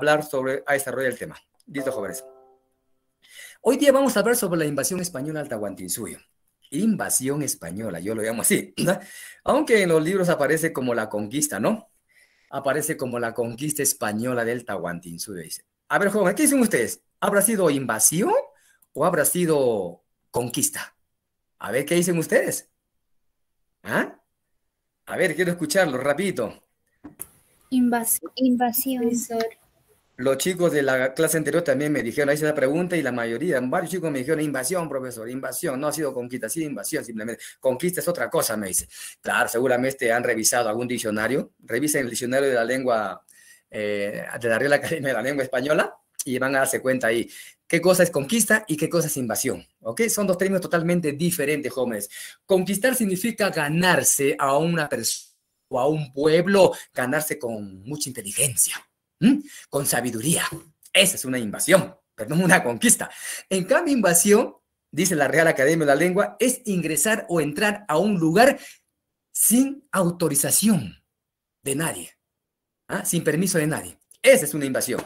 hablar sobre, a desarrollar el tema. Listo, jóvenes. Hoy día vamos a hablar sobre la invasión española al Tahuantinsuyo. Invasión española, yo lo llamo así, ¿no? Aunque en los libros aparece como la conquista, ¿no? Aparece como la conquista española del Tahuantinsuyo. Dice. A ver, jóvenes, ¿qué dicen ustedes? ¿Habrá sido invasión o habrá sido conquista? A ver, ¿qué dicen ustedes? ¿Ah? A ver, quiero escucharlo, rapidito. Invasión. Los chicos de la clase anterior también me dijeron, ahí hice la pregunta y la mayoría, varios chicos me dijeron, invasión, profesor, invasión, no ha sido conquista, ha sido invasión simplemente. Conquista es otra cosa, me dice. Claro, seguramente han revisado algún diccionario, revisen el diccionario de la lengua, de la Real Academia de la Lengua Española y van a darse cuenta ahí qué cosa es conquista y qué cosa es invasión, ¿ok? Son dos términos totalmente diferentes, jóvenes. Conquistar significa ganarse a una persona o a un pueblo, ganarse con mucha inteligencia. Con sabiduría. Esa es una invasión, pero no una conquista. En cambio, invasión, dice la Real Academia de la Lengua, es ingresar o entrar a un lugar sin autorización de nadie, sin permiso de nadie. Esa es una invasión.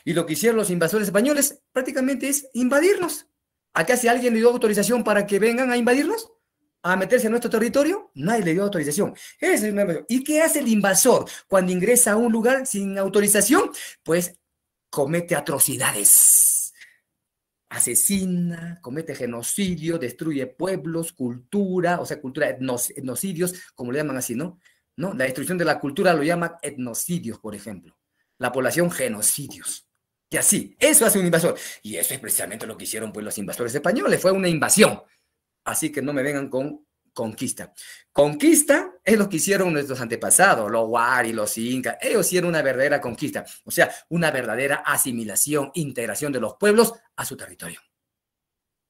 Y lo que hicieron los invasores españoles prácticamente es invadirnos. ¿Acaso alguien le dio autorización para que vengan a invadirnos? ¿A meterse en nuestro territorio? Nadie le dio autorización. Esa es una invasión. ¿Y qué hace el invasor cuando ingresa a un lugar sin autorización? Pues comete atrocidades. Asesina, comete genocidio, destruye pueblos, cultura, o sea, cultura, etnocidios, como le llaman así, ¿no? La destrucción de la cultura lo llaman etnocidios, por ejemplo. La población, genocidios. Y así, eso hace un invasor. Y eso es precisamente lo que hicieron pues los invasores españoles, fue una invasión. Así que no me vengan con conquista. Conquista es lo que hicieron nuestros antepasados, los Wari, los Incas. Ellos hicieron una verdadera conquista, o sea, una verdadera asimilación, integración de los pueblos a su territorio.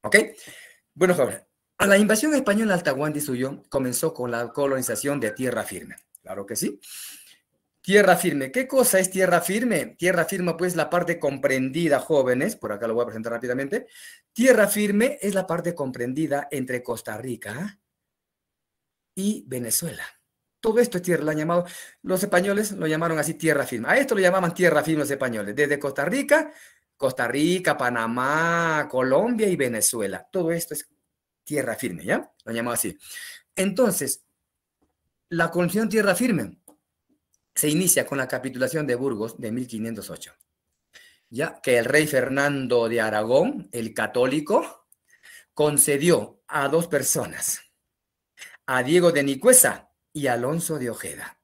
¿Ok? Bueno, jóvenes, la invasión española al Tahuantinsuyo comenzó con la colonización de tierra firme. Claro que sí. Tierra firme. ¿Qué cosa es tierra firme? Tierra firme, pues, la parte comprendida, jóvenes, por acá lo voy a presentar rápidamente. Tierra firme es la parte comprendida entre Costa Rica y Venezuela. Todo esto es tierra, lo han llamado, los españoles lo llamaron así tierra firme. A esto lo llamaban tierra firme los españoles, desde Costa Rica, Panamá, Colombia y Venezuela. Todo esto es tierra firme, ¿ya? Lo han llamado así. Entonces, la colonización tierra firme se inicia con la capitulación de Burgos de 1508, ya que el rey Fernando de Aragón, el católico, concedió a dos personas, a Diego de Nicuesa y Alonso de Ojeda.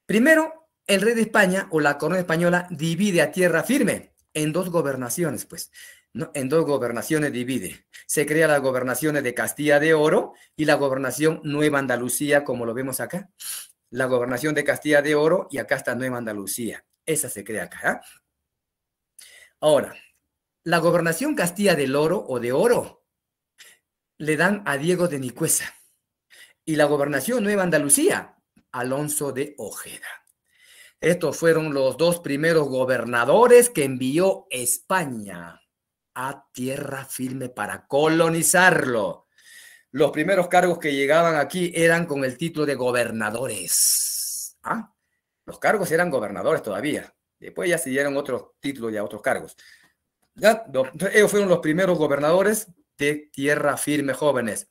Primero, el rey de España o la corona española divide a tierra firme en dos gobernaciones, pues, ¿no? En dos gobernaciones divide. Se crea las gobernaciones de Castilla de Oro y la gobernación Nueva Andalucía, como lo vemos acá. La gobernación de Castilla de Oro y acá está Nueva Andalucía. Esa se crea acá. Ahora, la gobernación Castilla del Oro o de Oro le dan a Diego de Nicuesa y la gobernación Nueva Andalucía, Alonso de Ojeda. Estos fueron los dos primeros gobernadores que envió España a tierra firme para colonizarlo. Los primeros cargos que llegaban aquí eran con el título de gobernadores. Los cargos eran gobernadores todavía. Después ya se dieron otros títulos y a otros cargos. ¿Ya? Ellos fueron los primeros gobernadores de tierra firme, jóvenes.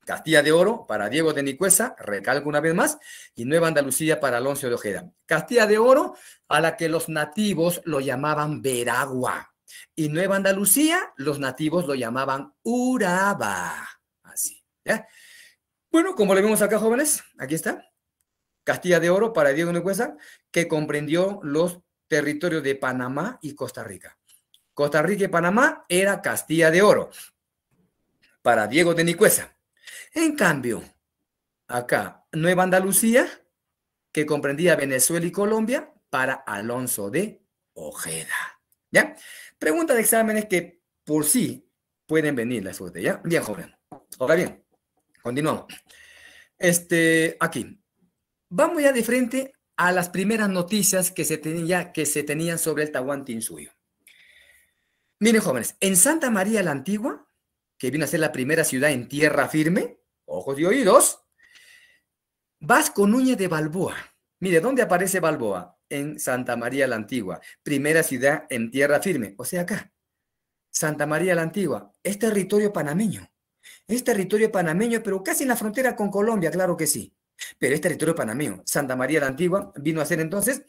Castilla de Oro para Diego de Nicuesa, recalco una vez más, y Nueva Andalucía para Alonso de Ojeda. Castilla de Oro, a la que los nativos lo llamaban Veragua. Y Nueva Andalucía, los nativos lo llamaban Uraba. Así, ¿ya? Bueno, como le vemos acá, jóvenes, aquí está. Castilla de Oro para Diego de Nicuesa, que comprendió los territorios de Panamá y Costa Rica. Costa Rica y Panamá era Castilla de Oro para Diego de Nicuesa. En cambio, acá, Nueva Andalucía, que comprendía Venezuela y Colombia, para Alonso de Ojeda. ¿Ya? Pregunta de exámenes que por sí pueden venir la suerte, ¿ya? Bien, joven. Ahora bien, continuamos. Aquí. Vamos ya de frente a las primeras noticias que se tenían sobre el Tahuantinsuyo. Miren, jóvenes, en Santa María la Antigua, que vino a ser la primera ciudad en tierra firme, ojos y oídos, Vasco Núñez de Balboa. Mire, ¿dónde aparece Balboa? en Santa María la Antigua, primera ciudad en tierra firme, o sea acá, Santa María la Antigua, es territorio panameño. Es territorio panameño, pero casi en la frontera con Colombia, claro que sí. Pero es territorio panameño. Santa María la Antigua vino a ser entonces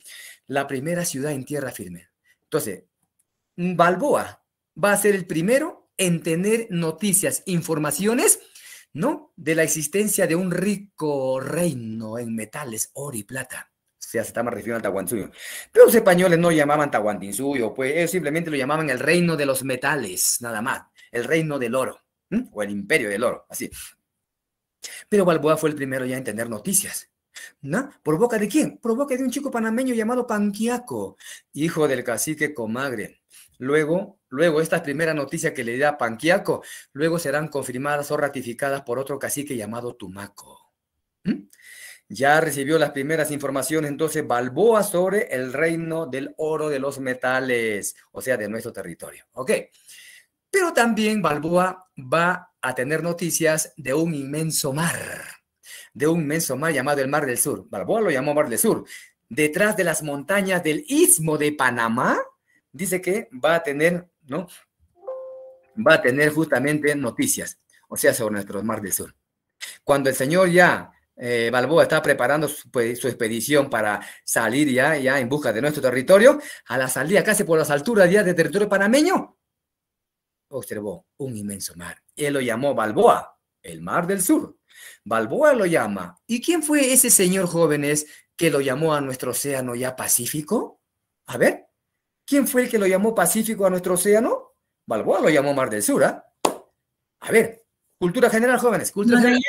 la primera ciudad en tierra firme. Entonces, Balboa va a ser el primero en tener noticias, informaciones, ¿no? De la existencia de un rico reino en metales, oro y plata. O sea, se está refiriendo al Tahuantinsuyo. Pero los españoles no llamaban Tahuantinsuyo, pues ellos simplemente lo llamaban el reino de los metales, nada más. El reino del oro, o el imperio del oro, así. Pero Balboa fue el primero ya en tener noticias. ¿No? ¿Por boca de quién? Por boca de un chico panameño llamado Panquiaco, hijo del cacique Comagre. Luego estas primeras noticias que le da Panquiaco, luego serán confirmadas o ratificadas por otro cacique llamado Tumaco. Ya recibió las primeras informaciones entonces Balboa sobre el reino del oro de los metales, o sea, de nuestro territorio. ¿Ok? Pero también Balboa va a tener noticias de un inmenso mar llamado el Mar del Sur. Balboa lo llamó Mar del Sur. Detrás de las montañas del Istmo de Panamá, dice que va a tener, ¿no? Va a tener justamente noticias, o sea, sobre nuestro Mar del Sur. Cuando el señor Balboa está preparando su expedición para salir ya en busca de nuestro territorio, a la salida casi por las alturas ya del territorio panameño, observó un inmenso mar. Él lo llamó Balboa, el Mar del Sur. Balboa lo llama. ¿Y quién fue ese señor, jóvenes, que lo llamó a nuestro océano ya Pacífico? A ver, ¿quién fue el que lo llamó Pacífico a nuestro océano? Balboa lo llamó Mar del Sur, ¿ah? A ver, cultura general, jóvenes. Cultura general.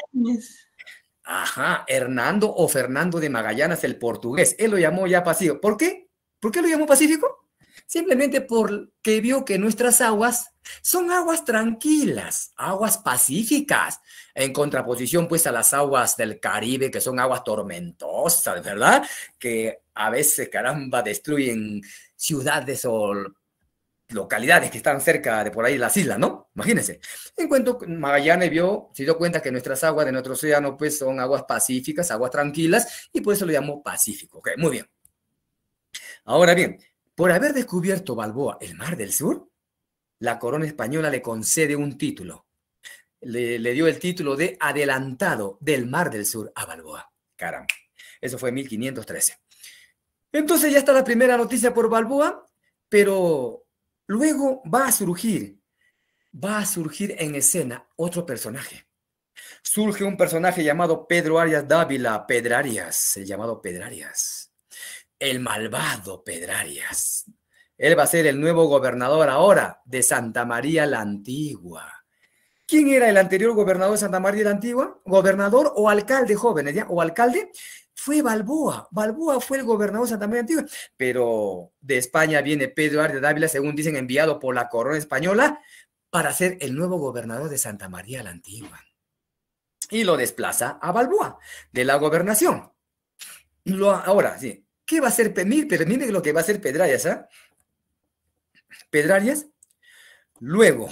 Ajá, Hernando o Fernando de Magallanes, el portugués. Él lo llamó ya Pacífico. ¿Por qué? ¿Por qué lo llamó Pacífico? Simplemente porque vio que nuestras aguas son aguas tranquilas, aguas pacíficas, en contraposición pues a las aguas del Caribe, que son aguas tormentosas, ¿verdad? Que a veces, caramba, destruyen ciudades o localidades que están cerca de por ahí las islas, ¿no? Imagínense. En cuanto Magallanes se dio cuenta que nuestras aguas de nuestro océano pues son aguas pacíficas, aguas tranquilas, y por eso lo llamó Pacífico. Ok, muy bien. Ahora bien, por haber descubierto Balboa el Mar del Sur, la corona española le concede un título. Le dio el título de adelantado del Mar del Sur a Balboa. Caramba, eso fue en 1513. Entonces ya está la primera noticia por Balboa, pero luego va a surgir en escena otro personaje. Surge un personaje llamado Pedro Arias Dávila, Pedrarias, el llamado Pedrarias. El malvado Pedrarias. Él va a ser el nuevo gobernador ahora de Santa María la Antigua. ¿Quién era el anterior gobernador de Santa María la Antigua? ¿Gobernador o alcalde, jóvenes? ¿Ya? ¿O alcalde? Fue Balboa. Balboa fue el gobernador de Santa María la Antigua. Pero de España viene Pedro Arias Dávila, según dicen, enviado por la corona española para ser el nuevo gobernador de Santa María la Antigua. Y lo desplaza a Balboa de la gobernación. Ahora, sí. ¿Qué va a hacer? Pero mire lo que va a hacer Pedrarias, ¿ah? Pedrarias luego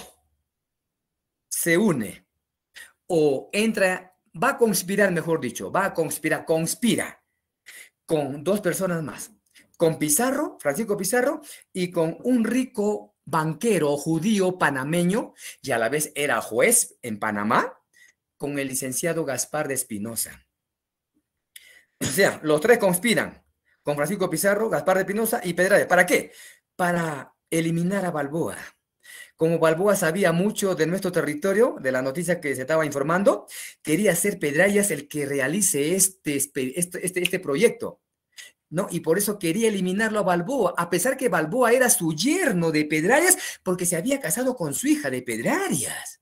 se une o entra, va a conspirar, mejor dicho, conspira con dos personas más, con Pizarro, Francisco Pizarro, y con un rico banquero judío panameño, y a la vez era juez en Panamá, con el licenciado Gaspar de Espinosa. O sea, los tres conspiran con Francisco Pizarro, Gaspar de Espinosa y Pedrarias. ¿Para qué? Para eliminar a Balboa. Como Balboa sabía mucho de nuestro territorio, de la noticia que se estaba informando, quería ser Pedrarias el que realice este proyecto, ¿no? Y por eso quería eliminarlo a Balboa, a pesar que Balboa era su yerno de Pedrarias, porque se había casado con su hija de Pedrarias.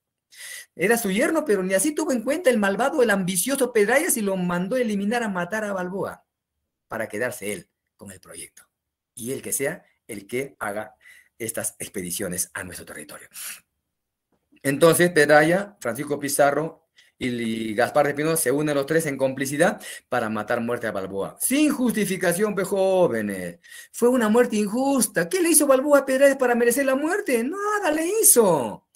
Era su yerno, pero ni así tuvo en cuenta el malvado, el ambicioso Pedrarias, y lo mandó a eliminar, a matar a Balboa, para quedarse él con el proyecto. Y él que sea el que haga estas expediciones a nuestro territorio. Entonces, Pedrarias, Francisco Pizarro y Gaspar de Espinosa se unen los tres en complicidad para matar muerte a Balboa. Sin justificación, jóvenes. Fue una muerte injusta. ¿Qué le hizo Balboa a Pedrarias para merecer la muerte? Nada le hizo.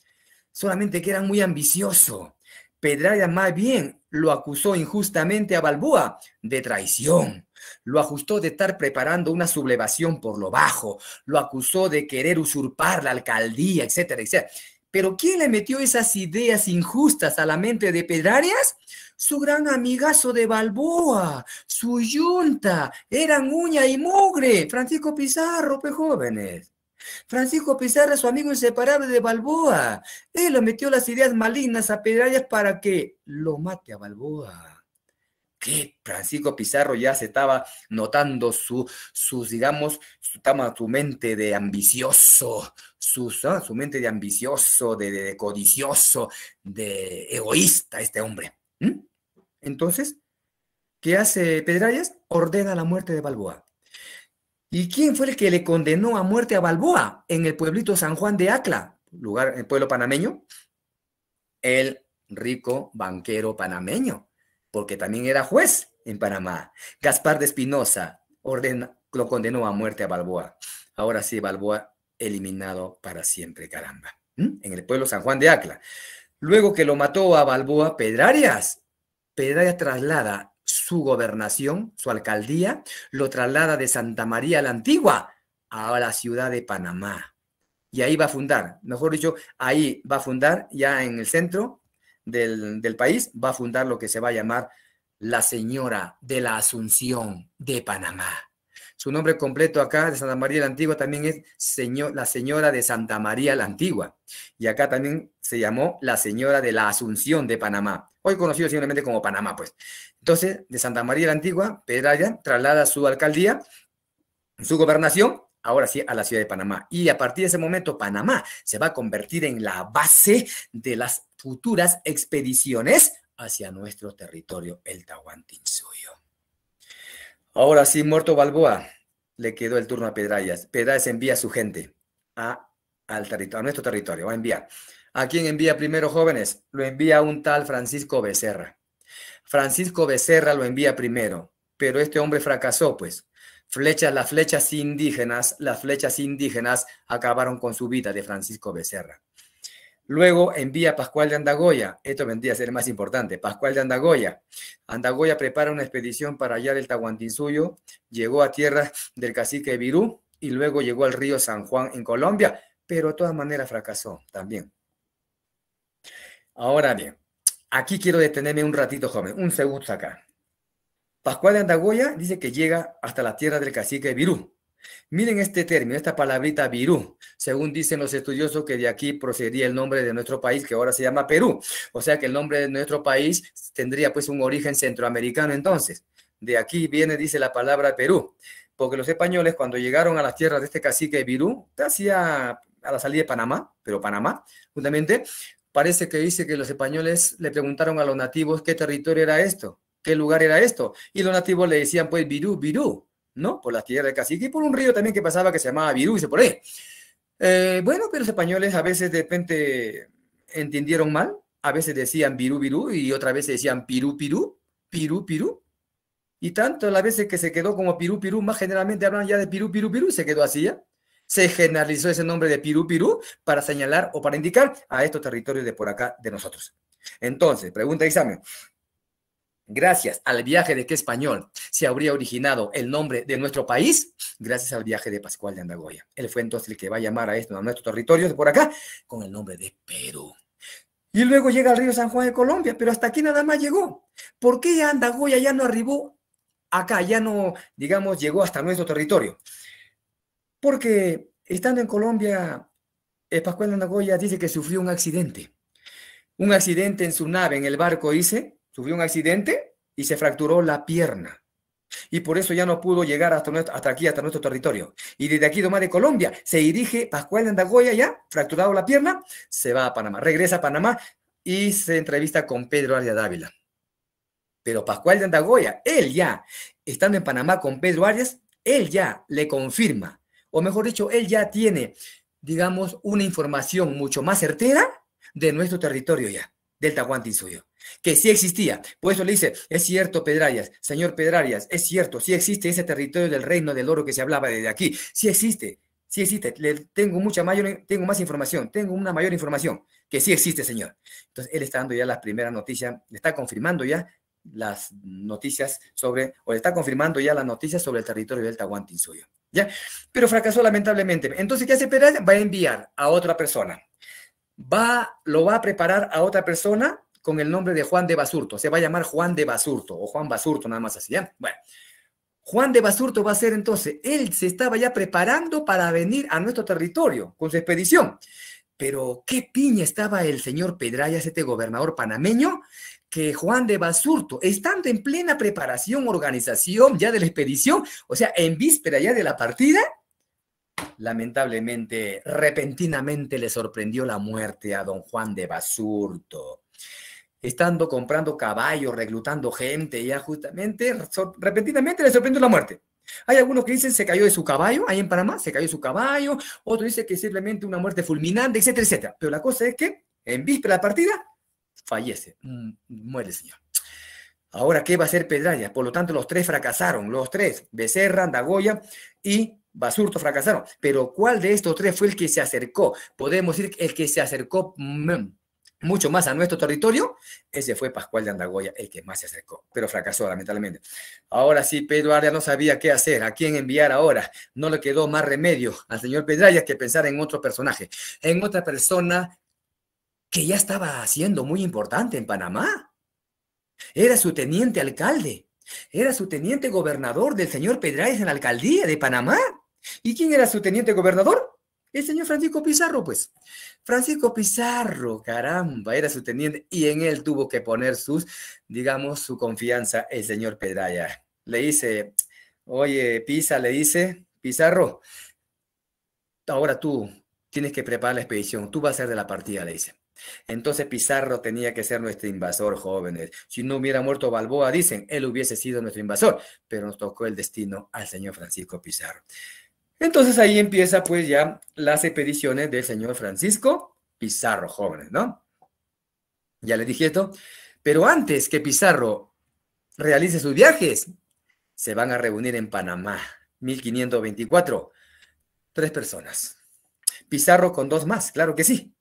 Solamente que era muy ambicioso. Pedrarias más bien lo acusó injustamente a Balboa de traición. lo acusó de estar preparando una sublevación por lo bajo, lo acusó de querer usurpar la alcaldía, etcétera, etcétera. Pero ¿quién le metió esas ideas injustas a la mente de Pedrarias? Su gran amigazo de Balboa, su yunta, eran uña y mugre, Francisco Pizarro, pues jóvenes. Francisco Pizarro, su amigo inseparable de Balboa. Él le metió las ideas malignas a Pedrarias para que lo mate a Balboa. Que Francisco Pizarro ya se estaba notando digamos, su mente de ambicioso, su mente de ambicioso, de codicioso, de egoísta, este hombre. Entonces, ¿qué hace Pedrarias? Ordena la muerte de Balboa. ¿Y quién fue el que le condenó a muerte a Balboa en el pueblito San Juan de Acla, lugar, el pueblo panameño? El rico banquero panameño, porque también era juez en Panamá. Gaspar de Espinosa lo condenó a muerte a Balboa. Ahora sí, Balboa eliminado para siempre, caramba. En el pueblo San Juan de Acla. Luego que lo mató a Balboa, Pedrarias traslada su gobernación, su alcaldía, lo traslada de Santa María la Antigua a la ciudad de Panamá. Y ahí va a fundar, mejor dicho, ahí va a fundar, ya en el centro del país, va a fundar lo que se va a llamar la Señora de la Asunción de Panamá. Su nombre completo acá de Santa María la Antigua también es la Señora de Santa María la Antigua. Y acá también se llamó la Señora de la Asunción de Panamá. Hoy conocido simplemente como Panamá, pues. Entonces, de Santa María la Antigua, Pedraria traslada su alcaldía, su gobernación, ahora sí, a la ciudad de Panamá. Y a partir de ese momento, Panamá se va a convertir en la base de las futuras expediciones hacia nuestro territorio, el Tahuantinsuyo. Ahora sí, muerto Balboa, le quedó el turno a Pedrarias. Pedrarias envía a su gente a nuestro territorio, va a enviar. ¿A quién envía primero, jóvenes? Lo envía un tal Francisco Becerra. Francisco Becerra lo envía primero, pero este hombre fracasó, pues. Las flechas indígenas acabaron con su vida de Francisco Becerra. Luego envía a Pascual de Andagoya. Esto vendría a ser más importante. Pascual de Andagoya. Andagoya prepara una expedición para hallar el Tahuantinsuyo. Llegó a tierra del cacique Virú y luego llegó al río San Juan en Colombia, pero de todas maneras fracasó también. Ahora bien, aquí quiero detenerme un ratito, joven, un segundo acá. Pascual de Andagoya dice que llega hasta la tierra del cacique Virú. Miren este término, esta palabrita Virú, según dicen los estudiosos que de aquí procedería el nombre de nuestro país, que ahora se llama Perú. O sea que el nombre de nuestro país tendría pues un origen centroamericano entonces. De aquí viene, dice la palabra Perú, porque los españoles cuando llegaron a las tierras de este cacique Virú, hacia a la salida de Panamá, pero Panamá, justamente, parece que dice que los españoles le preguntaron a los nativos qué territorio era esto, qué lugar era esto, y los nativos le decían pues Virú, Virú, ¿no? Por la tierra del cacique y por un río también que pasaba que se llamaba Virú, dice por ahí. Bueno, pero los españoles a veces de repente entendieron mal, a veces decían Virú, Virú y otra vez decían Pirú, Pirú, Pirú, Pirú. Y tanto las veces que se quedó como Pirú, Pirú, más generalmente hablan ya de Pirú, Pirú, Pirú y se quedó así ya. Se generalizó ese nombre de Pirú, Pirú para señalar o para indicar a estos territorios de por acá de nosotros. Entonces, pregunta de examen. Gracias al viaje de qué español se habría originado el nombre de nuestro país, gracias al viaje de Pascual de Andagoya. Él fue entonces el que va a llamar a nuestro territorio de por acá con el nombre de Perú. Y luego llega al río San Juan de Colombia, pero hasta aquí nada más llegó. ¿Por qué Andagoya ya no arribó acá, ya no, digamos, llegó hasta nuestro territorio? Porque estando en Colombia, Pascual de Andagoya dice que sufrió un accidente. Un accidente en su nave, en el barco, sufrió un accidente y se fracturó la pierna. Y por eso ya no pudo llegar hasta aquí, hasta nuestro territorio. Y desde aquí, nomás de Colombia, se dirige Pascual de Andagoya ya, fracturado la pierna, se va a Panamá, regresa a Panamá y se entrevista con Pedro Arias Dávila. Pero Pascual de Andagoya, él ya, estando en Panamá con Pedro Arias, él ya le confirma, o mejor dicho, él ya tiene, digamos, una información mucho más certera de nuestro territorio ya, del Tahuantinsuyo, que sí existía. Por eso le dice, es cierto, Pedrarias, señor Pedrarias, es cierto, sí existe ese territorio del reino del oro que se hablaba desde aquí, sí existe, tengo más información, tengo una mayor información, que sí existe, señor. Entonces, él está dando ya las primeras noticias, le está confirmando ya las noticias sobre, o le está confirmando ya las noticias sobre el territorio del Tahuantinsuyo, ¿ya? Pero fracasó lamentablemente. Entonces, ¿qué hace Pedraza? Va a enviar a otra persona. Lo va a preparar a otra persona con el nombre de Juan de Basurto. Se va a llamar Juan de Basurto, o Juan Basurto, nada más así, ¿ya? Bueno, Juan de Basurto va a ser entonces, él se estaba ya preparando para venir a nuestro territorio con su expedición. Pero qué piña estaba el señor Pedrayas, este gobernador panameño, que Juan de Basurto, estando en plena preparación, organización ya de la expedición, o sea, en víspera ya de la partida, lamentablemente, repentinamente le sorprendió la muerte a don Juan de Basurto. Estando comprando caballos, reclutando gente, ya justamente, repentinamente le sorprendió la muerte. Hay algunos que dicen se cayó de su caballo, ahí en Panamá, se cayó de su caballo, otro dice que simplemente una muerte fulminante, etcétera, etcétera. Pero la cosa es que en víspera de la partida, fallece, muere el señor. Ahora, ¿qué va a hacer Pedraya? Por lo tanto, los tres fracasaron, los tres, Becerra, Andagoya y Basurto fracasaron. Pero ¿cuál de estos tres fue el que se acercó? Podemos decir el que se acercó mucho más a nuestro territorio, ese fue Pascual de Andagoya, el que más se acercó, pero fracasó lamentablemente. Ahora sí, Pedro Arya no sabía qué hacer, a quién enviar ahora. No le quedó más remedio al señor Pedraya que pensar en otro personaje, en otra persona que ya estaba siendo muy importante en Panamá. Era su teniente alcalde, era su teniente gobernador del señor Pedraya en la alcaldía de Panamá. ¿Y quién era su teniente gobernador? El señor Francisco Pizarro, pues. Francisco Pizarro, caramba, era su teniente y en él tuvo que poner digamos, su confianza el señor Pedraya. Le dice, oye, le dice, Pizarro, ahora tú tienes que preparar la expedición, tú vas a ser de la partida, le dice. Entonces Pizarro tenía que ser nuestro invasor, jóvenes. Si no hubiera muerto Balboa, dicen, él hubiese sido nuestro invasor, pero nos tocó el destino al señor Francisco Pizarro. Entonces ahí empieza pues ya las expediciones del señor Francisco Pizarro, jóvenes, ¿no? Ya le dije esto, pero antes que Pizarro realice sus viajes, se van a reunir en Panamá, 1524, 3 personas. Pizarro con 2 más, claro que sí,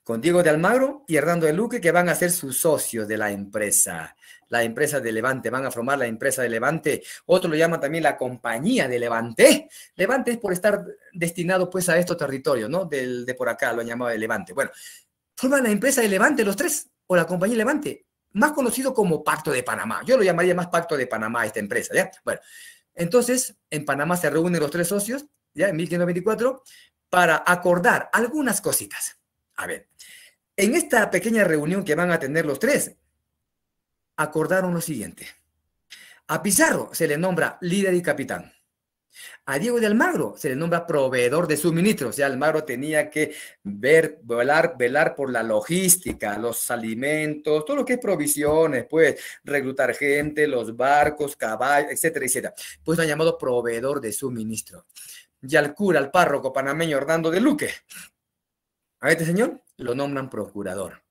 con Diego de Almagro y Hernando de Luque, que van a ser sus socios de la empresa de Levante, van a formar la empresa de Levante, otro lo llaman también la compañía de Levante. Levante es por estar destinado pues a estos territorios, ¿no? De por acá lo han llamado de Levante. Bueno, forman la empresa de Levante los 3, o la compañía Levante, más conocido como Pacto de Panamá. Yo lo llamaría más Pacto de Panamá a esta empresa, ¿ya? Bueno, entonces en Panamá se reúnen los 3 socios, ya en 1524, para acordar algunas cositas. A ver, en esta pequeña reunión que van a tener los 3, acordaron lo siguiente. A Pizarro se le nombra líder y capitán. A Diego de Almagro se le nombra proveedor de suministros. O sea, Almagro tenía que velar por la logística, los alimentos, todo lo que es provisiones, pues, reclutar gente, los barcos, caballos, etcétera, etcétera. Pues lo han llamado proveedor de suministro. Y al cura, al párroco panameño Hernando de Luque, a este señor lo nombran procurador.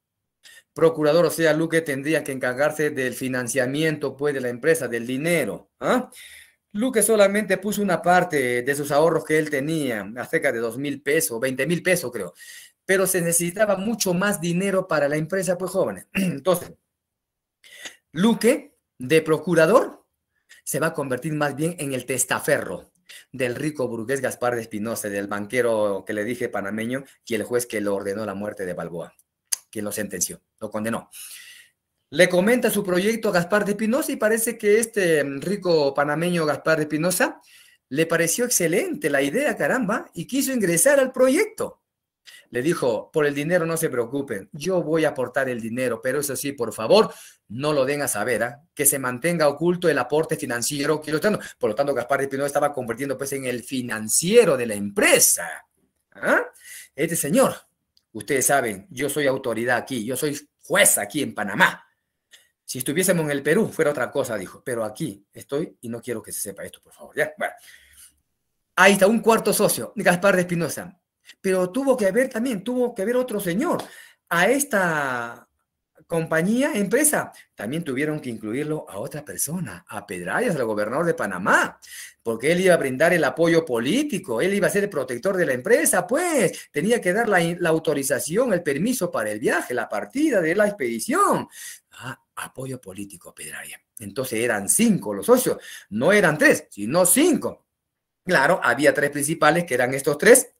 Procurador, o sea, Luque tendría que encargarse del financiamiento, pues, de la empresa, del dinero. ¿Ah? Luque solamente puso una parte de sus ahorros que él tenía, cerca de 2,000 pesos, 20,000 pesos, creo. Pero se necesitaba mucho más dinero para la empresa, pues, jóvenes. Entonces, Luque, de procurador, se va a convertir más bien en el testaferro del rico burgués Gaspar de Espinosa, del banquero que le dije panameño, y el juez que le ordenó la muerte de Balboa, quien lo sentenció, lo condenó. Le comenta su proyecto a Gaspar de Espinosa y parece que este rico panameño Gaspar de Espinosa le pareció excelente la idea, caramba, y quiso ingresar al proyecto. Le dijo, por el dinero no se preocupen, yo voy a aportar el dinero, pero eso sí, por favor, no lo den a saber, ¿eh? Que se mantenga oculto el aporte financiero que yo tengo. Por lo tanto, Gaspar de Espinosa estaba convirtiendo pues en el financiero de la empresa. ¿Ah? Este señor, ustedes saben, yo soy autoridad aquí, yo soy juez aquí en Panamá. Si estuviésemos en el Perú, fuera otra cosa, dijo. Pero aquí estoy y no quiero que se sepa esto, por favor. ¿Ya? Bueno. Ahí está, un cuarto socio, Gaspar de Espinosa. Pero tuvo que haber otro señor. A esta compañía, empresa, también tuvieron que incluirlo a otra persona, a Pedrarias, al gobernador de Panamá, porque él iba a brindar el apoyo político, él iba a ser el protector de la empresa, pues tenía que dar la autorización, el permiso para el viaje, la partida de la expedición. Apoyo político, Pedrarias. Entonces eran 5 los socios, no eran 3, sino 5. Claro, había 3 principales, que eran estos 3,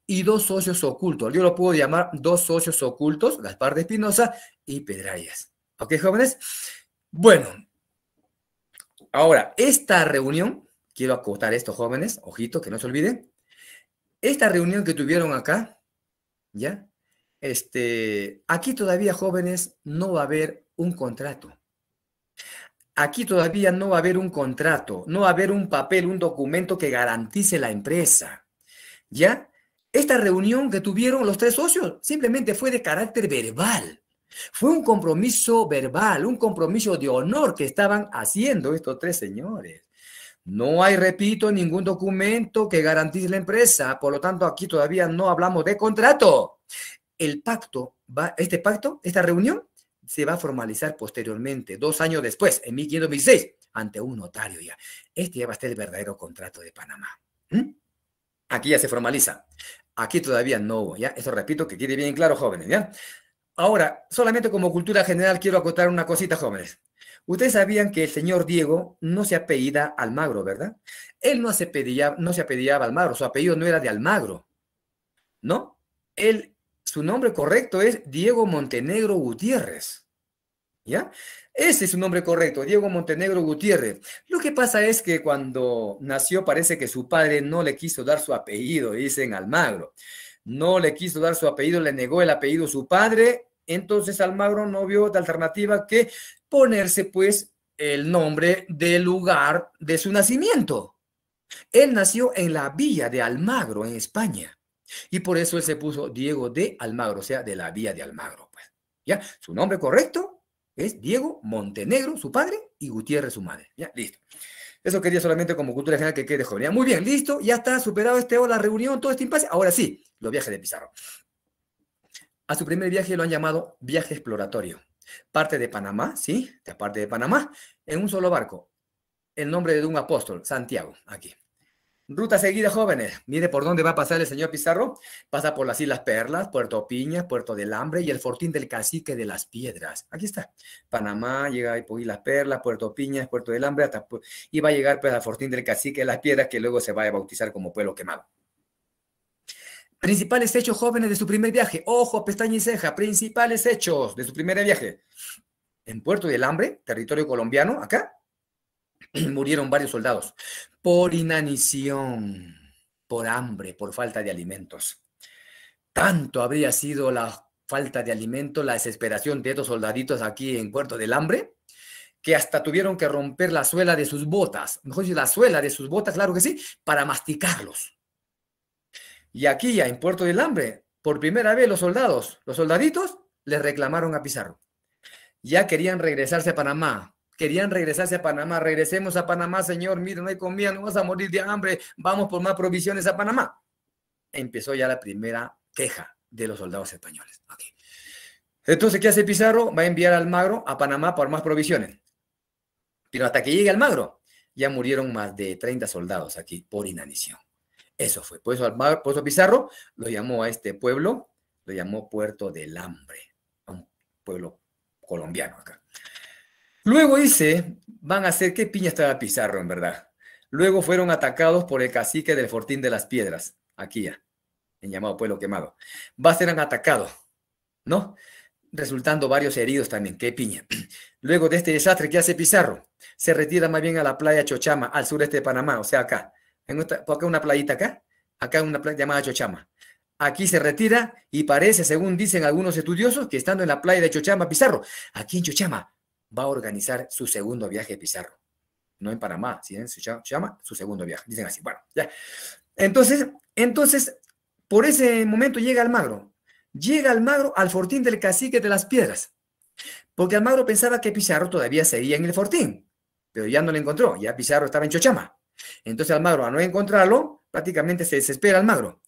y 2 socios ocultos. Yo lo puedo llamar 2 socios ocultos, Gaspar de Espinosa y Pedrarias. ¿Ok, jóvenes? Bueno, ahora, esta reunión, quiero acotar esto, jóvenes, ojito, que no se olviden. Esta reunión que tuvieron acá, ¿ya? Aquí todavía, jóvenes, no va a haber un contrato. Aquí todavía no va a haber un contrato, no va a haber un papel, un documento que garantice la empresa, ¿ya? Esta reunión que tuvieron los 3 socios simplemente fue de carácter verbal. Fue un compromiso verbal, un compromiso de honor que estaban haciendo estos 3 señores. No hay, repito, ningún documento que garantice la empresa. Por lo tanto, aquí todavía no hablamos de contrato. El pacto, esta reunión, se va a formalizar posteriormente, 2 años después, en 1526, ante un notario ya. Ya va a ser el verdadero contrato de Panamá. Aquí ya se formaliza. Aquí todavía no, ¿ya? Eso repito, que quede bien claro, jóvenes, ¿ya? Ahora, solamente como cultura general quiero acotar una cosita, jóvenes. Ustedes sabían que el señor Diego no se apellida Almagro, ¿verdad? Él no se apellidaba Almagro, su apellido no era de Almagro, ¿no? Su nombre correcto es Diego Montenegro Gutiérrez, ¿ya? Ese es su nombre correcto, Diego Montenegro Gutiérrez. Lo que pasa es que cuando nació parece que su padre no le quiso dar su apellido, dicen Almagro. No le quiso dar su apellido, le negó el apellido su padre. Entonces Almagro no vio otra alternativa que ponerse pues el nombre del lugar de su nacimiento. Él nació en la villa de Almagro, en España. Y por eso él se puso Diego de Almagro, o sea, de la villa de Almagro, pues. ¿Ya? Su nombre correcto es Diego Montenegro, su padre, y Gutiérrez, su madre. Ya, listo. Eso quería solamente como cultura general que quede joven. Ya, muy bien, listo, ya está superado la reunión, todo este impasse. Ahora sí, los viajes de Pizarro. A su primer viaje lo han llamado viaje exploratorio. Parte de Panamá, ¿sí? De parte de Panamá, en un solo barco. El nombre de un apóstol, Santiago, aquí. Ruta seguida, jóvenes. Mire por dónde va a pasar el señor Pizarro. Pasa por las Islas Perlas, Puerto Piñas, Puerto del Hambre y el Fortín del Cacique de las Piedras. Aquí está. Panamá, llega por Islas Perlas, Puerto Piñas, Puerto del Hambre, y va a llegar pues, al Fortín del Cacique de las Piedras, que luego se va a bautizar como Pueblo Quemado. Principales hechos, jóvenes, de su primer viaje. Ojo, pestaña y ceja. Principales hechos de su primer viaje. En Puerto del Hambre, territorio colombiano, acá, murieron varios soldados por inanición, por hambre, por falta de alimentos. Tanto habría sido la falta de alimentos, la desesperación de estos soldaditos aquí en Puerto del Hambre, que hasta tuvieron que romper la suela de sus botas, mejor dicho, la suela de sus botas, claro que sí, para masticarlos. Y aquí ya en Puerto del Hambre, por primera vez los soldaditos, les reclamaron a Pizarro. Ya querían regresarse a Panamá. Regresemos a Panamá, señor, mire, no hay comida, no vas a morir de hambre, vamos por más provisiones a Panamá. Empezó ya la primera queja de los soldados españoles. Okay. Entonces, ¿qué hace Pizarro? Va a enviar a Almagro a Panamá por más provisiones. Pero hasta que llegue Almagro, ya murieron más de 30 soldados aquí por inanición. Eso fue. Por eso Pizarro lo llamó a este pueblo, lo llamó Puerto del Hambre, a un pueblo colombiano acá. Luego van a hacer, qué piña estaba Pizarro, en verdad. Luego fueron atacados por el cacique del Fortín de las Piedras, aquí ya, en llamado Pueblo Quemado. Va a ser atacados, ¿no? Resultando varios heridos también, qué piña. Luego de este desastre, ¿qué hace Pizarro? Se retira más bien a la playa Chochama, al sureste de Panamá, o sea, acá. Por acá una playita acá una playa llamada Chochama. Aquí se retira y parece, según dicen algunos estudiosos, que estando en la playa de Chochama, Pizarro, aquí en Chochama, va a organizar su segundo viaje de Pizarro. No en Panamá, sino en Chochama, su segundo viaje. Dicen así, bueno, ya. Entonces, por ese momento llega Almagro. Llega Almagro al Fortín del Cacique de las Piedras. Porque Almagro pensaba que Pizarro todavía seguía en el Fortín. Pero ya no lo encontró, ya Pizarro estaba en Chochama. Entonces Almagro, a no encontrarlo, prácticamente se desespera Almagro.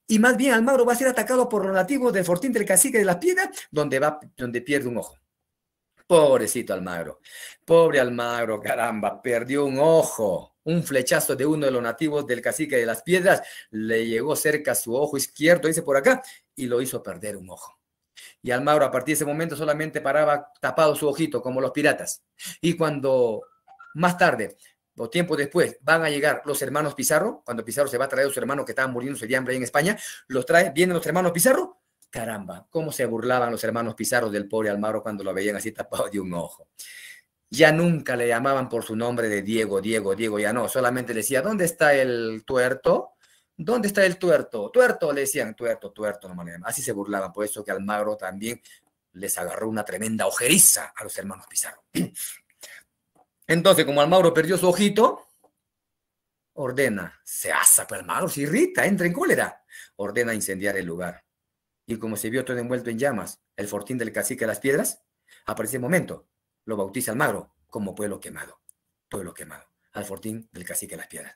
Y más bien Almagro va a ser atacado por los nativos del Fortín del Cacique de las Piedras, donde pierde un ojo. Pobrecito Almagro. Pobre Almagro, caramba, perdió un ojo. Un flechazo de uno de los nativos del Cacique de las Piedras le llegó cerca a su ojo izquierdo, dice por acá, y lo hizo perder un ojo. Y Almagro a partir de ese momento solamente paraba tapado su ojito, como los piratas. Y cuando más tarde, o tiempo después, van a llegar los hermanos Pizarro, cuando Pizarro se va a traer a su hermano que estaban muriendo de hambre ahí en España, los trae, vienen los hermanos Pizarro. Caramba, cómo se burlaban los hermanos Pizarro del pobre Almagro cuando lo veían así tapado de un ojo. Ya nunca le llamaban por su nombre de Diego, Diego, Diego, ya no, solamente le decía, ¿dónde está el tuerto? ¿Dónde está el tuerto? Tuerto, le decían, tuerto, tuerto, no me. Así se burlaban, por eso que Almagro también les agarró una tremenda ojeriza a los hermanos Pizarro. Entonces, como Almagro perdió su ojito, ordena, se asa, pues Almagro se irrita, entra en cólera, ordena incendiar el lugar. Y como se vio todo envuelto en llamas, el fortín del Cacique de las Piedras, aparece el momento, lo bautiza Almagro como pueblo quemado, al fortín del Cacique de las Piedras.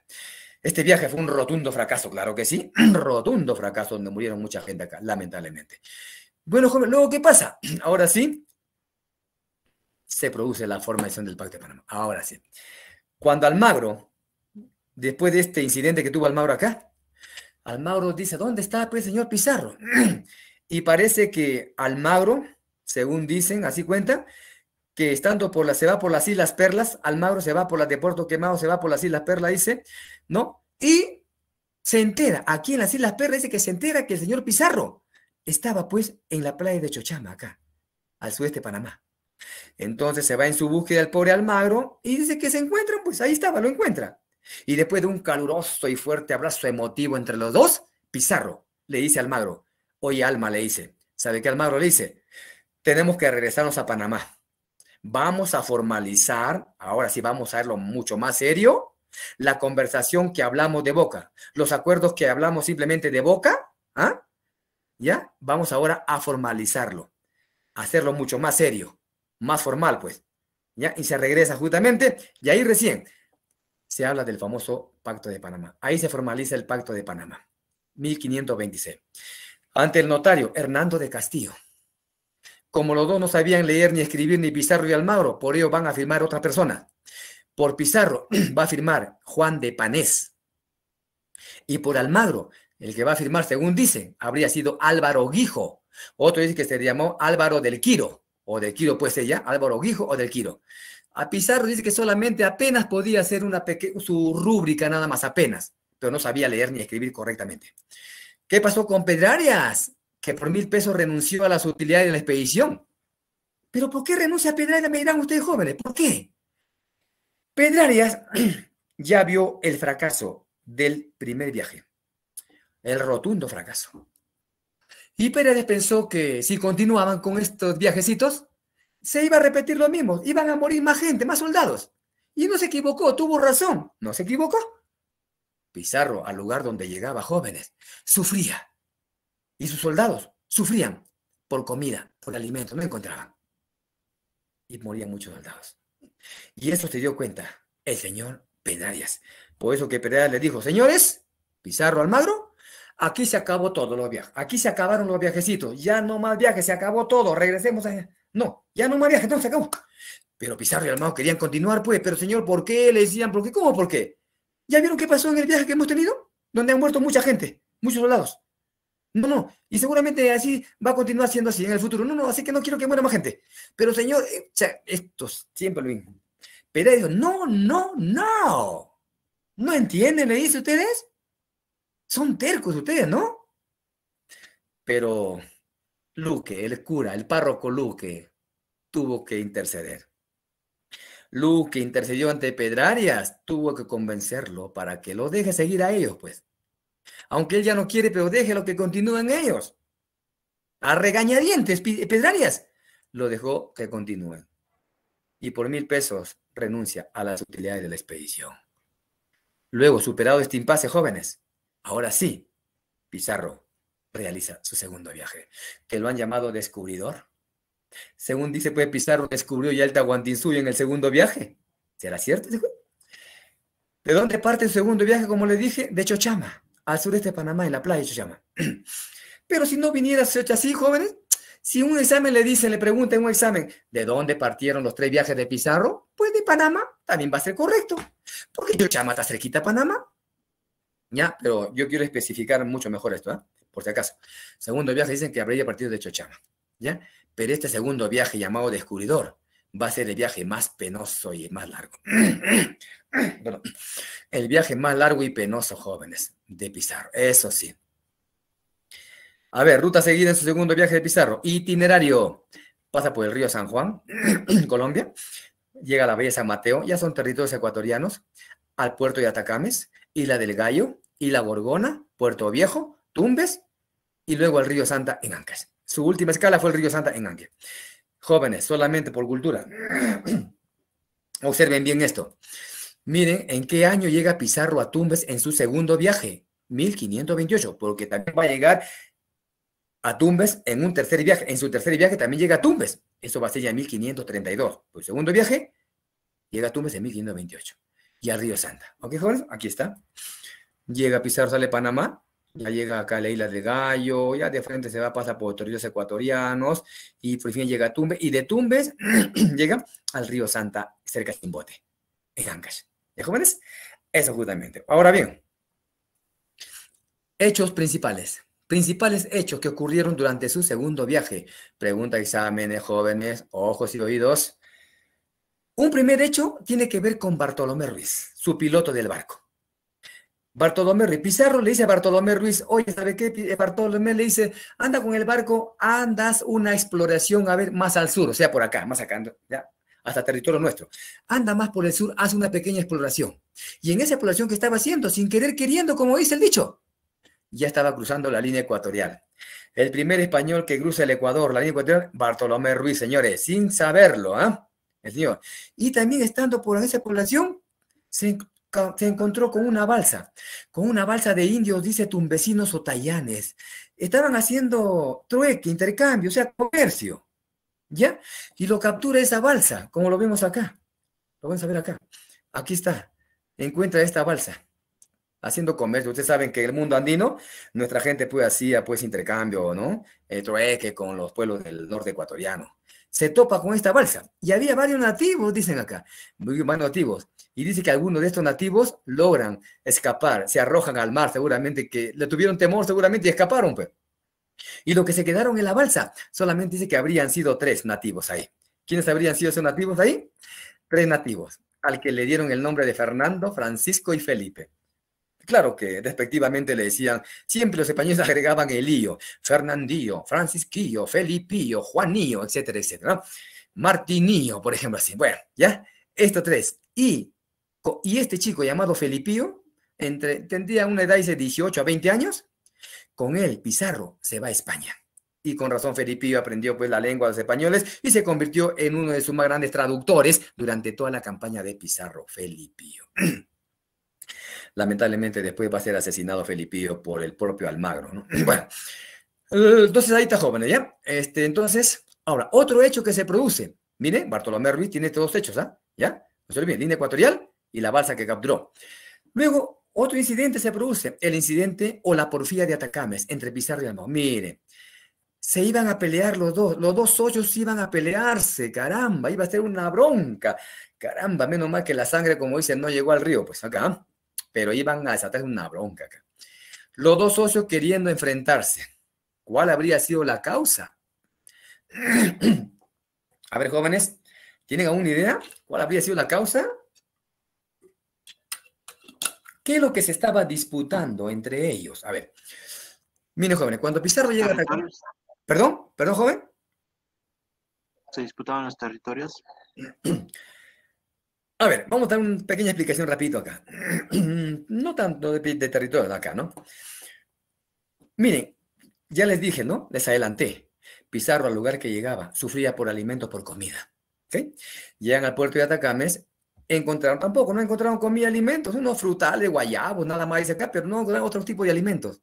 Este viaje fue un rotundo fracaso, claro que sí, rotundo fracaso donde murieron mucha gente acá, lamentablemente. Bueno, joven, luego, ¿qué pasa? Ahora sí, se produce la formación del Pacto de Panamá. Ahora sí. Cuando Almagro, después de este incidente que tuvo Almagro acá, Almagro dice, ¿dónde está, pues, señor Pizarro? Y parece que Almagro, según dicen, así cuenta, que estando se va por las Islas Perlas, Almagro se va por las de Puerto Quemado, se va por las Islas Perlas, dice, ¿no? Y se entera, aquí en las Islas Perlas, dice que se entera que el señor Pizarro estaba, pues, en la playa de Chochama, acá, al sudeste de Panamá. Entonces se va en su búsqueda el pobre Almagro y dice que se encuentran, pues ahí estaba, lo encuentra. Y después de un caluroso y fuerte abrazo emotivo entre los dos, Pizarro le dice a Almagro, oye Alma, le dice, ¿sabe qué Almagro le dice? Tenemos que regresarnos a Panamá. Vamos a formalizar, ahora sí vamos a verlo mucho más serio, la conversación que hablamos de boca, los acuerdos que hablamos simplemente de boca, ¿ah? ¿Ya? Vamos ahora a formalizarlo, a hacerlo mucho más serio, más formal, pues. ¿Ya? Y se regresa justamente, y ahí recién se habla del famoso Pacto de Panamá. Ahí se formaliza el Pacto de Panamá, 1526. Ante el notario Hernando de Castillo. Como los dos no sabían leer ni escribir, ni Pizarro y Almagro, por ello van a firmar otra persona. Por Pizarro va a firmar Juan de Panés. Y por Almagro, el que va a firmar, según dicen, habría sido Álvaro Guijo. Otro dice que se llamó Álvaro del Quiro, o del Quiro puede ser ya, Álvaro Guijo o del Quiro. A Pizarro dice que solamente apenas podía hacer su rúbrica nada más, apenas, pero no sabía leer ni escribir correctamente. ¿Qué pasó con Pedrarias? Que por 1,000 pesos renunció a las utilidades de la expedición. ¿Pero por qué renuncia a Pedrarias? Me dirán ustedes jóvenes, ¿por qué? Pedrarias ya vio el fracaso del primer viaje, el rotundo fracaso. Y Pedrarias pensó que si continuaban con estos viajecitos, se iba a repetir lo mismo, iban a morir más gente, más soldados. Y no se equivocó, tuvo razón, no se equivocó. Pizarro, al lugar donde llegaba jóvenes, sufría. Y sus soldados sufrían por comida, por alimento, no encontraban. Y morían muchos soldados. Y eso se dio cuenta el señor Pedrarias. Por eso que Pedrarias le dijo, señores, Pizarro, Almagro, aquí se acabó todo los viajes. Aquí se acabaron los viajecitos. Ya no más viajes, se acabó todo. Regresemos allá. No, ya no más viajes, no, se acabó. Pero Pizarro y Almagro querían continuar, pues. Pero señor, ¿por qué? Le decían, ¿por qué? ¿Cómo por qué? ¿Ya vieron qué pasó en el viaje que hemos tenido? Donde han muerto mucha gente, muchos soldados. No, no, y seguramente así va a continuar siendo así en el futuro. No, no, así que no quiero que muera más gente. Pero señor, o sea, esto es siempre lo mismo. Pero dijo, no, no, no. ¿No entienden? Le dice ustedes. Son tercos ustedes, ¿no? Pero Luque, el cura, el párroco Luque, tuvo que interceder. Luque intercedió ante Pedrarias, tuvo que convencerlo para que lo deje seguir a ellos, pues. Aunque él ya no quiere, pero déjelo que continúen ellos. A regañadientes, Pedrarias lo dejó que continúen. Y por 1,000 pesos renuncia a las utilidades de la expedición. Luego, superado este impasse, jóvenes, ahora sí, Pizarro realiza su segundo viaje, que lo han llamado descubridor. Según dice, pues Pizarro descubrió ya el Tahuantinsuyo en el segundo viaje. ¿Será cierto? ¿De dónde parte el segundo viaje? Como le dije, de Chochama, al sureste de Panamá, en la playa de Chochama. Pero si no viniera así, jóvenes, Si un examen le dicen, le preguntan en un examen, ¿de dónde partieron los 3 viajes de Pizarro? Pues de Panamá, también va a ser correcto. Porque Chochama está cerquita a Panamá. Ya, pero yo quiero especificar mucho mejor esto, ¿eh? Por si acaso. Segundo viaje dicen que habría partido de Chochama, ¿ya? Pero este segundo viaje llamado Descubridor va a ser el viaje más penoso y más largo. Perdón. El viaje más largo y penoso, jóvenes, de Pizarro. Eso sí. A ver, ruta seguida en su segundo viaje de Pizarro. Itinerario. Pasa por el río San Juan, Colombia. Llega a la Bahía de San Mateo. Ya son territorios ecuatorianos. Al puerto de Atacames, Isla del Gallo, Isla Gorgona, Puerto Viejo, Tumbes y luego al río Santa en Ancash. Su última escala fue el río Santa en Ancash. Jóvenes, solamente por cultura. Observen bien esto. Miren en qué año llega Pizarro a Tumbes en su segundo viaje. 1528, porque también va a llegar a Tumbes en un tercer viaje. En su tercer viaje también llega a Tumbes. Eso va a ser ya en 1532. Por segundo viaje, llega a Tumbes en 1528. Y al río Santa. ¿Ok, jóvenes? Aquí está. Llega Pizarro, sale Panamá. Ya llega acá a la Isla de Gallo. Ya de frente se va, pasa por territorios ecuatorianos. Y por fin llega a Tumbes. Y de Tumbes llega al río Santa, cerca de Chimbote, en Ancash. ¿Ya, jóvenes? Eso justamente. Ahora bien, hechos principales. Principales hechos que ocurrieron durante su segundo viaje. Pregunta, exámenes, jóvenes, ojos y oídos. Un primer hecho tiene que ver con Bartolomé Ruiz, su piloto del barco. Bartolomé Ruiz, Pizarro le dice a Bartolomé Ruiz, oye, ¿sabe qué? Bartolomé le dice, anda con el barco, andas una exploración, a ver, más al sur, o sea, por acá, más acá, ya, hasta territorio nuestro. Anda más por el sur, haz una pequeña exploración. Y en esa exploración que estaba haciendo, sin querer queriendo, como dice el dicho, ya estaba cruzando la línea ecuatorial. El primer español que cruza el Ecuador, la línea ecuatorial, Bartolomé Ruiz, señores, sin saberlo, ¿ah? El señor. Y también estando por esa población, se encontró con una balsa de indios, dice tumbesinos o tayanes. Estaban haciendo trueque, intercambio, o sea, comercio, ¿ya? Y lo captura esa balsa, como lo vemos acá. Lo vamos a ver acá. Aquí está. Encuentra esta balsa haciendo comercio. Ustedes saben que en el mundo andino, nuestra gente pues hacía pues intercambio, ¿no? Trueque con los pueblos del norte ecuatoriano. Se topa con esta balsa. Y había varios nativos, dicen acá, varios nativos. Y dice que algunos de estos nativos logran escapar, se arrojan al mar, seguramente que le tuvieron temor, seguramente, y escaparon, pues. Y los que se quedaron en la balsa, solamente dice que habrían sido 3 nativos ahí. ¿Quiénes habrían sido esos nativos ahí? 3 nativos, al que le dieron el nombre de Fernando, Francisco y Felipe. Claro que despectivamente le decían, siempre los españoles agregaban el lío, Fernandillo, Francisquillo, Felipillo, Juanillo, etcétera, etcétera, ¿no? Martinillo, por ejemplo, así. Bueno, ¿ya? Estos 3. Y este chico llamado Felipillo, tendría una edad de 18 a 20 años, con él, Pizarro, se va a España. Y con razón Felipillo aprendió pues la lengua de los españoles y se convirtió en uno de sus más grandes traductores durante toda la campaña de Pizarro, Felipillo. Lamentablemente después va a ser asesinado Felipillo por el propio Almagro, ¿no? Bueno, entonces ahí está, jóvenes, ¿ya? Entonces, ahora, otro hecho que se produce. Miren, Bartolomé Ruiz tiene estos 2 hechos, ¿ah? ¿Ya? No se olviden, línea ecuatorial y la balsa que capturó. Luego, otro incidente se produce, el incidente o la porfía de Atacames entre Pizarro y Almagro. Miren, se iban a pelear los dos socios iban a pelearse, caramba, iba a ser una bronca. Caramba, menos mal que la sangre, como dicen, no llegó al río, pues acá, ¿eh? Pero iban a desatar una bronca acá. Los 2 socios queriendo enfrentarse. ¿Cuál habría sido la causa? A ver, jóvenes, ¿tienen alguna idea? ¿Cuál habría sido la causa? ¿Qué es lo que se estaba disputando entre ellos? A ver, miren, jóvenes, cuando Pizarro llega a atacar... ¿Perdón? ¿Perdón, joven? ¿Se disputaban los territorios? A ver, vamos a dar una pequeña explicación rapidito acá. No tanto de territorio acá, ¿no? Miren, ya les dije, ¿no? Les adelanté. Pizarro, al lugar que llegaba, sufría por alimentos, por comida. ¿Ok? Llegan al puerto de Atacames, no encontraron comida, alimentos, unos frutales, guayabos, nada más dice acá, pero no encontraron otro tipo de alimentos.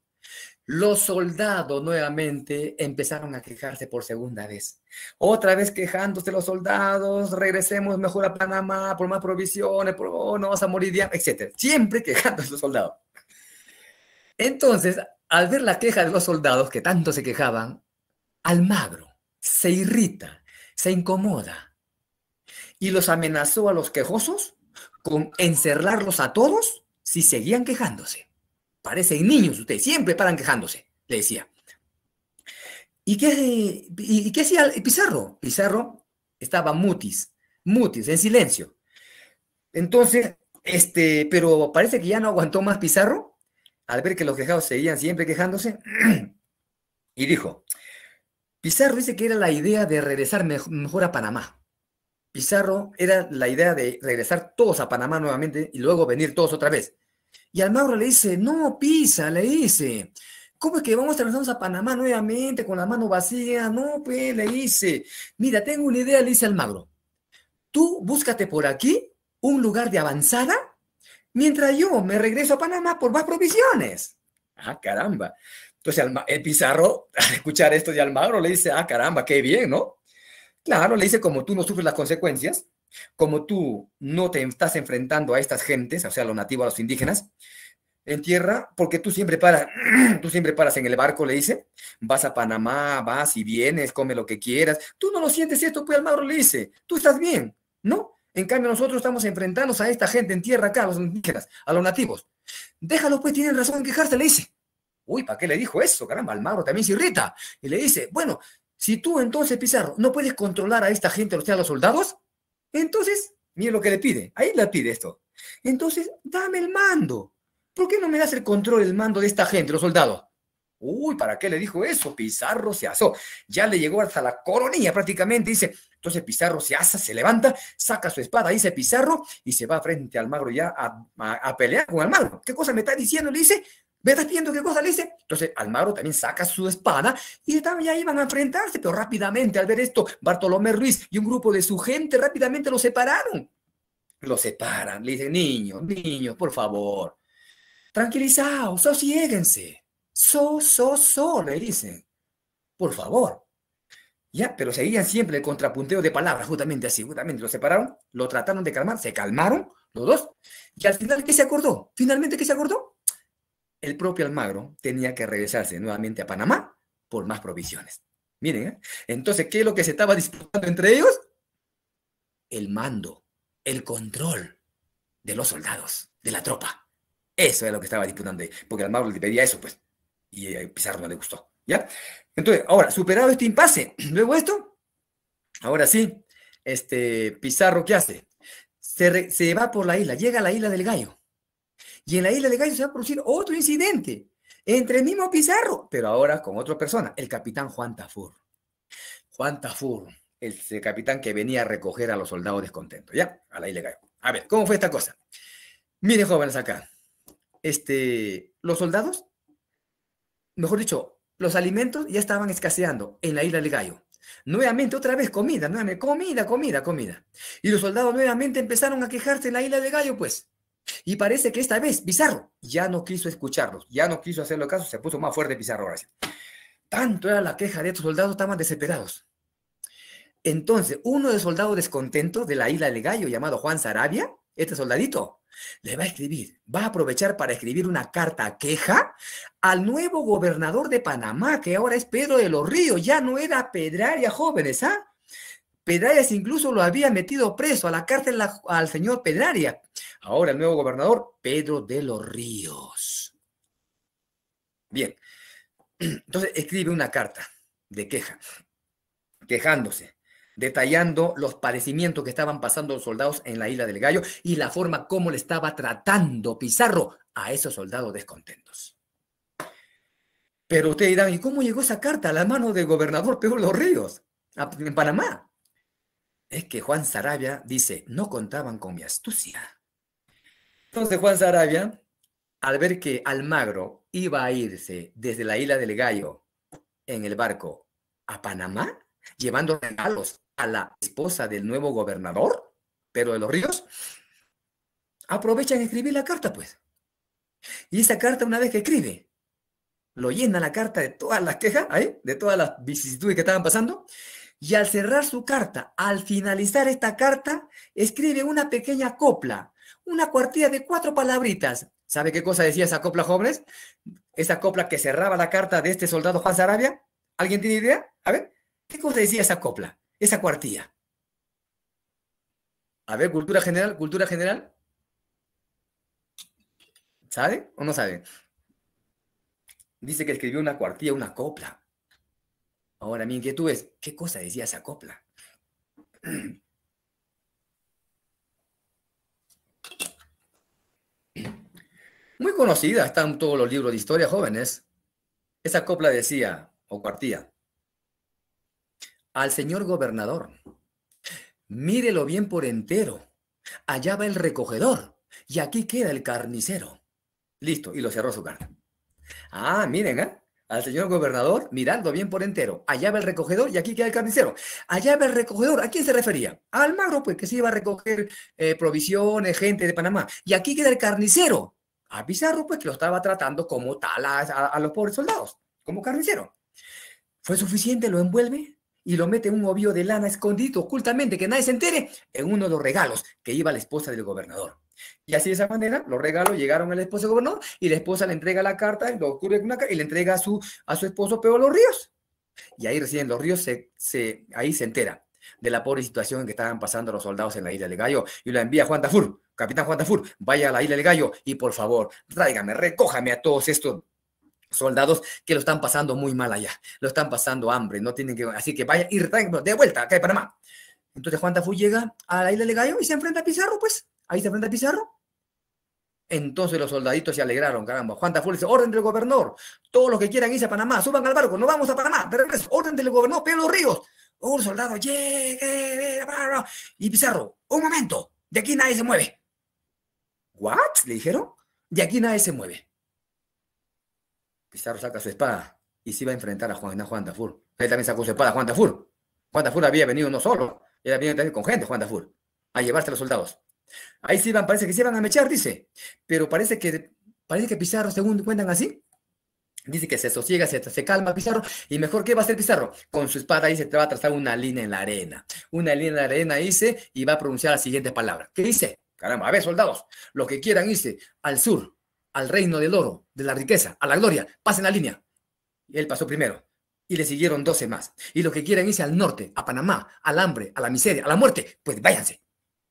Los soldados nuevamente empezaron a quejarse por segunda vez. Otra vez quejándose los soldados, regresemos mejor a Panamá por más provisiones, no vamos a morir ya, etc. Siempre quejándose los soldados. Entonces, al ver la queja de los soldados que tanto se quejaban, Almagro, se irrita, se incomoda y los amenazó a los quejosos con encerrarlos a todos si seguían quejándose. Parecen niños ustedes, siempre paran quejándose, le decía. ¿Y qué hacía Pizarro? Pizarro estaba mutis, en silencio. Entonces, pero parece que ya no aguantó más Pizarro al ver que los quejados seguían siempre quejándose y dijo, Pizarro dice que era la idea de regresar mejor a Panamá. Pizarro era la idea de regresar todos a Panamá nuevamente y luego venir todos otra vez. Y Almagro le dice, no, Pisa, le dice, ¿cómo es que vamos a regresar a Panamá nuevamente con la mano vacía? No, pues, le dice, mira, tengo una idea, le dice Almagro. Tú búscate por aquí un lugar de avanzada mientras yo me regreso a Panamá por más provisiones. Ah, caramba. Entonces el Pizarro, al escuchar esto de Almagro, le dice, ah, caramba, qué bien, ¿no? Claro, le dice, como tú no sufres las consecuencias, como tú no te estás enfrentando a estas gentes, o sea, a los nativos, a los indígenas, en tierra, porque tú siempre paras, tú siempre paras en el barco, le dice, vas a Panamá, vas y vienes, come lo que quieras, tú no lo sientes esto, pues Almagro le dice, tú estás bien, ¿no? En cambio nosotros estamos enfrentándonos a esta gente en tierra acá, a los indígenas, a los nativos. Déjalo, pues tienen razón en quejarse, le dice. Uy, ¿para qué le dijo eso? Caramba, Almagro también se irrita. Y le dice, bueno, si tú entonces, Pizarro, no puedes controlar a esta gente, o sea, a los soldados, entonces, mire lo que le pide, ahí le pide esto. Entonces, dame el mando. ¿Por qué no me das el control, el mando de esta gente, los soldados? Uy, ¿para qué le dijo eso? Pizarro se asó. Ya le llegó hasta la coronilla prácticamente, dice. Entonces Pizarro se asa, se levanta, saca su espada, dice Pizarro, y se va frente a Almagro ya a pelear con Almagro. ¿Qué cosa me está diciendo? Le dice. ¿Me estás pidiendo qué cosa? Le dice. Entonces Almagro también saca su espada y ya iban a enfrentarse, pero rápidamente al ver esto, Bartolomé Ruiz y un grupo de su gente rápidamente lo separaron. Lo separan, le dicen, niños, niños, por favor, tranquilizaos, sosiéguense. Le dicen, por favor. Ya, pero seguían siempre el contrapunteo de palabras, justamente así, justamente lo separaron, lo trataron de calmar, se calmaron los dos, y al final, ¿qué se acordó? Finalmente, ¿qué se acordó? El propio Almagro tenía que regresarse nuevamente a Panamá por más provisiones. Miren, ¿eh? Entonces, ¿qué es lo que se estaba disputando entre ellos? El mando, el control de los soldados, de la tropa. Eso es lo que estaba disputando ahí, porque Almagro le pedía eso, pues, y a Pizarro no le gustó, ¿ya? Entonces, ahora, superado este impasse, luego esto, ahora sí, Pizarro, ¿qué hace? Se va por la isla, llega a la isla del Gallo, y en la isla del Gallo se va a producir otro incidente, entre el mismo Pizarro, pero ahora con otra persona, el capitán Juan Tafur. Juan Tafur, el capitán que venía a recoger a los soldados descontentos, ¿ya? A la isla del Gallo. A ver, ¿cómo fue esta cosa? Miren, jóvenes, acá. Los soldados, mejor dicho, los alimentos ya estaban escaseando en la isla del Gallo. Nuevamente, otra vez, comida, nuevamente, comida. Y los soldados nuevamente empezaron a quejarse en la isla del Gallo, pues. Y parece que esta vez Pizarro ya no quiso escucharlos, ya no quiso hacerle caso, se puso más fuerte Pizarro ahora sí. Tanto era la queja de estos soldados, estaban desesperados. Entonces, uno de los soldados descontentos de la isla del Gallo, llamado Juan Saravia, este soldadito, le va a escribir, va a aprovechar para escribir una carta queja al nuevo gobernador de Panamá, que ahora es Pedro de los Ríos, ya no era Pedraria, jóvenes, ¿ah? Pedrarias incluso lo había metido preso a la cárcel al señor Pedraria. Ahora el nuevo gobernador, Pedro de los Ríos. Bien, entonces escribe una carta de queja, quejándose, detallando los padecimientos que estaban pasando los soldados en la isla del Gallo y la forma como le estaba tratando Pizarro a esos soldados descontentos. Pero ustedes dirán, ¿y cómo llegó esa carta a la mano del gobernador Pedro de los Ríos en Panamá? Es que Juan Saravia dice, no contaban con mi astucia. Entonces Juan Saravia, al ver que Almagro iba a irse desde la isla del Gallo en el barco a Panamá, llevando regalos a la esposa del nuevo gobernador, Pedro de los Ríos, aprovechan a escribir la carta, pues. Y esa carta, una vez que escribe, lo llena la carta de todas las quejas, ¿eh? De todas las vicisitudes que estaban pasando, y al cerrar su carta, al finalizar esta carta, escribe una pequeña copla, una cuartilla de 4 palabritas. ¿Sabe qué cosa decía esa copla, jóvenes? Esa copla que cerraba la carta de este soldado Juan Saravia. ¿Alguien tiene idea? A ver, ¿Qué cosa decía esa copla? Esa cuartilla. A ver, cultura general, cultura general. ¿Sabe o no sabe? Dice que escribió una cuartilla, una copla. Ahora, mi inquietud es, ¿qué cosa decía esa copla? Muy conocida, están todos los libros de historia, jóvenes. Esa copla decía, o cuartilla, al señor gobernador, mírelo bien por entero, allá va el recogedor, y aquí queda el carnicero. Listo, y lo cerró su carta. Ah, miren, ¿eh? Al señor gobernador, mirando bien por entero. Allá va el recogedor y aquí queda el carnicero. Allá va el recogedor. ¿A quién se refería? A Almagro, pues, que se iba a recoger provisiones, gente de Panamá. Y aquí queda el carnicero. A Pizarro, pues, que lo estaba tratando como tal a los pobres soldados, como carnicero. ¿Fue suficiente? Lo envuelve y lo mete en un ovillo de lana escondido ocultamente, que nadie se entere, en uno de los regalos que iba la esposa del gobernador. Y así de esa manera, los regalos llegaron a la esposa del gobernador y la esposa le entrega la carta, lo cubre con una carta y le entrega a su esposo Pedro Los Ríos. Y ahí recién Los Ríos ahí se entera de la pobre situación en que estaban pasando los soldados en la isla del Gallo y lo envía a Juan Tafur, capitán Juan Tafur, vaya a la isla del Gallo y por favor, tráigame, recójame a todos estos soldados que lo están pasando muy mal allá, lo están pasando hambre, no tienen que, así que vaya y tráiganme de vuelta acá de Panamá. Entonces Juan Tafur llega a la isla del Gallo y se enfrenta a Pizarro, pues, ahí se enfrenta a Pizarro. Entonces los soldaditos se alegraron, caramba. Juan Tafur dice, orden del gobernador, todos los que quieran irse a Panamá, suban al barco, no vamos a Panamá, de regreso, orden del gobernador, Pedro Los Ríos. Un soldado, llegue, y Pizarro, un momento, de aquí nadie se mueve. ¿What? Le dijeron, de aquí nadie se mueve. Pizarro saca su espada y se iba a enfrentar a Juan Tafur. Él también sacó su espada, Juan Tafur. Juan Tafur había venido no solo, él había venido también con gente, Juan Tafur, a llevarse a los soldados. Ahí se iban, parece que se iban a mechar, dice. Pero parece que Pizarro, según cuentan así, dice que se sosiega, se calma Pizarro, y mejor, ¿qué va a hacer Pizarro? Con su espada ahí se te va a trazar una línea en la arena. Una línea en la arena dice, y va a pronunciar las siguientes palabras. ¿Qué dice? Caramba, a ver, soldados, los que quieran irse al sur, al reino del oro, de la riqueza, a la gloria, pasen la línea. Y él pasó primero. Y le siguieron 12 más. Y los que quieran irse al norte, a Panamá, al hambre, a la miseria, a la muerte, pues váyanse.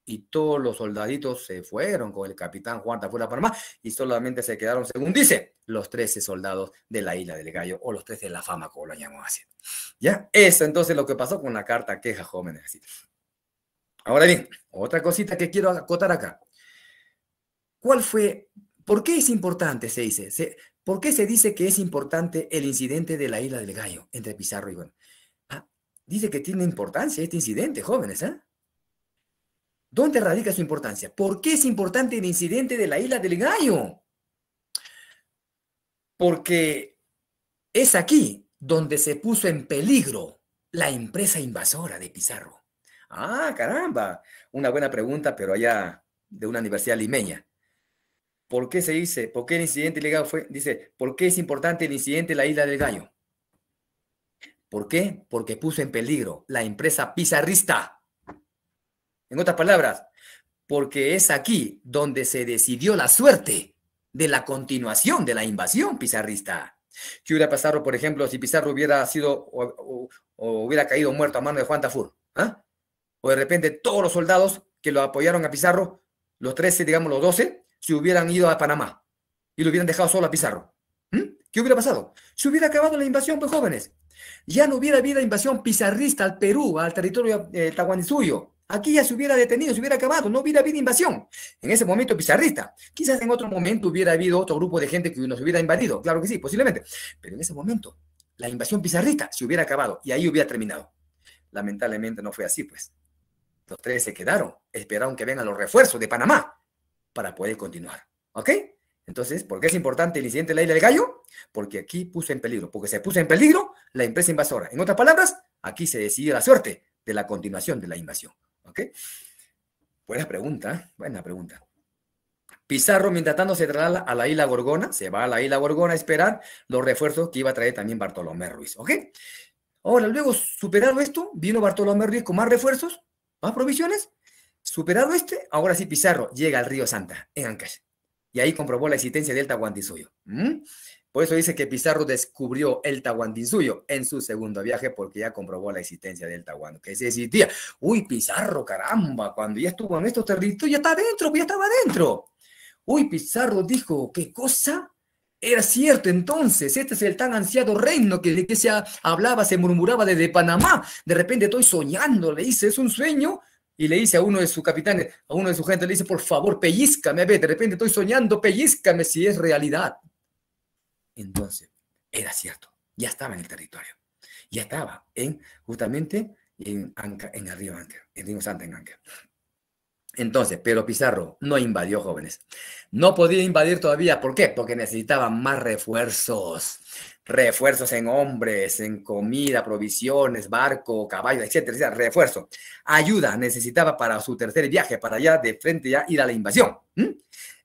Y todos los soldaditos se fueron con el capitán Juan Tafur a Panamá y solamente se quedaron, según dice, los 13 soldados de la isla del Gallo o los 13 de la fama, como lo llamamos así. ¿Ya? Eso entonces lo que pasó con la carta queja, jóvenes. Así. Ahora bien, otra cosita que quiero acotar acá. ¿Cuál fue? ¿Por qué es importante, se dice? ¿Por qué se dice que es importante el incidente de la isla del Gallo entre Pizarro y bueno? Dice que tiene importancia este incidente, jóvenes, ¿eh? ¿Dónde radica su importancia? ¿Por qué es importante el incidente de la isla del Gallo? Porque es aquí donde se puso en peligro la empresa invasora de Pizarro. Ah, caramba, una buena pregunta, pero allá de una universidad limeña. ¿Por qué se dice? ¿Por qué el incidente ilegal fue? Dice, ¿por qué es importante el incidente de la isla del Gallo? ¿Por qué? Porque puso en peligro la empresa pizarrista. En otras palabras, porque es aquí donde se decidió la suerte de la continuación de la invasión pizarrista. ¿Qué hubiera pasado, por ejemplo, si Pizarro hubiera sido o hubiera caído muerto a mano de Juan Tafur? ¿Ah? O de repente todos los soldados que lo apoyaron a Pizarro, los 13, digamos los 12, se hubieran ido a Panamá y lo hubieran dejado solo a Pizarro. ¿Qué hubiera pasado? Se hubiera acabado la invasión, pues jóvenes. Ya no hubiera habido invasión pizarrista al Perú, al territorio Tahuantinsuyo. Aquí ya se hubiera detenido, se hubiera acabado, no hubiera habido invasión. En ese momento pizarrista. Quizás en otro momento hubiera habido otro grupo de gente que nos hubiera invadido. Claro que sí, posiblemente. Pero en ese momento, la invasión pizarrista se hubiera acabado y ahí hubiera terminado. Lamentablemente no fue así, pues. Los 13 se quedaron, esperaron que vengan los refuerzos de Panamá para poder continuar. ¿Ok? Entonces, ¿por qué es importante el incidente de la isla del Gallo? Porque aquí puso en peligro, porque se puso en peligro la empresa invasora. En otras palabras, aquí se decidió la suerte de la continuación de la invasión. ¿Ok? Buena pregunta, buena pregunta. Pizarro, mientras tanto, se traslada a la isla Gorgona, se va a la isla Gorgona a esperar los refuerzos que iba a traer también Bartolomé Ruiz. ¿Ok? Ahora, luego, superado esto, vino Bartolomé Ruiz con más refuerzos, más provisiones. Superado ahora sí Pizarro llega al río Santa, en Ancash. Y ahí comprobó la existencia del Tahuantinsuyo. Por eso dice que Pizarro descubrió el Tahuantinsuyo en su segundo viaje porque ya comprobó la existencia del Tahuantinsuyo, que se existía. Uy, Pizarro, caramba, cuando ya estuvo en estos territorios, ya está adentro, ya estaba adentro. Uy, Pizarro dijo, ¿qué cosa? Era cierto, entonces, este es el tan ansiado reino que se hablaba, se murmuraba desde Panamá. De repente estoy soñando, le dice, es un sueño. Y le dice a uno de sus capitanes, a uno de su gente, le dice, por favor, pellízcame, a ver, de repente estoy soñando, pellízcame si es realidad. Entonces, era cierto, ya estaba en el territorio, ya estaba justamente en Anca, en el río Anca, en Río Santa, en Anca. Entonces, pero Pizarro no invadió, jóvenes. No podía invadir todavía. ¿Por qué? Porque necesitaba más refuerzos. Refuerzos en hombres, en comida, provisiones, barco, caballos, etcétera, etcétera. Refuerzo. Ayuda necesitaba para su tercer viaje, para allá de frente ya ir a la invasión.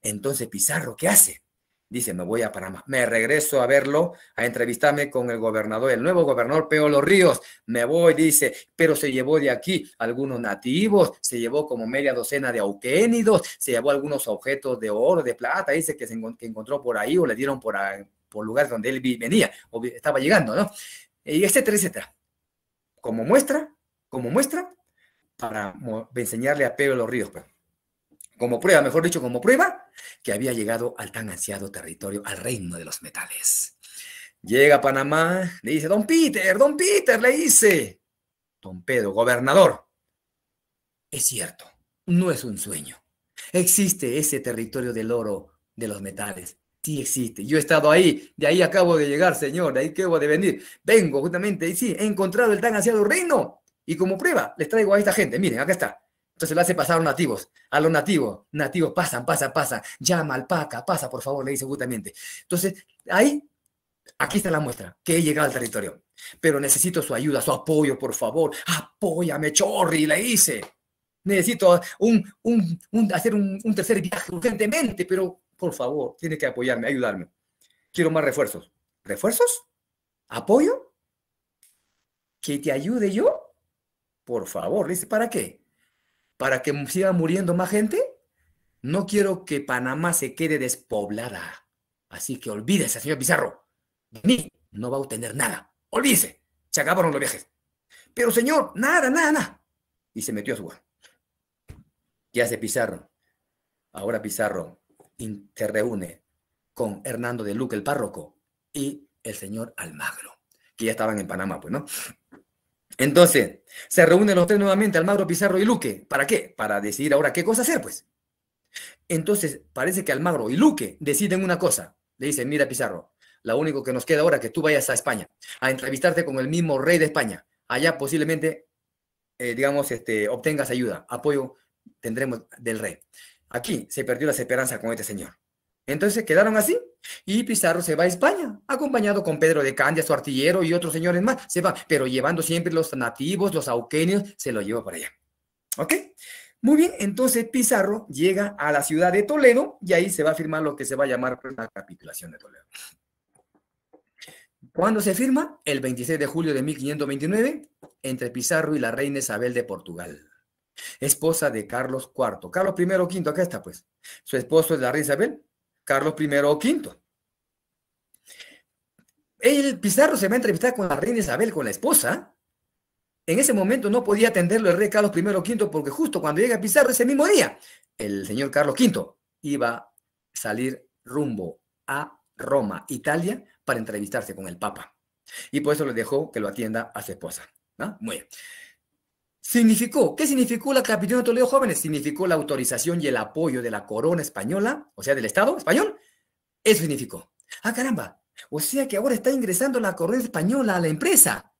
Entonces, Pizarro, ¿qué hace? Dice, me voy a Panamá, me regreso a verlo, a entrevistarme con el gobernador, el nuevo gobernador Peo Los Ríos. Me voy, dice, pero se llevó de aquí algunos nativos, se llevó como media docena de auquénidos, se llevó algunos objetos de oro, de plata, dice que encontró por ahí o le dieron por lugares donde él venía o estaba llegando, ¿no? Y etcétera, etcétera. Como muestra, para enseñarle a Peo Los Ríos, pues. Como prueba, mejor dicho, como prueba, que había llegado al tan ansiado territorio, al reino de los metales. Llega a Panamá, le dice, don Peter, le dice, don Pedro, gobernador, es cierto, no es un sueño. Existe ese territorio del oro, de los metales. Sí existe. Yo he estado ahí, de ahí acabo de llegar, señor, de ahí acabo de venir. Vengo justamente, y sí, he encontrado el tan ansiado reino. Y como prueba, les traigo a esta gente. Miren, acá está. Entonces lo hace pasar a los nativos. A los nativos pasan. Llama al Paca, pasa, por favor, le dice justamente. Entonces, ahí, aquí está la muestra, que he llegado al territorio. Pero necesito su ayuda, su apoyo, por favor. Apóyame, Chorri, le dice. Necesito hacer un tercer viaje urgentemente, pero por favor, tiene que apoyarme, ayudarme. Quiero más refuerzos. ¿Refuerzos? ¿Apoyo? ¿Que te ayude yo? Por favor, dice, ¿para qué? ¿Para que siga muriendo más gente? No quiero que Panamá se quede despoblada. Así que olvídese, señor Pizarro. De mí no va a obtener nada. Olvídese. Se acabaron los viajes. Pero, señor, nada. Y se metió a su bar. ¿Qué hace Pizarro? Ahora Pizarro se reúne con Hernando de Luque, el párroco, y el señor Almagro, que ya estaban en Panamá, pues, ¿no? Entonces, se reúnen los tres nuevamente, Almagro, Pizarro y Luque. ¿Para qué? Para decidir ahora qué cosa hacer, pues. Entonces, parece que Almagro y Luque deciden una cosa. Le dicen, mira, Pizarro, lo único que nos queda ahora es que tú vayas a España a entrevistarte con el mismo rey de España. Allá posiblemente, obtengas ayuda, apoyo tendremos del rey. Aquí se perdió la esperanza con este señor. Entonces quedaron así y Pizarro se va a España, acompañado con Pedro de Candia, su artillero y otros señores más. Se va, pero llevando siempre los nativos, los auquenios, se los lleva por allá. ¿Ok? Muy bien, entonces Pizarro llega a la ciudad de Toledo y ahí se va a firmar lo que se va a llamar la capitulación de Toledo. ¿Cuándo se firma? El 26 de julio de 1529, entre Pizarro y la reina Isabel de Portugal, esposa de Carlos IV. Carlos I o V, acá está pues. Su esposo es la reina Isabel, Carlos I o V. El Pizarro se va a entrevistar con la reina Isabel, con la esposa. En ese momento no podía atenderlo el rey Carlos I o V porque justo cuando llega Pizarro ese mismo día, el señor Carlos V iba a salir rumbo a Roma, Italia, para entrevistarse con el Papa. Y por eso le dejó que lo atienda a su esposa, ¿no? Muy bien. ¿Qué significó la capitulación de Toledo, jóvenes? Significó la autorización y el apoyo de la corona española, o sea, del Estado español. Eso significó. Caramba, o sea que ahora está ingresando la corona española a la empresa.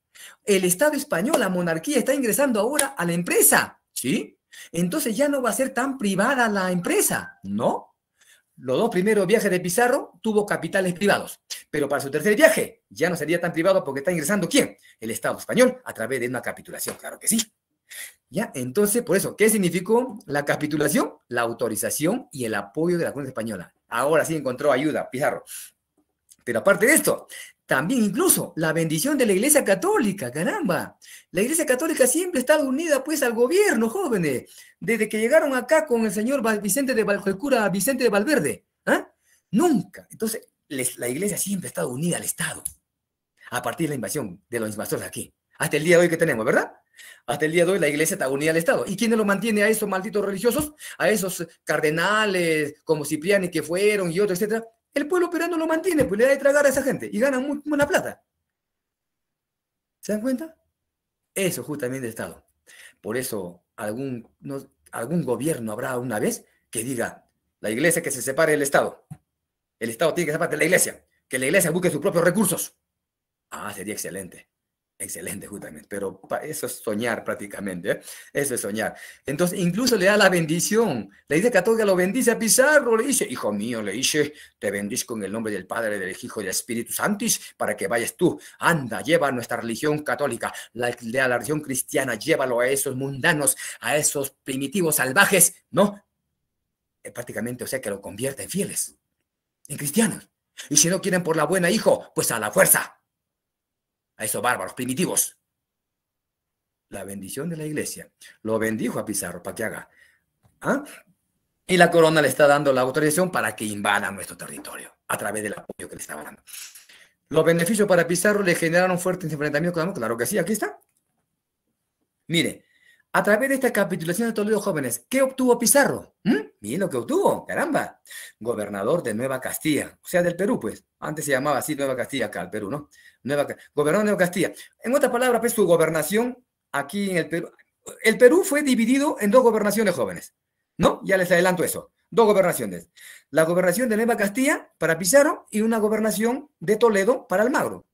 El Estado español, la monarquía, está ingresando ahora a la empresa, ¿sí? Entonces ya no va a ser tan privada la empresa, ¿no? Los dos primeros viajes de Pizarro tuvo capitales privados, pero para su tercer viaje ya no sería tan privado porque está ingresando ¿quién? El Estado español a través de una capitulación, claro que sí. ¿Ya? Entonces, por eso, ¿qué significó la capitulación? La autorización y el apoyo de la corona española. Ahora sí encontró ayuda, Pizarro. Pero aparte de esto, también incluso la bendición de la Iglesia Católica, caramba. La Iglesia Católica siempre ha estado unida pues al gobierno, jóvenes. Desde que llegaron acá con el señor el cura Vicente de Valverde. Nunca. Entonces, la iglesia siempre ha estado unida al Estado, a partir de la invasión de los invasores aquí. Hasta el día de hoy que tenemos, ¿verdad? Hasta el día de hoy la iglesia está unida al Estado. ¿Y quién lo mantiene a esos malditos religiosos? A esos cardenales como Cipriani que fueron y otros, etcétera. El pueblo peruano lo mantiene, pues le da de tragar a esa gente y ganan muy buena plata. ¿Se dan cuenta? Eso justamente el Estado. Por eso algún gobierno habrá una vez que diga, la iglesia que se separe del Estado. El Estado tiene que separarse de la iglesia. Que la iglesia busque sus propios recursos. Ah, sería excelente. Excelente, justamente. Pero eso es soñar prácticamente, ¿eh? Eso es soñar. Entonces, incluso le da la bendición. La Iglesia Católica lo bendice a Pizarro. Le dice, hijo mío, le dice, te bendizco en el nombre del Padre, del Hijo y del Espíritu Santo para que vayas tú. Anda, lleva a nuestra religión católica, la religión cristiana, llévalo a esos mundanos, a esos primitivos salvajes, ¿no? Prácticamente, o sea, que lo convierte en fieles, en cristianos. Y si no quieren por la buena, hijo, pues a la fuerza. A esos bárbaros primitivos. La bendición de la iglesia. Lo bendijo a Pizarro para que haga. ¿Ah? Y la corona le está dando la autorización para que invadan nuestro territorio a través del apoyo que le estaba dando. Los beneficios para Pizarro le generaron fuertes enfrentamientos con la. Claro que sí, aquí está. Mire, a través de esta capitulación de Toledo, jóvenes, ¿qué obtuvo Pizarro? Miren lo que obtuvo, caramba. Gobernador de Nueva Castilla, o sea, del Perú, pues. Antes se llamaba así Nueva Castilla, acá, el Perú, ¿no? Gobernador de Nueva Castilla. En otras palabras, pues, su gobernación aquí en el Perú. El Perú fue dividido en 2 gobernaciones, jóvenes, ¿no? Ya les adelanto eso. 2 gobernaciones. La gobernación de Nueva Castilla para Pizarro y una gobernación de Toledo para Almagro.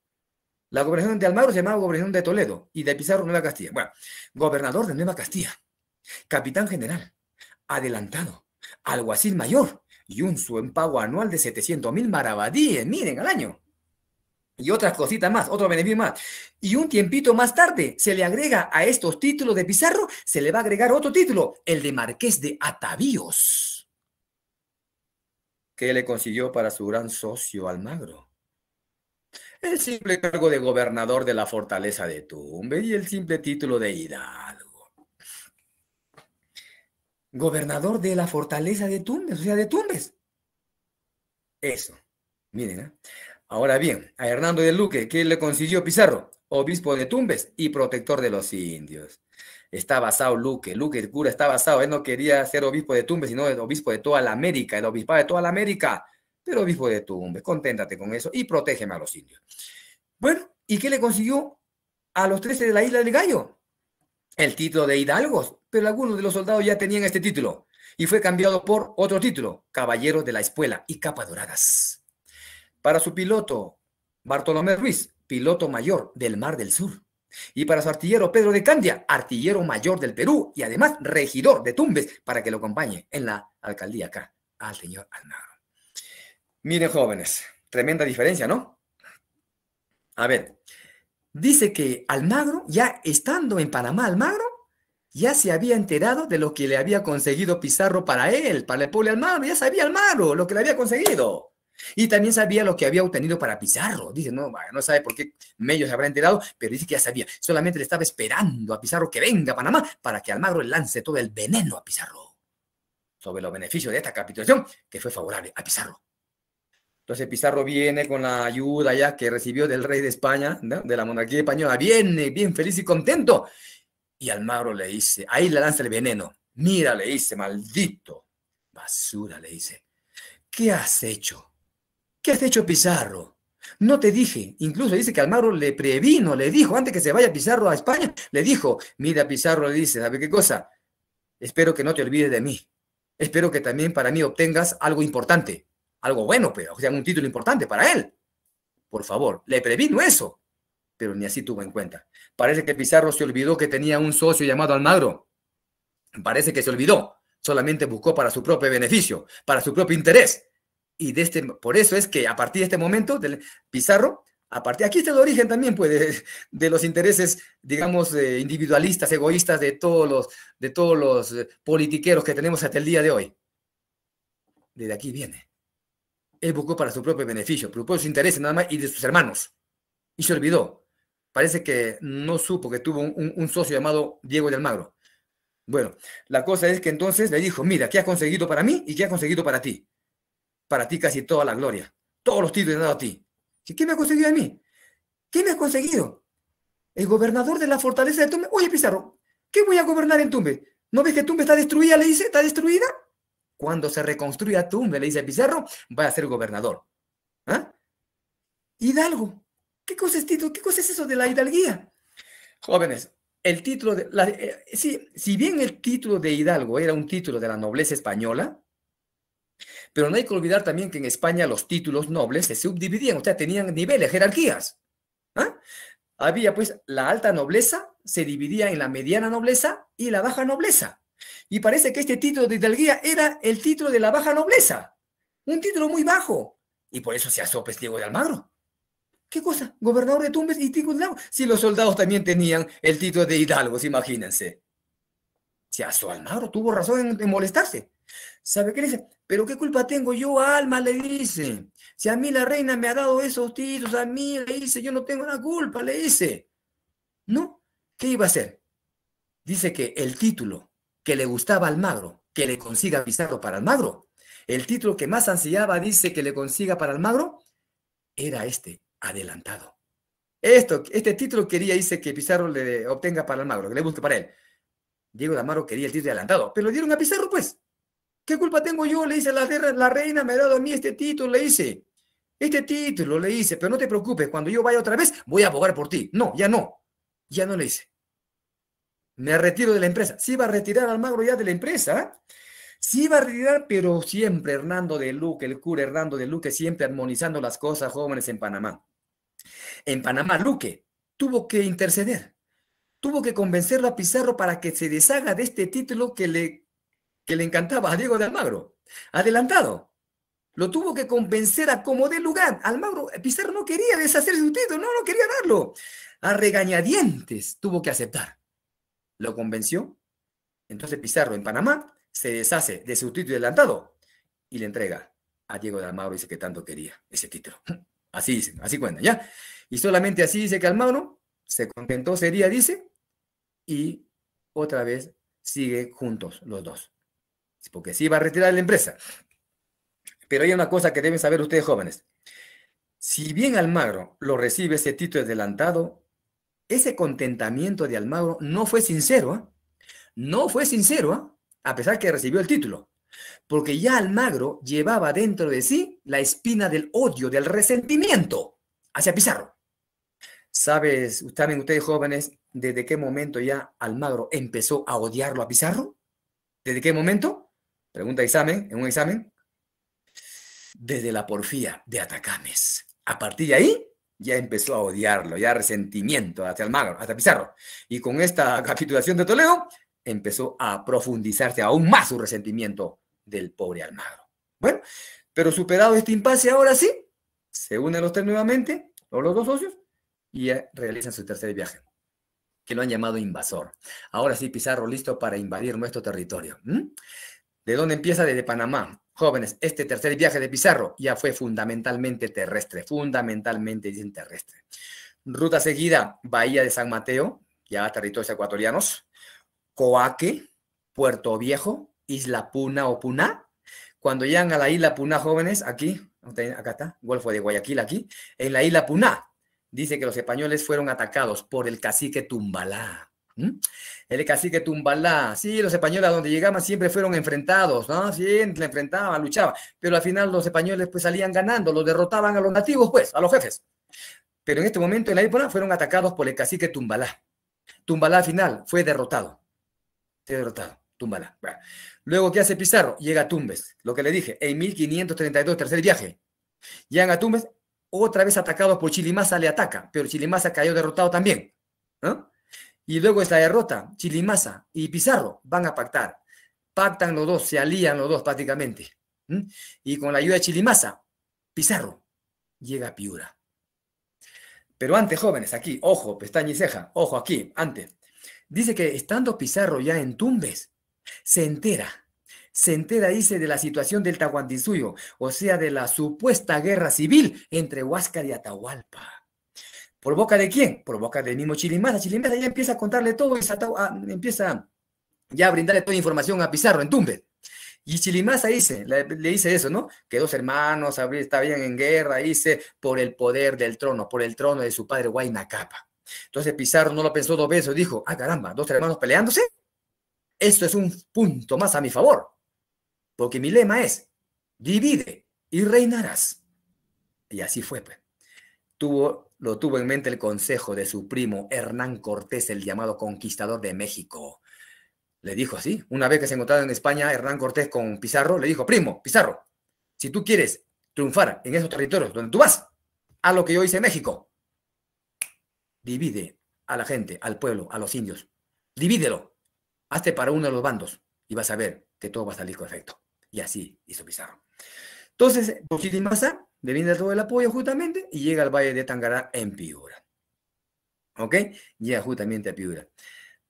La gobernación de Almagro se llamaba gobernación de Toledo y de Pizarro Nueva Castilla. Bueno, gobernador de Nueva Castilla, capitán general, adelantado, alguacil mayor y un pago anual de 700,000 maravedíes, miren, al año. Y otras cositas más, otro beneficio más. Y un tiempito más tarde se le agrega a estos títulos de Pizarro, se le va a agregar otro título, el de Marqués de Atavíos, que le consiguió para su gran socio Almagro. El simple cargo de gobernador de la fortaleza de Tumbes y el simple título de hidalgo. Gobernador de la fortaleza de Tumbes, o sea, de Tumbes. Eso, miren, ¿eh? Ahora bien, a Hernando de Luque, ¿qué le consiguió Pizarro? Obispo de Tumbes y protector de los indios. Está basado Luque, el cura está basado, él no quería ser obispo de Tumbes, sino obispo de toda la América, el obispado de toda la América, pero obispo de Tumbes, conténtate con eso y protégeme a los indios. Bueno, ¿y qué le consiguió a los 13 de la Isla del Gallo? El título de hidalgos, pero algunos de los soldados ya tenían este título y fue cambiado por otro título, Caballero de la Espuela y Capa Doradas. Para su piloto, Bartolomé Ruiz, piloto mayor del Mar del Sur. Y para su artillero, Pedro de Candia, artillero mayor del Perú y además regidor de Tumbes, para que lo acompañe en la alcaldía acá, al señor Almagro. Miren, jóvenes, tremenda diferencia, ¿no? A ver, dice que Almagro, ya estando en Panamá, Almagro, ya se había enterado de lo que le había conseguido Pizarro para él, para el pueblo de Almagro, ya sabía Almagro lo que le había conseguido. Y también sabía lo que había obtenido para Pizarro. Dice, no sabe por qué medio se habrá enterado, pero dice que ya sabía. Solamente le estaba esperando a Pizarro que venga a Panamá para que Almagro le lance todo el veneno a Pizarro sobre los beneficios de esta capitulación que fue favorable a Pizarro. Entonces Pizarro viene con la ayuda ya que recibió del rey de España, ¿no? De la monarquía española, viene bien feliz y contento. Y Almagro le dice, ahí le lanza el veneno. Mira, le dice, maldito, basura, le dice, ¿qué has hecho? ¿Qué has hecho, Pizarro? No te dije. Incluso dice que Almagro le previno, le dijo, antes que se vaya Pizarro a España, le dijo, mira, Pizarro, le dice, ¿sabe qué cosa? Espero que no te olvides de mí. Espero que también para mí obtengas algo importante, algo bueno, pero, o sea, un título importante para él. Por favor, le previno eso, pero ni así tuvo en cuenta. Parece que Pizarro se olvidó que tenía un socio llamado Almagro. Parece que se olvidó. Solamente buscó para su propio beneficio, para su propio interés. Y por eso es que a partir de este momento, Pizarro, aquí está el origen también, pues, de los intereses, digamos, individualistas, egoístas de todos los politiqueros que tenemos hasta el día de hoy. Desde aquí viene. Él buscó para su propio beneficio, buscó sus intereses nada más y de sus hermanos. Y se olvidó. Parece que no supo que tuvo un socio llamado Diego de Almagro. Bueno, la cosa es que entonces le dijo, mira, ¿qué has conseguido para mí y qué has conseguido para ti? Para ti casi toda la gloria. Todos los títulos he dado a ti. ¿Qué me ha conseguido a mí? ¿Qué me ha conseguido? El gobernador de la fortaleza de Tumbes. Oye, Pizarro, ¿qué voy a gobernar en Tumbes? ¿No ves que Tumbes está destruida? Le dice, ¿está destruida? Cuando se reconstruya Tumbes, le dice Pizarro, va a ser gobernador. ¿Ah? Hidalgo. ¿Qué cosa es título? ¿Qué cosa es eso de la hidalguía? Jóvenes, el título de si bien el título de Hidalgo era un título de la nobleza española, pero no hay que olvidar también que en España los títulos nobles se subdividían, o sea, tenían niveles, jerarquías. ¿Ah? Había pues la alta nobleza, se dividía en la mediana nobleza y la baja nobleza. Y parece que este título de hidalguía era el título de la baja nobleza, un título muy bajo, y por eso se asó pues Diego de Almagro. ¿Qué cosa? Gobernador de Tumbes y Diego de Almagro. Si los soldados también tenían el título de hidalgos, imagínense. Se asó Almagro, tuvo razón en molestarse. ¿Sabe qué le dice? ¿Pero qué culpa tengo yo, Alma? Le dice. Si a mí la reina me ha dado esos títulos, a mí le dice, yo no tengo la culpa, le dice. ¿No? ¿Qué iba a hacer? Dice que el título que le gustaba a Almagro, que le consiga Pizarro para Almagro, el título que más ansiaba, dice que le consiga para Almagro, era este, adelantado. Este título quería, dice, que Pizarro le obtenga para Almagro, que le busque para él. Diego de Almagro quería el título de adelantado, pero lo dieron a Pizarro, pues. ¿Qué culpa tengo yo? Le dice, la reina me ha dado a mí este título, le dice. Este título, le dice, pero no te preocupes, cuando yo vaya otra vez, voy a abogar por ti. No, ya no. Ya no, le dice. Me retiro de la empresa. Sí iba a retirar a Almagro ya de la empresa, ¿eh? Sí iba a retirar, pero siempre Hernando de Luque, el cura Hernando de Luque, siempre armonizando las cosas, jóvenes, en Panamá. En Panamá, Luque tuvo que interceder. Tuvo que convencerlo a Pizarro para que se deshaga de este título que le encantaba a Diego de Almagro. Adelantado. Lo tuvo que convencer a como dé lugar. Almagro, Pizarro no quería deshacerse de su título, no quería darlo. A regañadientes tuvo que aceptar. Lo convenció. Entonces Pizarro en Panamá se deshace de su título adelantado y le entrega a Diego de Almagro, dice que tanto quería ese título. Así dicen, así cuentan, ¿ya? Y solamente así dice que Almagro se contentó ese día, dice, y otra vez sigue juntos los dos. Porque sí va a retirar la empresa. Pero hay una cosa que deben saber ustedes, jóvenes. Si bien Almagro lo recibe ese título adelantado, ese contentamiento de Almagro no fue sincero, ¿eh? No fue sincero, ¿eh? A pesar que recibió el título. Porque ya Almagro llevaba dentro de sí la espina del odio, del resentimiento hacia Pizarro. ¿Saben ustedes, jóvenes, desde qué momento ya Almagro empezó a odiarlo a Pizarro? ¿Desde qué momento? Pregunta en un examen. Desde la porfía de Atacames. A partir de ahí, ya empezó a odiarlo, ya resentimiento hacia Almagro, hacia Pizarro. Y con esta capitulación de Toledo, empezó a profundizarse aún más su resentimiento del pobre Almagro. Bueno, pero superado este impasse, ahora sí, se unen los tres nuevamente, los dos socios, y realizan su tercer viaje, que lo han llamado invasor. Ahora sí, Pizarro listo para invadir nuestro territorio. ¿De dónde empieza? Desde Panamá. Jóvenes, este tercer viaje de Pizarro ya fue fundamentalmente terrestre, fundamentalmente dicen terrestre. Ruta seguida, Bahía de San Mateo, ya territorios ecuatorianos, Coaque, Puerto Viejo, Isla Puna o Puná. Cuando llegan a la isla Puná, jóvenes, aquí, acá está, Golfo de Guayaquil, aquí, en la isla Puná, dice que los españoles fueron atacados por el cacique Tumbalá. El cacique Tumbalá, sí, los españoles a donde llegaban siempre fueron enfrentados, ¿no? Siempre enfrentaban, luchaban, pero al final los españoles pues salían ganando, los derrotaban a los nativos, pues, a los jefes. Pero en este momento, en la época, fueron atacados por el cacique Tumbalá. Tumbalá al final fue derrotado. Tumbalá. Bueno. Luego, ¿qué hace Pizarro? Llega a Tumbes, lo que le dije, en 1532, tercer viaje. Llegan a Tumbes, otra vez atacados por Chilimasa, le ataca, pero Chilimasa cayó derrotado también, ¿no? Y luego esta derrota, Chilimasa y Pizarro van a pactar. Pactan los dos, se alían los dos prácticamente. Y con la ayuda de Chilimasa, Pizarro llega a Piura. Pero antes, jóvenes, aquí, ojo, pestaña y ceja, ojo aquí, antes. Dice que estando Pizarro ya en Tumbes, se entera, dice, de la situación del Tahuantinsuyo, o sea, de la supuesta guerra civil entre Huáscar y Atahualpa. ¿Por boca de quién? Por boca del mismo Chilimasa. Chilimasa ya empieza a contarle todo y empieza ya a brindarle toda información a Pizarro en Tumbes. Y Chilimaza dice, le dice eso, ¿no? Que dos hermanos estaban en guerra, dice, por el poder del trono, por el trono de su padre Huayna Cápac. Entonces Pizarro no lo pensó dos veces, dijo, ah, caramba, dos hermanos peleándose. Esto es un punto más a mi favor, porque mi lema es, divide y reinarás. Y así fue, pues. Lo tuvo en mente el consejo de su primo Hernán Cortés, el llamado conquistador de México. Le dijo así, una vez que se encontraron en España, Hernán Cortés con Pizarro, le dijo, primo, Pizarro, si tú quieres triunfar en esos territorios donde tú vas, haz lo que yo hice en México. Divide a la gente, al pueblo, a los indios. Divídelo. Hazte para uno de los bandos y vas a ver que todo va a salir correcto. Y así hizo Pizarro. Entonces, Chilimaza le brinda todo el apoyo justamente y llega al Valle de Tangará en Piura. ¿Ok? Llega justamente a Piura.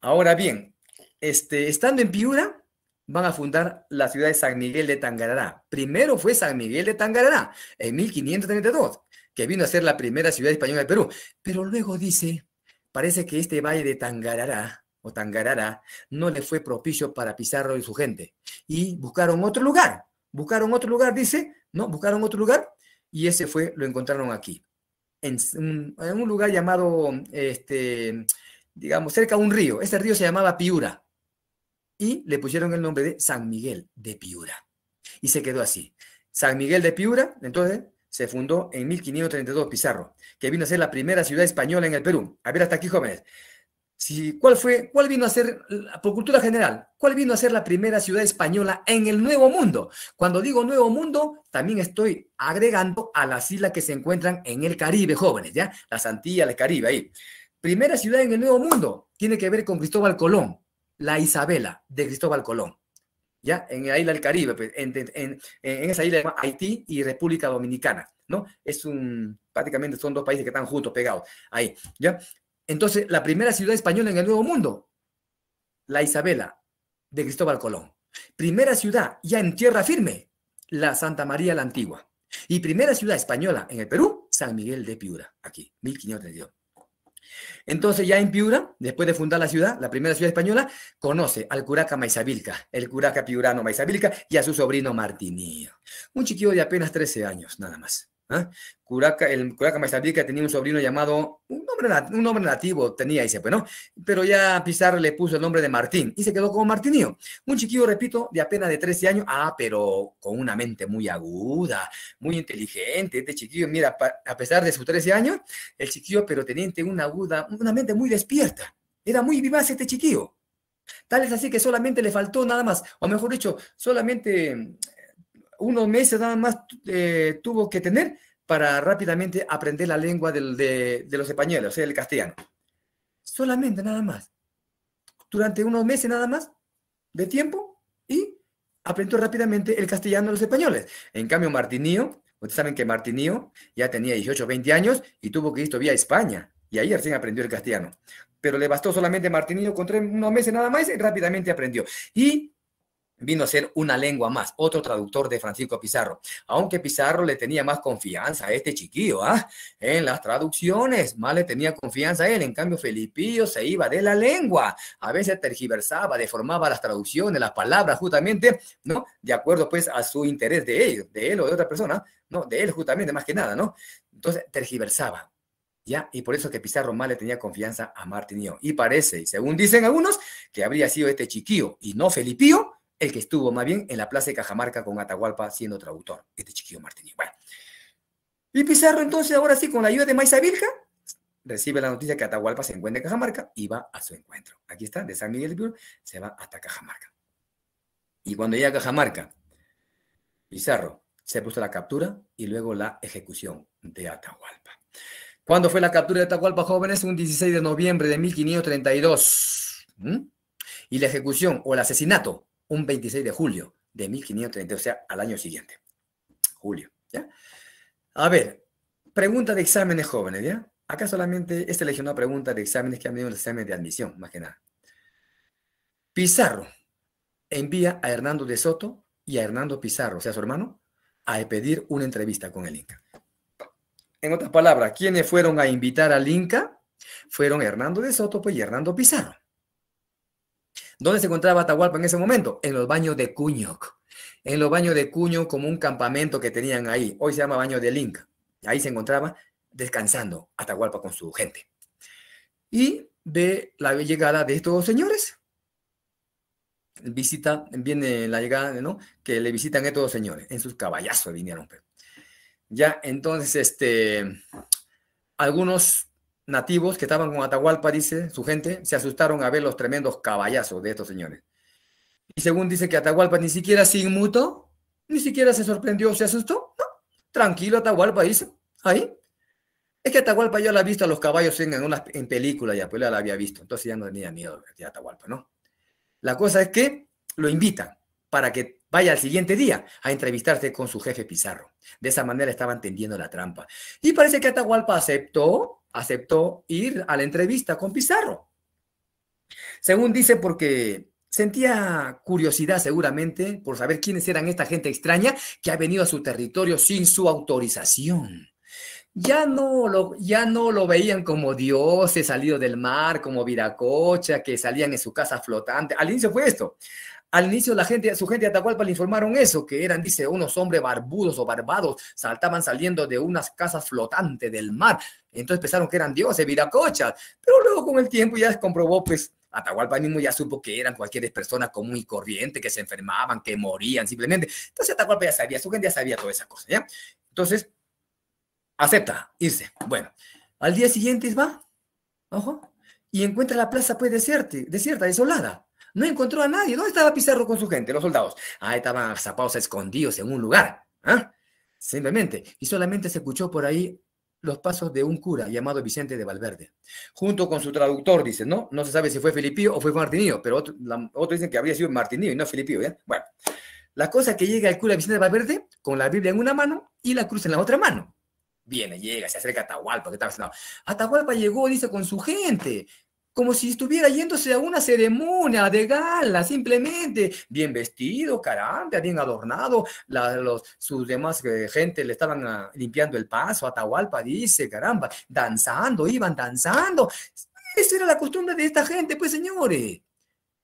Ahora bien, estando en Piura, van a fundar la ciudad de San Miguel de Tangará. Primero fue San Miguel de Tangará, en 1532, que vino a ser la primera ciudad española del Perú. Pero luego dice, parece que este Valle de Tangará, o Tangarara, no le fue propicio para Pizarro y su gente. Y buscaron otro lugar. Buscaron otro lugar, dice, ¿no? Buscaron otro lugar y ese fue, lo encontraron aquí. En un lugar llamado, digamos, cerca de un río. Este río se llamaba Piura. Y le pusieron el nombre de San Miguel de Piura. Y se quedó así. San Miguel de Piura, entonces, se fundó en 1532 Pizarro, que vino a ser la primera ciudad española en el Perú. A ver, hasta aquí, jóvenes. ¿Cuál vino a ser, por cultura general, cuál vino a ser la primera ciudad española en el Nuevo Mundo? Cuando digo Nuevo Mundo, también estoy agregando a las islas que se encuentran en el Caribe, jóvenes, ¿ya? Las Antillas, el Caribe, ahí. Primera ciudad en el Nuevo Mundo, tiene que ver con Cristóbal Colón, la Isabela de Cristóbal Colón, ¿ya? En la isla del Caribe, pues, en esa isla Haití y República Dominicana, ¿no? Prácticamente son dos países que están juntos, pegados, ahí, ¿ya? Entonces, la primera ciudad española en el Nuevo Mundo, la Isabela de Cristóbal Colón. Primera ciudad ya en tierra firme, la Santa María la Antigua. Y primera ciudad española en el Perú, San Miguel de Piura, aquí, 1532. Entonces, ya en Piura, después de fundar la ciudad, la primera ciudad española, conoce al curaca Maizabilca, el curaca piurano Maizabilca, y a su sobrino Martinillo. Un chiquillo de apenas 13 años, nada más. ¿Ah? El curaca Maizabilca tenía un sobrino llamado, un nombre nativo tenía, dice, pues, ¿no? Pero ya Pizarro le puso el nombre de Martín y se quedó como Martinillo. Un chiquillo, repito, de apenas de 13 años, pero con una mente muy aguda, muy inteligente. Este chiquillo, mira, a pesar de sus 13 años, el chiquillo, pero tenía una mente muy despierta. Era muy vivaz este chiquillo. Tal es así que solamente le faltó nada más, o mejor dicho, solamente unos meses nada más tuvo que tener para rápidamente aprender la lengua de los españoles, o sea, el castellano. Solamente nada más. Durante unos meses nada más de tiempo y aprendió rápidamente el castellano de los españoles. En cambio, Martinillo, ustedes saben que Martinillo ya tenía 18, 20 años y tuvo que ir todavía a España. Y ahí recién aprendió el castellano. Pero le bastó solamente Martinillo con unos meses nada más y rápidamente aprendió. Y vino a ser una lengua más, otro traductor de Francisco Pizarro. Aunque Pizarro le tenía más confianza a este chiquillo, en las traducciones, más le tenía confianza a él. En cambio, Felipillo se iba de la lengua. A veces tergiversaba, deformaba las traducciones, las palabras, justamente, ¿no? De acuerdo, pues, a su interés de ellos, de él o de otra persona, ¿no? De él, justamente, más que nada, ¿no? Entonces, tergiversaba. ¿Ya? Y por eso que Pizarro más le tenía confianza a Martinillo. Y parece, según dicen algunos, que habría sido este chiquillo y no Felipillo el que estuvo más bien en la plaza de Cajamarca con Atahualpa siendo traductor, este chiquillo Martinillo. Bueno. Y Pizarro entonces, ahora sí, con la ayuda de Maizabilca, recibe la noticia que Atahualpa se encuentra en Cajamarca y va a su encuentro. Aquí está, de San Miguel de Piura, se va hasta Cajamarca. Y cuando llega a Cajamarca, Pizarro se puso la captura y luego la ejecución de Atahualpa. ¿Cuándo fue la captura de Atahualpa, jóvenes? Un 16 de noviembre de 1532. Y la ejecución o el asesinato, un 26 de julio de 1532, o sea, al año siguiente. Julio, ¿ya? A ver, pregunta de exámenes, jóvenes, ¿ya? Acá solamente he seleccionado preguntas de exámenes que han venido en el examen de admisión, más que nada. Pizarro envía a Hernando de Soto y a Hernando Pizarro, o sea, su hermano, a pedir una entrevista con el Inca. En otras palabras, ¿quiénes fueron a invitar al Inca? Fueron Hernando de Soto, pues, y Hernando Pizarro. ¿Dónde se encontraba Atahualpa en ese momento? En los baños de Cuñoc. En los baños de Cuño, como un campamento que tenían ahí. Hoy se llama Baño del Inca. Ahí se encontraba descansando Atahualpa con su gente. Y ve la llegada de estos señores. Viene la llegada, ¿no? Que le visitan estos señores. En sus caballazos vinieron. Ya, entonces, algunos nativos que estaban con Atahualpa, dice su gente, se asustaron a ver los tremendos caballazos de estos señores. Y según dice que Atahualpa ni siquiera se inmutó, ni siquiera se sorprendió, se asustó. No, tranquilo Atahualpa, dice. Ahí. Es que Atahualpa ya lo ha visto a los caballos en película, ya pues ya la había visto. Entonces ya no tenía miedo de Atahualpa, ¿no? La cosa es que lo invitan para que vaya al siguiente día a entrevistarse con su jefe Pizarro. De esa manera estaban tendiendo la trampa. Y parece que Atahualpa aceptó ir a la entrevista con Pizarro. Según dice, porque sentía curiosidad seguramente por saber quiénes eran esta gente extraña que ha venido a su territorio sin su autorización. Ya no lo veían como dioses salidos del mar, como Viracocha, que salían en su casa flotante. Al inicio fue esto. Al inicio su gente de Atahualpa le informaron eso, que eran, dice, unos hombres barbudos o barbados, saliendo de unas casas flotantes del mar. Entonces pensaron que eran dioses, Viracocha. Pero luego con el tiempo ya se comprobó, pues, Atahualpa mismo ya supo que eran cualquier persona común y corriente, que se enfermaban, que morían simplemente. Entonces Atahualpa ya sabía, su gente ya sabía toda esa cosa, ¿ya? Entonces, acepta irse. Bueno, al día siguiente va, ojo, y encuentra la plaza pues desierta, desolada. No encontró a nadie. ¿Dónde estaba Pizarro con su gente, los soldados? Ah, estaban zapados escondidos en un lugar. ¿Ah? Simplemente. Y solamente se escuchó por ahí los pasos de un cura llamado Vicente de Valverde, junto con su traductor, dice, ¿no? No se sabe si fue Filipío o fue Martinillo, pero otros dicen que habría sido Martinillo y no Filipío, ¿ya? Bueno, la cosa es que llega el cura Vicente de Valverde con la Biblia en una mano y la cruz en la otra mano. Llega, se acerca a Atahualpa, ¿qué está haciendo? Atahualpa llegó, dice, con su gente, como si estuviera yéndose a una ceremonia de gala, simplemente, bien vestido, caramba, bien adornado, sus demás gente le estaban limpiando el paso, Atahualpa dice, caramba, iban danzando. Esa era la costumbre de esta gente, pues, señores.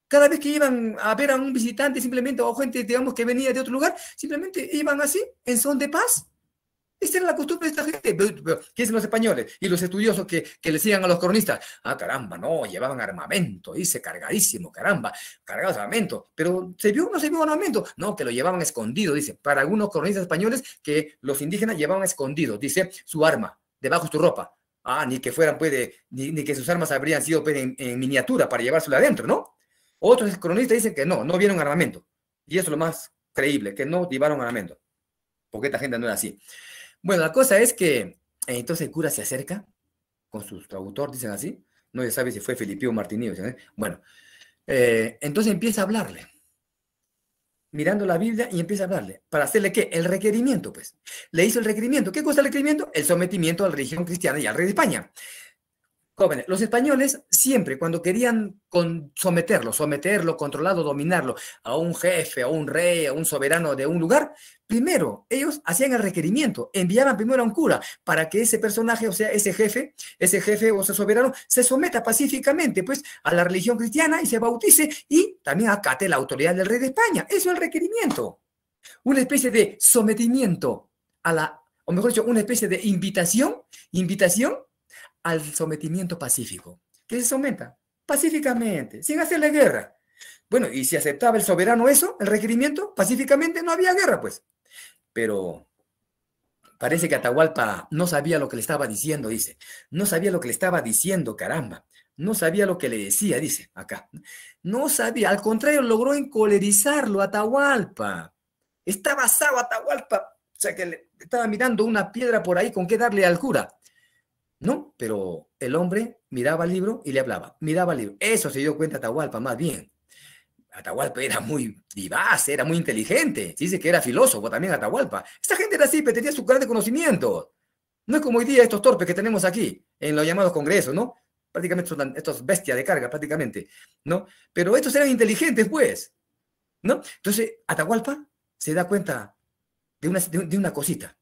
Cada vez que iban a ver a un visitante, simplemente, o gente, digamos, que venía de otro lugar, simplemente iban así, en son de paz. Esa era la costumbre de esta gente. ¿Qué dicen los españoles? Y los estudiosos que le decían a los cronistas, caramba, no, llevaban armamento, dice, cargadísimo, caramba, cargados de armamento. Pero ¿se vio o no se vio armamento? No, que lo llevaban escondido, dice. Para algunos cronistas españoles, que los indígenas llevaban escondido, dice, su arma, debajo de su ropa. Ni que fueran, pues, ni que sus armas habrían sido pues, en miniatura para llevárselo adentro, ¿no? Otros cronistas dicen que no vieron armamento. Y eso es lo más creíble, que no llevaron armamento. Porque esta gente no era así. Bueno, la cosa es que entonces el cura se acerca con su traductor, dicen así, no se sabe si fue Filipío o Martinillo. Bueno, entonces empieza a hablarle, mirando la Biblia y empieza a hablarle, para hacerle ¿qué? El requerimiento, pues. Le hizo el requerimiento. ¿Qué cosa el requerimiento? El sometimiento a la religión cristiana y al rey de España. Jóvenes, los españoles siempre cuando querían someterlo, controlarlo, dominarlo a un jefe, a un rey, a un soberano de un lugar, primero ellos hacían el requerimiento, enviaban primero a un cura para que ese personaje, o sea, ese jefe o ese soberano, se someta pacíficamente pues a la religión cristiana y se bautice y también acate la autoridad del rey de España. Eso es el requerimiento. Una especie de sometimiento o mejor dicho, una especie de invitación al sometimiento pacífico. Que se someta pacíficamente, sin hacerle guerra. Bueno, y si aceptaba el soberano eso, el requerimiento, pacíficamente no había guerra, pues. Pero parece que Atahualpa no sabía lo que le estaba diciendo, dice. No sabía lo que le estaba diciendo, caramba. No sabía lo que le decía, dice acá. No sabía, al contrario, logró encolerizarlo a Atahualpa. Estaba asado Atahualpa, o sea que le estaba mirando una piedra por ahí con qué darle al cura. No, pero el hombre miraba el libro y le hablaba, miraba el libro. Eso se dio cuenta Atahualpa, más bien. Atahualpa era muy vivaz, era muy inteligente. Se dice que era filósofo también Atahualpa. Esta gente era así, pero tenía su gran de conocimiento. No es como hoy día estos torpes que tenemos aquí, en los llamados congresos, ¿no? Prácticamente son estos bestias de carga, prácticamente, ¿no? Pero estos eran inteligentes, pues, ¿no? Entonces, Atahualpa se da cuenta de una cosita.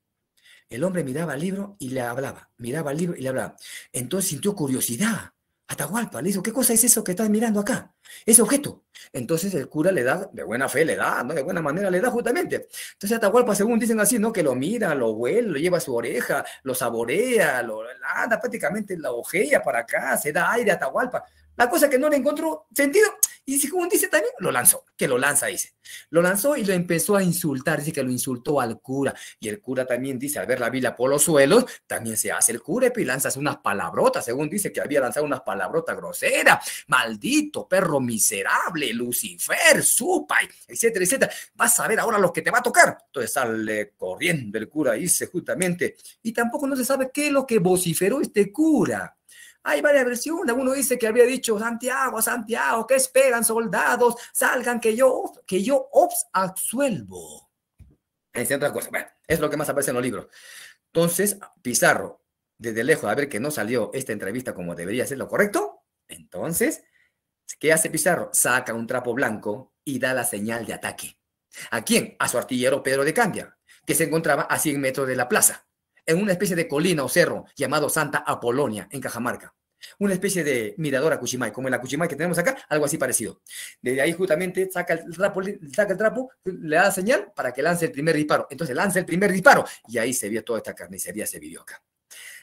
El hombre miraba el libro y le hablaba, miraba el libro y le hablaba. Entonces sintió curiosidad. Atahualpa, le dijo, ¿qué cosa es eso que estás mirando acá? Ese objeto. Entonces el cura le da, de buena fe le da, ¿no? De buena manera le da justamente. Entonces Atahualpa, según dicen así, ¿no? Que lo mira, lo huele, lo lleva a su oreja, lo saborea, lo anda prácticamente la ojea para acá, se da aire a Atahualpa. La cosa que no le encontró sentido, y según dice también, lo lanzó, que lo lanza, dice. Lo lanzó y lo empezó a insultar, dice que lo insultó al cura. Y el cura también dice, al ver la Biblia por los suelos, también se hace el cura y lanza unas palabrotas, según dice que había lanzado unas palabrotas groseras, maldito, perro miserable, Lucifer, supay, etcétera, etcétera. Vas a ver ahora lo que te va a tocar. Entonces sale corriendo el cura, dice justamente, y tampoco no se sabe qué es lo que vociferó este cura. Hay varias versiones. Uno dice que había dicho, Santiago, Santiago, ¿qué esperan, soldados? Salgan que yo os absuelvo. Entre otras cosas. Bueno, es lo que más aparece en los libros. Entonces, Pizarro, desde lejos, a ver que no salió esta entrevista como debería ser lo correcto, entonces, ¿qué hace Pizarro? Saca un trapo blanco y da la señal de ataque. ¿A quién? A su artillero Pedro de Candia, que se encontraba a 100 metros de la plaza, en una especie de colina o cerro llamado Santa Apolonia, en Cajamarca. Una especie de mirador a Cuchimay, como en la Cuchimay que tenemos acá, algo así parecido. Desde ahí justamente saca el trapo, le da la señal para que lance el primer disparo. Entonces lanza el primer disparo y ahí se vio toda esta carnicería, se vivió acá.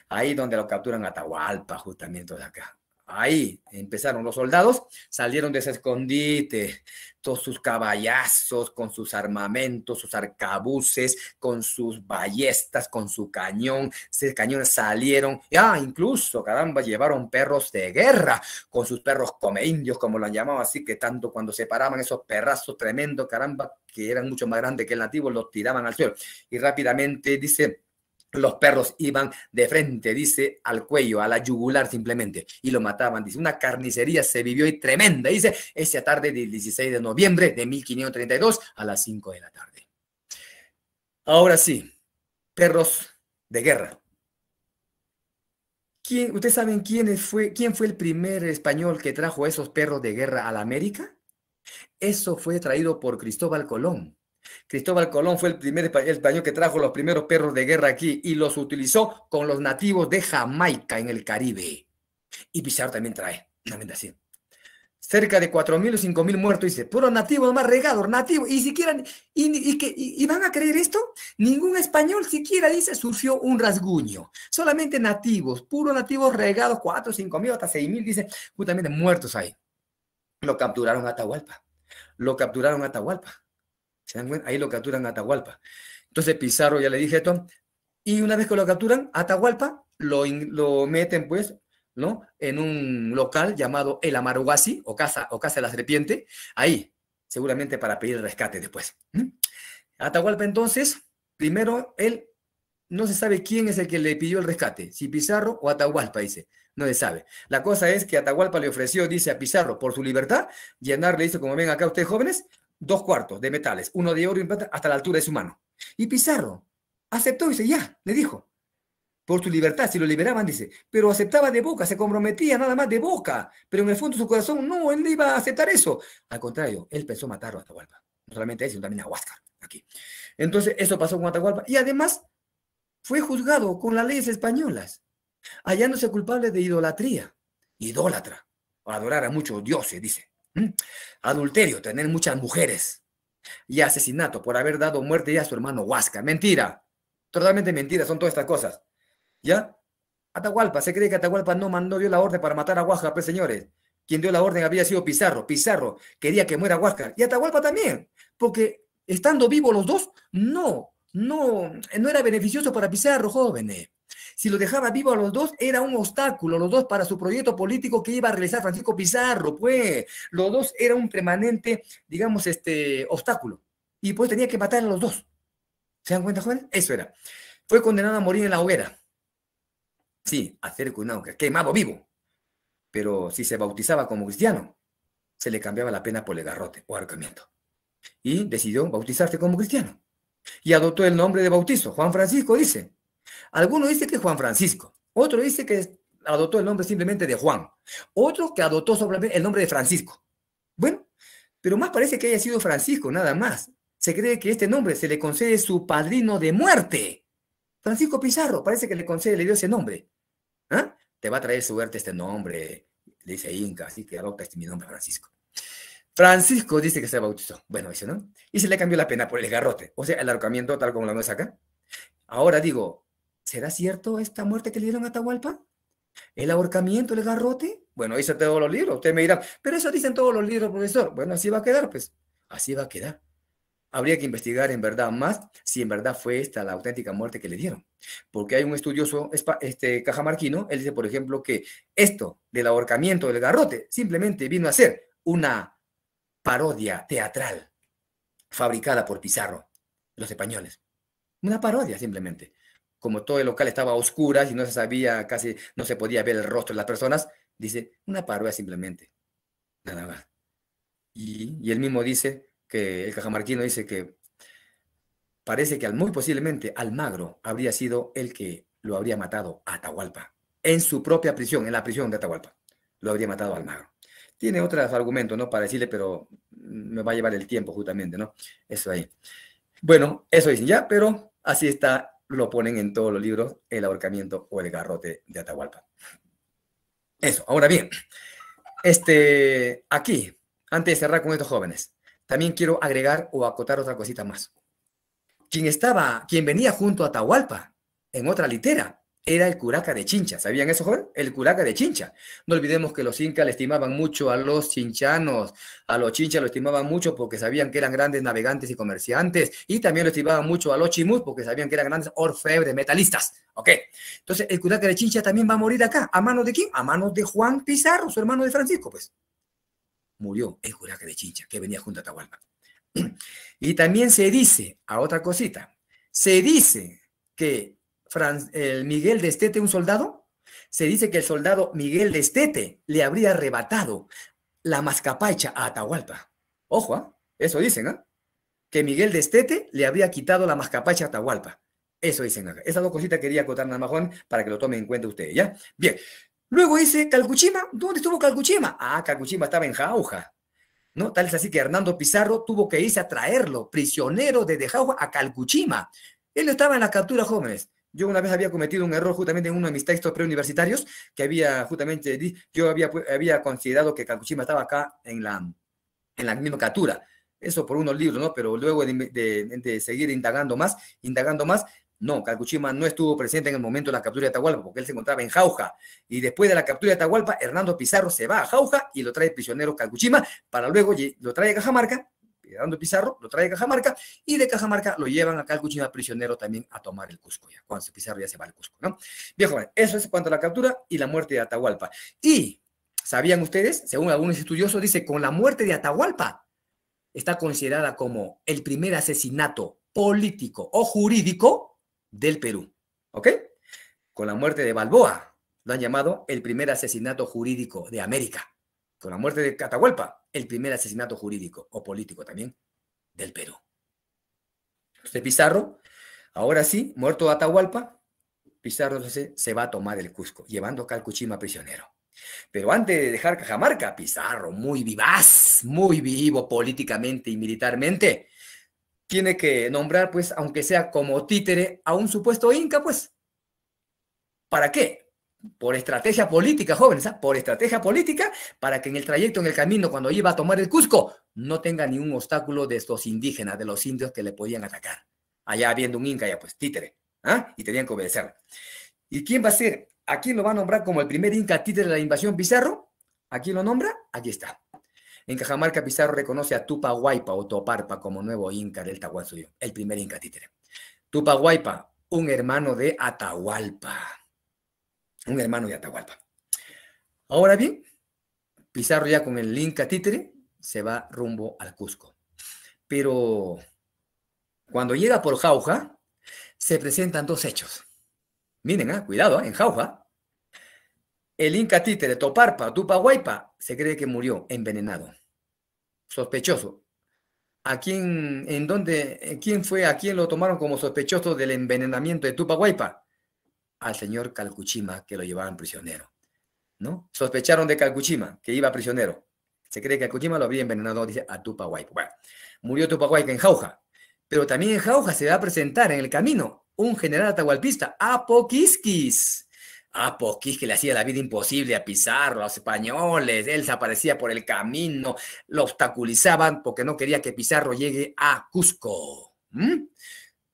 Ahí donde lo capturan Atahualpa, justamente de acá. Ahí empezaron los soldados, salieron de ese escondite, todos sus caballazos, con sus armamentos, sus arcabuces, con sus ballestas, con su cañón. Ese cañón salieron, incluso, caramba, llevaron perros de guerra, con sus perros come indios, como lo han llamado, así que tanto cuando se paraban esos perrazos tremendos, caramba, que eran mucho más grandes que el nativo, los tiraban al suelo. Y rápidamente, dice, los perros iban de frente, dice, al cuello, a la yugular simplemente, y lo mataban. Dice, una carnicería se vivió y tremenda, dice, esa tarde del 16 de noviembre de 1532 a las 5 de la tarde. Ahora sí, perros de guerra. ¿Ustedes saben quién fue el primer español que trajo esos perros de guerra a la América? Eso fue traído por Cristóbal Colón. Cristóbal Colón fue el primer español que trajo los primeros perros de guerra aquí y los utilizó con los nativos de Jamaica en el Caribe. Y Pizarro también trae, también así. Cerca de 4.000 o 5.000 muertos, dice, puro nativo más regados, nativo, y siquiera, y van a creer esto, ningún español siquiera, dice, sufrió un rasguño, solamente nativos, puros nativos regados, 4, 5.000, hasta 6.000, dice, justamente muertos ahí. Lo capturaron a Atahualpa, ¿Se dan cuenta? Ahí lo capturan a Atahualpa. Entonces Pizarro, ya le dije esto, y una vez que lo capturan, Atahualpa lo meten, pues, ¿no? En un local llamado El Amaruguasi, o casa de la serpiente, ahí, seguramente para pedir rescate después. Atahualpa, entonces, primero, él no se sabe quién es el que le pidió el rescate, si Pizarro o Atahualpa, dice. No se sabe. La cosa es que Atahualpa le ofreció, dice a Pizarro, por su libertad, llenarle, dice, como ven acá ustedes jóvenes, 2 cuartos de metales, uno de oro y plata hasta la altura de su mano. Y Pizarro aceptó, dice, ya, le dijo, por su libertad, si lo liberaban, dice, pero aceptaba de boca, se comprometía nada más de boca, pero en el fondo de su corazón, no, él no iba a aceptar eso. Al contrario, él pensó matarlo a Atahualpa. No solamente a él, sino también a Huáscar, aquí. Entonces, eso pasó con Atahualpa, y además fue juzgado con las leyes españolas, hallándose culpable de idolatría, idólatra, adorar a muchos dioses, dice. Adulterio, tener muchas mujeres, y asesinato por haber dado muerte a su hermano Huáscar. Mentira, totalmente mentira, son todas estas cosas. ¿Ya? Atahualpa, se cree que Atahualpa no dio la orden para matar a Huáscar, pues señores. Quien dio la orden había sido Pizarro. Pizarro quería que muera Huáscar, y Atahualpa también, porque estando vivos los dos, no era beneficioso para Pizarro, jóvenes. Si lo dejaba vivo a los dos, era un obstáculo, los dos, para su proyecto político que iba a realizar Francisco Pizarro, pues. Los dos era un permanente, digamos, obstáculo. Y pues tenía que matar a los dos. ¿Se dan cuenta, jóvenes? Eso era. Fue condenado a morir en la hoguera. Sí, acerca una hoguera, quemado vivo. Pero si se bautizaba como cristiano, se le cambiaba la pena por el garrote o ahorcamiento. Y decidió bautizarse como cristiano. Y adoptó el nombre de bautizo, Juan Francisco, dice. Algunos dicen que Juan Francisco, otro dice que adoptó el nombre simplemente de Juan, otro que adoptó solamente el nombre de Francisco. Bueno, pero más parece que haya sido Francisco, nada más. Se cree que este nombre se le concede su padrino de muerte. Francisco Pizarro, parece que le dio ese nombre. ¿Ah? Te va a traer suerte este nombre, Le dice Inca, así que adopta este mi nombre, Francisco. Francisco dice que se bautizó. Bueno, dice, ¿no? Y se le cambió la pena por el garrote, o sea, el ahorcamiento tal como lo vemos acá. Ahora digo, ¿será cierto esta muerte que le dieron a Atahualpa? ¿El ahorcamiento, el garrote? Bueno, dice todos los libros. Usted me dirá, pero eso dicen todos los libros, profesor. Bueno, así va a quedar, pues. Así va a quedar. Habría que investigar en verdad más si en verdad fue esta la auténtica muerte que le dieron. Porque hay un estudioso cajamarquino, él dice, por ejemplo, que esto del ahorcamiento del garrote simplemente vino a ser una parodia teatral fabricada por Pizarro, los españoles. Una parodia simplemente. Como todo el local estaba a oscuras y no se sabía, casi no se podía ver el rostro de las personas, dice, una parodia simplemente. Nada más. Y él mismo dice que el cajamarquino dice que parece que muy posiblemente Almagro habría sido el que lo habría matado a Atahualpa. En su propia prisión, en la prisión de Atahualpa. Lo habría matado a Almagro. Tiene otros argumentos, ¿no? Para decirle, pero me va a llevar el tiempo justamente, ¿no? Eso ahí. Bueno, eso dicen ya, pero así está, lo ponen en todos los libros, el ahorcamiento o el garrote de Atahualpa. Eso, ahora bien, aquí, antes de cerrar con estos jóvenes, también quiero agregar o acotar otra cosita más. Quien venía junto a Atahualpa en otra litera era el curaca de Chincha. ¿Sabían eso, joven? El curaca de Chincha. No olvidemos que los incas le estimaban mucho a los chinchanos, a los chinchas lo estimaban mucho porque sabían que eran grandes navegantes y comerciantes, y también lo estimaban mucho a los chimús porque sabían que eran grandes orfebres, metalistas. ¿Ok? Entonces, el curaca de Chincha también va a morir acá. ¿A manos de quién? A manos de Juan Pizarro, su hermano de Francisco, pues. Murió el curaca de Chincha, que venía junto a Atahualpa. Y también se dice, a otra cosita, se dice que el Miguel de Estete, un soldado, se dice que el soldado Miguel de Estete le habría arrebatado la mascapacha a Atahualpa. Ojo, ¿eh? Eso dicen, ¿eh? Que Miguel de Estete le habría quitado la mascapacha a Atahualpa. Eso dicen acá. Esas dos cositas quería acotar nada más, Juan, para que lo tomen en cuenta ustedes, ¿ya? Bien. Luego dice Calcuchima. ¿Dónde estuvo Calcuchima? Ah, Calcuchima estaba en Jauja, ¿no? Tal es así que Hernando Pizarro tuvo que irse a traerlo, prisionero desde Jauja a Calcuchima. Él estaba en la captura, jóvenes. Yo una vez había cometido un error justamente en uno de mis textos preuniversitarios, que había justamente, yo había considerado que Calcuchima estaba acá en la misma captura. Eso por unos libros, ¿no? Pero luego de seguir indagando más, no, Calcuchima no estuvo presente en el momento de la captura de Atahualpa, porque él se encontraba en Jauja. Y después de la captura de Atahualpa, Hernando Pizarro se va a Jauja y lo trae prisionero Calcuchima, para luego lo trae a Cajamarca. Hernando Pizarro lo trae a Cajamarca, y de Cajamarca lo llevan a Calcuchima prisionero también a tomar el Cusco, ya, cuando Pizarro ya se va al Cusco, ¿no? Bien, joven, eso es cuanto a la captura y la muerte de Atahualpa. Y, ¿sabían ustedes? Según algunos estudiosos, dice, con la muerte de Atahualpa, está considerada como el primer asesinato político o jurídico del Perú, ¿ok? Con la muerte de Balboa, lo han llamado el primer asesinato jurídico de América. Con la muerte de Atahualpa, el primer asesinato jurídico o político también del Perú. Entonces Pizarro, ahora sí, muerto Atahualpa, Pizarro se va a tomar el Cusco, llevando a Calcuchima prisionero. Pero antes de dejar Cajamarca, Pizarro, muy vivaz, muy vivo políticamente y militarmente, tiene que nombrar, pues, aunque sea como títere, a un supuesto inca, pues. ¿Para qué? Por estrategia política, jóvenes, ¿eh? Por estrategia política, para que en el trayecto, en el camino, cuando iba a tomar el Cusco, no tenga ni un obstáculo de estos indígenas, de los indios que le podían atacar. Allá habiendo un inca, ya pues, títere, ¿ah? Y tenían que obedecer. ¿Y quién va a ser? ¿A quién lo va a nombrar como el primer inca títere de la invasión Pizarro? ¿A quién lo nombra? Aquí está. En Cajamarca, Pizarro reconoce a Tupa Huaypa o Toparpa como nuevo inca del Tahuantinsuyo, el primer inca títere. Tupa Huaypa, un hermano de Atahualpa. Un hermano de Atahualpa. Ahora bien, Pizarro ya con el inca títere se va rumbo al Cusco. Pero cuando llega por Jauja, se presentan dos hechos. Miren, cuidado, en Jauja, el inca títere Toparpa, Tupa Huaypa, se cree que murió envenenado. Sospechoso. ¿Quién fue, a quién lo tomaron como sospechoso del envenenamiento de Tupa Huaypa? Al señor Calcuchima, que lo llevaban prisionero, ¿no? Sospecharon de Calcuchima, que iba prisionero. Se cree que Calcuchima lo había envenenado, dice, a Tupa Huaypa. Bueno, murió Tupa Huaypa en Jauja. Pero también en Jauja se va a presentar en el camino un general atahualpista, Apoquisquis. Quisque le hacía la vida imposible a Pizarro, a los españoles. Él se aparecía por el camino, lo obstaculizaban porque no quería que Pizarro llegue a Cusco.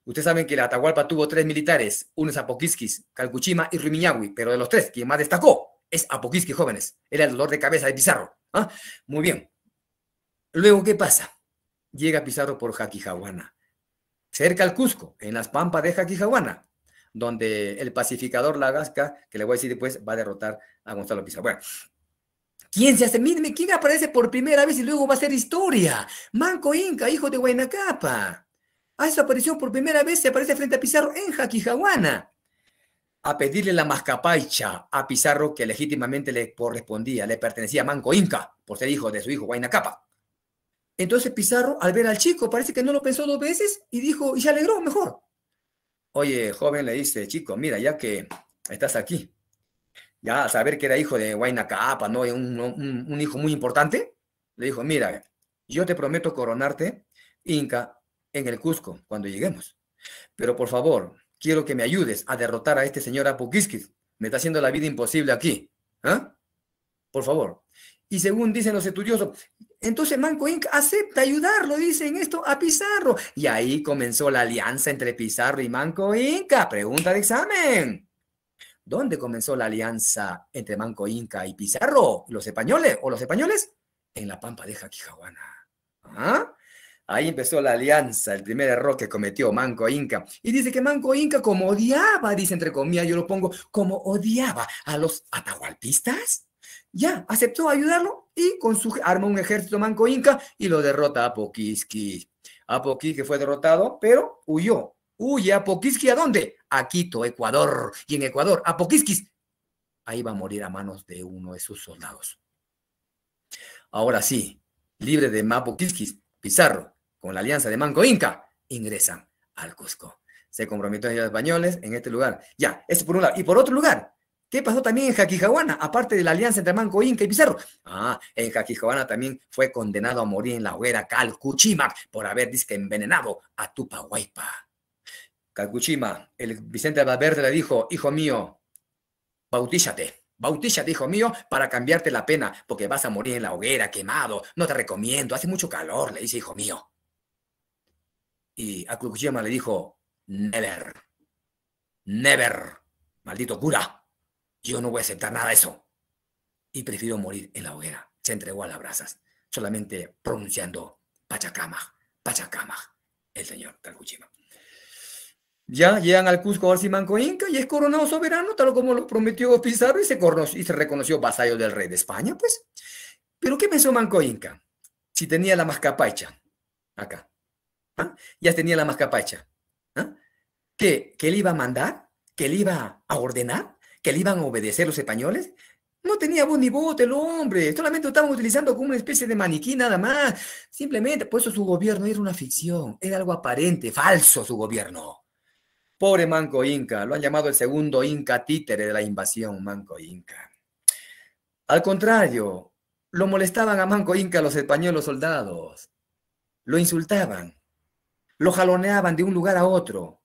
Ustedes saben que la Atahualpa tuvo 3 militares, uno es Apoquiskis, Calcuchima y Rumiñahui, pero de los 3, quien más destacó es Apoquiskis, jóvenes. Era el dolor de cabeza de Pizarro. Muy bien. Luego, ¿qué pasa? Llega Pizarro por Jaquijahuana, cerca al Cusco, en las pampas de Jaquijahuana, donde el pacificador Lagasca, que le voy a decir después, va a derrotar a Gonzalo Pizarro. Bueno, ¿quién se hace? Mírenme, ¿quién aparece por primera vez y luego va a ser historia? Manco Inca, hijo de Huayna Cápac. Su aparición por primera vez se aparece frente a Pizarro en Jaquijahuana, a pedirle la mascapaicha a Pizarro, que legítimamente le correspondía, le pertenecía a Manco Inca, por ser hijo de su hijo Huayna Cápac. Entonces Pizarro, al ver al chico, parece que no lo pensó 2 veces y dijo, y se alegró mejor. Oye, joven, le dice, chico, mira, ya que estás aquí, ya a saber que era hijo de Huayna Cápac, ¿no? Un hijo muy importante, le dijo, mira, yo te prometo coronarte Inca en el Cusco cuando lleguemos. Pero por favor, quiero que me ayudes a derrotar a este señor Apoquiskis. Me está haciendo la vida imposible aquí. Por favor. Y según dicen los estudiosos, entonces Manco Inca acepta ayudarlo, dicen esto, a Pizarro. Y ahí comenzó la alianza entre Pizarro y Manco Inca. Pregunta de examen. ¿Dónde comenzó la alianza entre Manco Inca y Pizarro? ¿Los españoles o los españoles? En la pampa de Jaquijahuana. Ahí empezó la alianza, el primer error que cometió Manco Inca. Y dice que Manco Inca, como odiaba, dice entre comillas, yo lo pongo, como odiaba a los atahualpistas, ya aceptó ayudarlo y arma un ejército Manco Inca y lo derrota a Apoquiski. Apoquiski fue derrotado, pero huyó. Huye Apoquiski, ¿a dónde? A Quito, Ecuador. Y en Ecuador, Apoquiski ahí va a morir a manos de uno de sus soldados. Ahora sí, libre de Apoquiski, Pizarro, con la alianza de Manco Inca, ingresan al Cusco. Se comprometió a los españoles en este lugar. Ya, eso por un lado. Y por otro lugar, ¿qué pasó también en Jaquijahuana? Aparte de la alianza entre Manco Inca y Pizarro. En Jaquijahuana también fue condenado a morir en la hoguera Calcuchimac por haber, dice, envenenado a Tupac Huaypa. Calcuchima, el Vicente Valverde le dijo, hijo mío, bautízate, hijo mío, para cambiarte la pena, porque vas a morir en la hoguera, quemado, no te recomiendo, hace mucho calor, le dice, hijo mío. Y a Calcuchima le dijo, never, maldito cura, yo no voy a aceptar nada de eso. Y prefirió morir en la hoguera, se entregó a las brasas, solamente pronunciando Pachacamac, el señor Calcuchima. Ya llegan al Cusco ahora sí Manco Inca y es coronado soberano, tal como lo prometió Pizarro, y se reconoció vasallo del rey de España, pues. Pero ¿qué pensó Manco Inca? Si tenía la mascapaicha, acá, ya tenía la mascapaicha, ¿que le iba a mandar? ¿Que le iba a ordenar? ¿Que le iban a obedecer los españoles? No tenía voz ni voto el hombre, solamente lo estaban utilizando como una especie de maniquí nada más. Simplemente, por eso su gobierno era una ficción, era algo aparente, falso su gobierno. Pobre Manco Inca, lo han llamado el segundo Inca títere de la invasión, Manco Inca. Al contrario, lo molestaban a Manco Inca los españoles soldados, lo insultaban, lo jaloneaban de un lugar a otro,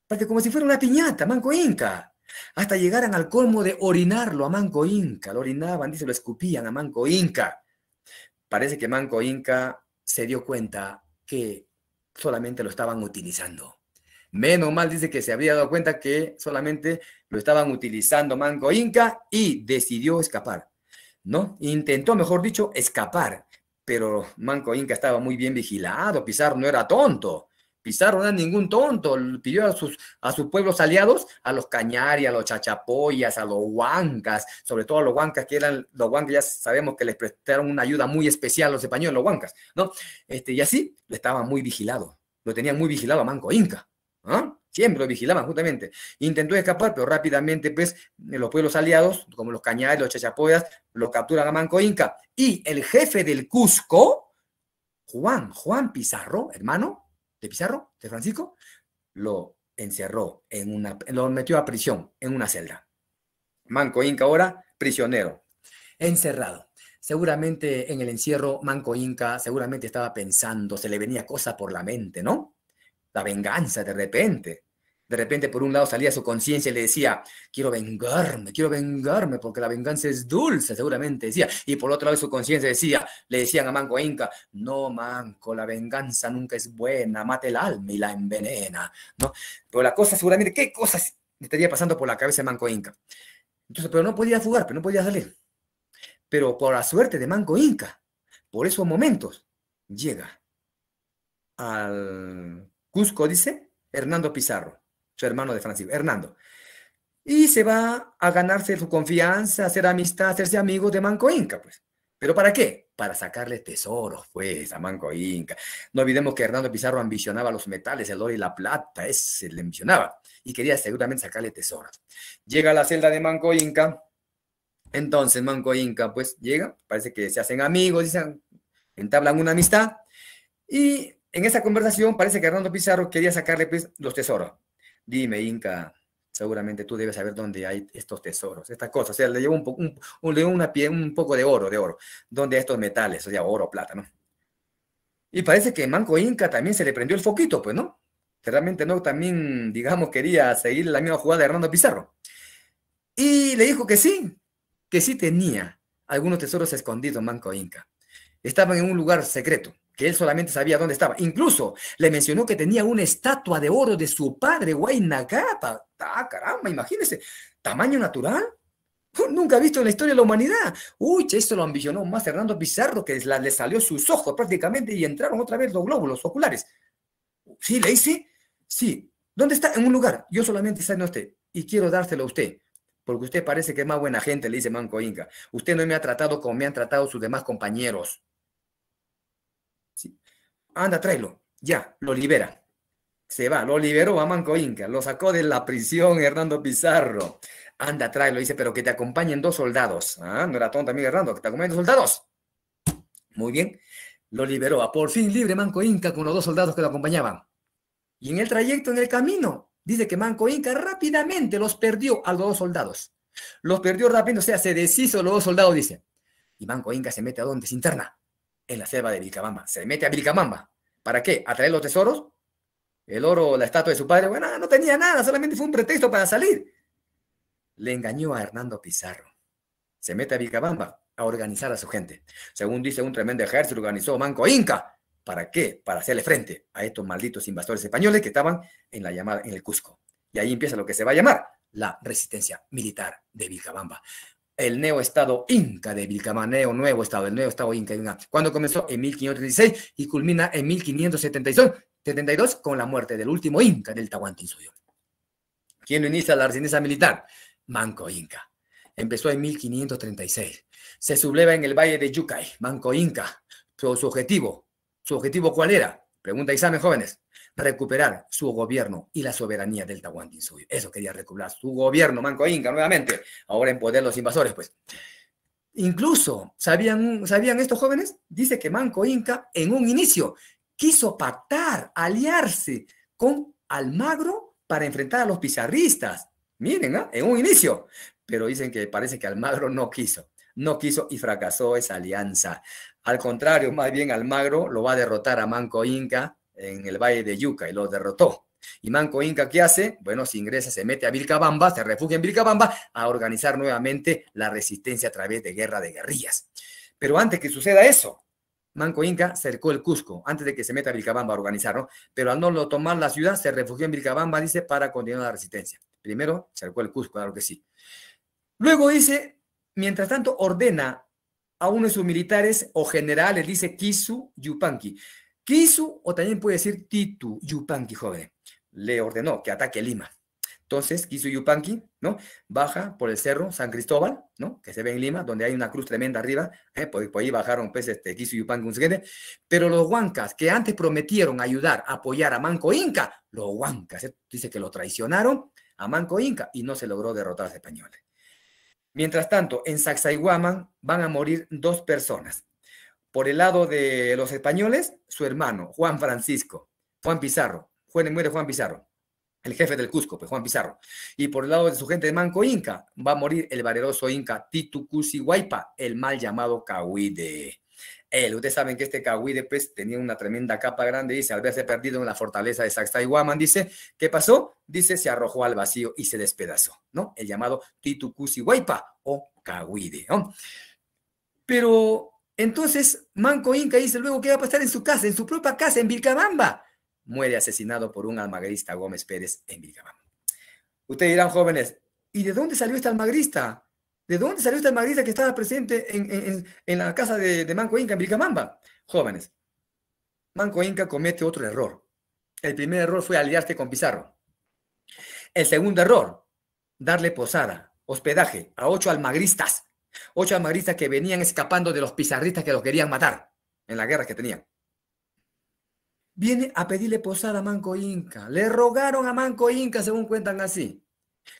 porque como si fuera una piñata, Manco Inca, hasta llegaran al colmo de orinarlo a Manco Inca, lo orinaban, dice, lo escupían a Manco Inca. Parece que Manco Inca se dio cuenta que solamente lo estaban utilizando. Menos mal, dice, que se había dado cuenta que solamente lo estaban utilizando Manco Inca y decidió escapar, ¿no? Intentó, mejor dicho, escapar, pero Manco Inca estaba muy bien vigilado. Pizarro no era tonto. Pizarro no era ningún tonto. Pidió a sus pueblos aliados, a los Cañari, a los Chachapoyas, a los Huancas, sobre todo a los Huancas, los Huancas ya sabemos que les prestaron una ayuda muy especial a los españoles, los Huancas, ¿no? Y así lo estaban muy vigilado. Lo tenían muy vigilado a Manco Inca. Siempre lo vigilaban, justamente. Intentó escapar, pero rápidamente, pues, los pueblos aliados, como los Cañares, los Chachapoyas, lo capturan a Manco Inca. Y el jefe del Cusco, Juan Pizarro, hermano de Pizarro, de Francisco, lo encerró, lo metió a prisión en una celda. Manco Inca ahora prisionero, encerrado. Seguramente en el encierro, Manco Inca seguramente estaba pensando, se le venía cosa por la mente, ¿no? La venganza de repente. De repente, por un lado salía su conciencia y le decía, quiero vengarme, porque la venganza es dulce, seguramente decía. Y por otro lado, su conciencia decía, le decían a Manco Inca, no, Manco, la venganza nunca es buena, mata el alma y la envenena, ¿no? Pero la cosa, seguramente, ¿qué cosas estaría pasando por la cabeza de Manco Inca? Entonces, pero no podía fugar, pero no podía salir. Pero por la suerte de Manco Inca, por esos momentos, llega al Cusco, dice, Hernando Pizarro, su hermano de Francisco, Hernando. Y se va a ganarse su confianza, hacer amistad, hacerse amigo de Manco Inca, pues. ¿Pero para qué? Para sacarle tesoros, pues, a Manco Inca. No olvidemos que Hernando Pizarro ambicionaba los metales, el oro y la plata, ese le ambicionaba, y quería seguramente sacarle tesoros. Llega a la celda de Manco Inca, entonces Manco Inca, pues, llega, parece que se hacen amigos, dicen, entablan una amistad, y en esa conversación parece que Hernando Pizarro quería sacarle, pues, los tesoros. Dime, Inca, seguramente tú debes saber dónde hay estos tesoros, estas cosas. O sea, le llevó un poco de oro, donde hay estos metales, o sea, oro, plata, ¿no? Y parece que Manco Inca también se le prendió el foquito, pues, ¿no? Que realmente no, también, digamos, quería seguir la misma jugada de Hernando Pizarro. Y le dijo que sí tenía algunos tesoros escondidos Manco Inca. Estaban en un lugar secreto, que él solamente sabía dónde estaba. Incluso le mencionó que tenía una estatua de oro de su padre, Huayna Cápac. ¡Ah, caramba! Imagínese, tamaño natural. Nunca visto en la historia de la humanidad. Uy, che, esto lo ambicionó más Hernando Pizarro, que le salió sus ojos prácticamente y entraron otra vez los glóbulos oculares. Sí, le hice. Sí. ¿Dónde está? En un lugar. Yo solamente sé no usted y quiero dárselo a usted. Porque usted parece que es más buena gente, le dice Manco Inca. Usted no me ha tratado como me han tratado sus demás compañeros. Sí. Anda, tráelo. Ya, lo libera. Se va, lo liberó a Manco Inca, lo sacó de la prisión Hernando Pizarro. Anda, tráelo, dice, pero que te acompañen 2 soldados. Ah, no era tonto, amigo Hernando, que te acompañen 2 soldados. Muy bien, lo liberó. A por fin libre Manco Inca con los 2 soldados que lo acompañaban. Y en el trayecto, en el camino, dice que Manco Inca rápidamente los perdió a los 2 soldados. Los perdió rápido, o sea, se deshizo de los 2 soldados, dice. Y Manco Inca se mete a dónde? Se interna en la selva de Vilcabamba. Se mete a Vilcabamba. ¿Para qué? ¿A traer los tesoros? El oro, la estatua de su padre, bueno, no tenía nada, solamente fue un pretexto para salir. Le engañó a Hernando Pizarro. Se mete a Vilcabamba a organizar a su gente. Según dice, un tremendo ejército organizó Manco Inca. ¿Para qué? Para hacerle frente a estos malditos invasores españoles que estaban en el Cusco. Y ahí empieza lo que se va a llamar la resistencia militar de Vilcabamba. El neoestado inca de Vilcabamba, el nuevo estado inca. ¿Cuándo comenzó? En 1536 y culmina en 1572 con la muerte del último inca del Tahuantinsuyo. ¿Quién inicia la resistencia militar? Manco Inca. Empezó en 1536. Se subleva en el valle de Yucay. Manco Inca. Su objetivo ¿cuál era? Pregunta examen, jóvenes. Recuperar su gobierno y la soberanía del Tahuantinsuyo. Eso quería recuperar su gobierno, Manco Inca, nuevamente. Ahora en poder los invasores, pues. Incluso, ¿sabían estos jóvenes? Dice que Manco Inca en un inicio quiso pactar, aliarse con Almagro para enfrentar a los pizarristas. Miren, ¿eh? En un inicio. Pero dicen que parece que Almagro no quiso y fracasó esa alianza. Al contrario, más bien Almagro lo va a derrotar a Manco Inca en el Valle de Yuca y lo derrotó. ¿Y Manco Inca qué hace? Bueno, se ingresa, se mete a Vilcabamba, se refugia en Vilcabamba a organizar nuevamente la resistencia a través de guerra de guerrillas. Pero antes que suceda eso, Manco Inca cercó el Cusco, antes de que se meta a Vilcabamba a organizar, ¿no? Pero al no tomar la ciudad, se refugió en Vilcabamba, dice, para continuar la resistencia. Primero cercó el Cusco, claro que sí. Luego dice, mientras tanto, ordena a uno de sus militares o generales, dice Kisu Yupanqui. Kisu, o también puede decir Titu Yupanqui, joven, le ordenó que ataque Lima. Entonces, Kisu Yupanqui, ¿no? Baja por el cerro San Cristóbal, ¿no? Que se ve en Lima, donde hay una cruz tremenda arriba, por ahí bajaron, pues, Kisu Yupanqui, un siguiente. Pero los huancas, que antes prometieron ayudar, apoyar a Manco Inca, los huancas, dice que lo traicionaron a Manco Inca y no se logró derrotar a los españoles. Mientras tanto, en Sacsayhuaman van a morir 2 personas. Por el lado de los españoles, su hermano, Juan Pizarro. Muere Juan Pizarro, el jefe del Cusco, pues Juan Pizarro. Y por el lado de su gente de Manco Inca, va a morir el valeroso inca Titu Cusi Huaypa, el mal llamado Cahuide. Ustedes saben que este Cahuide pues tenía una tremenda capa grande, dice, al verse perdido en la fortaleza de Sacsayhuaman, dice, ¿qué pasó? Dice, se arrojó al vacío y se despedazó, ¿no? El llamado Titucusi Huaypa o Cahuide, ¿no? Pero entonces Manco Inca dice luego que va a pasar en su casa, en su propia casa, en Vilcabamba. Muere asesinado por un almagrista, Gómez Pérez, en Vilcabamba. Ustedes dirán, jóvenes, ¿y de dónde salió este almagrista? ¿De dónde salió este almagrista que estaba presente en la casa de Manco Inca en Vilcabamba? Jóvenes, Manco Inca comete otro error. El primer error fue aliarse con Pizarro. El segundo error, darle posada, hospedaje a 8 almagristas. 8 almagristas que venían escapando de los pizarristas que los querían matar en la guerra que tenían. Viene a pedirle posada a Manco Inca. Le rogaron a Manco Inca, según cuentan así,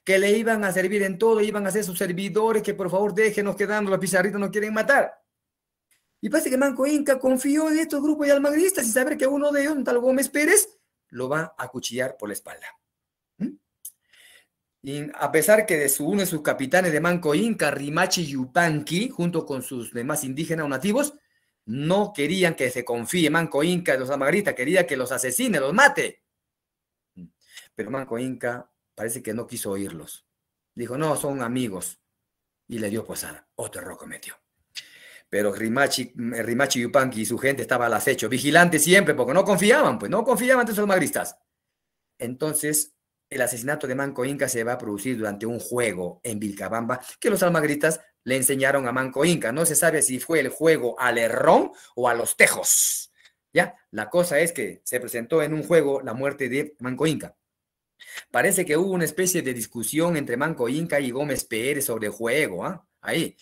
que le iban a servir en todo, iban a ser sus servidores, que por favor déjenos quedando, los pizarritos nos quieren matar. Y parece que Manco Inca confió en estos grupos de almagristas y saber que uno de ellos, un tal Gómez Pérez, lo va a acuchillar por la espalda. Y a pesar que de uno de sus capitanes de Manco Inca, Rimachi Yupanqui, junto con sus demás indígenas o nativos, no querían que se confíe Manco Inca de los almagristas, quería que los asesine, los mate. Pero Manco Inca parece que no quiso oírlos. Dijo, no, son amigos. Y le dio posada. Otro error cometió. Pero Rimachi Yupanqui y su gente estaba al acecho, vigilantes siempre, porque no confiaban, pues no confiaban de esos almagristas. Entonces, el asesinato de Manco Inca se va a producir durante un juego en Vilcabamba que los almagristas le enseñaron a Manco Inca. No se sabe si fue el juego al Herrón o a los Tejos. ¿Ya? La cosa es que se presentó en un juego la muerte de Manco Inca. Parece que hubo una especie de discusión entre Manco Inca y Gómez Pérez sobre el juego, ¿ah? Ahí.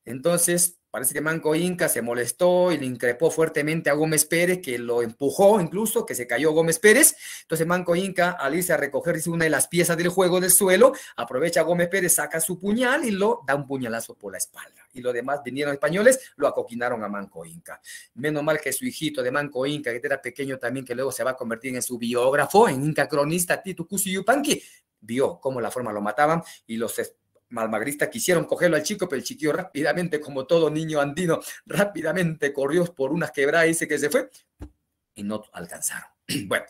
Entonces, parece que Manco Inca se molestó y le increpó fuertemente a Gómez Pérez, que lo empujó incluso, que se cayó Gómez Pérez. Entonces Manco Inca, al irse a recoger una de las piezas del juego del suelo, aprovecha a Gómez Pérez, saca su puñal y lo da un puñalazo por la espalda. Y los demás vinieron españoles, lo acoquinaron a Manco Inca. Menos mal que su hijito de Manco Inca, que era pequeño también, que luego se va a convertir en su biógrafo, en Inca cronista, Titucusi Yupanqui, vio cómo la forma lo mataban y los almagristas quisieron cogerlo al chico, pero el chiquillo rápidamente, como todo niño andino, rápidamente corrió por unas quebradas y dice que se fue y no alcanzaron. Bueno,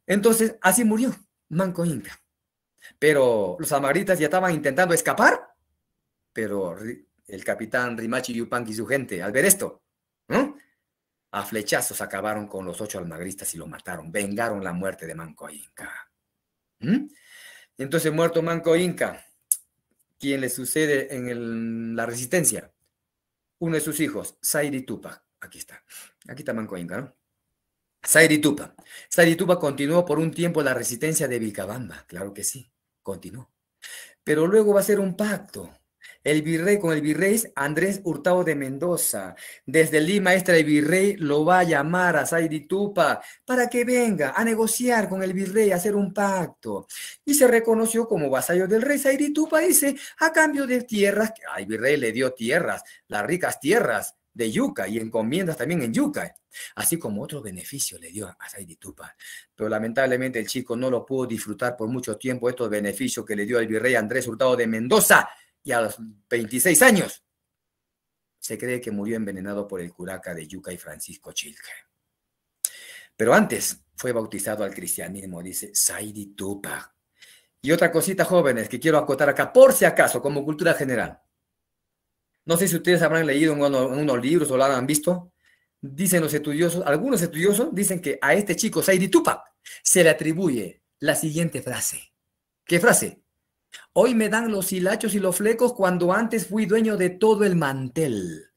entonces así murió Manco Inca. Pero los almagristas ya estaban intentando escapar, pero el capitán Rimachi Yupanqui y su gente, al ver esto, ¿no?, a flechazos acabaron con los 8 almagristas y lo mataron, vengaron la muerte de Manco Inca. Entonces, muerto Manco Inca, ¿quién le sucede en la resistencia? Uno de sus hijos, Sairi Tupac. Aquí está Manco Inca, ¿no? Sairi Tupac. Sairi Tupac continuó por un tiempo la resistencia de Vilcabamba, claro que sí, continuó. Pero luego va a ser un pacto. Con el virrey Andrés Hurtado de Mendoza. Desde Lima, el virrey lo va a llamar a Sairi Tupac para que venga a negociar con el virrey, a hacer un pacto. Y se reconoció como vasallo del rey. Sairi Tupac dice, a cambio de tierras, al virrey le dio tierras, las ricas tierras de yuca y encomiendas también en yuca, así como otro beneficio le dio a Sairi Tupac. Pero lamentablemente el chico no lo pudo disfrutar por mucho tiempo, estos beneficios que le dio el virrey Andrés Hurtado de Mendoza. Y a los 26 años se cree que murió envenenado por el curaca de Yuca y Francisco Chilca. Pero antes fue bautizado al cristianismo, dice Sairi Tupac. Y otra cosita, jóvenes, que quiero acotar acá, por si acaso, como cultura general. No sé si ustedes habrán leído en unos libros o lo han visto. Dicen los estudiosos, algunos estudiosos dicen que a este chico, Sairi Tupac, se le atribuye la siguiente frase. ¿Qué frase? Hoy me dan los hilachos y los flecos cuando antes fui dueño de todo el mantel.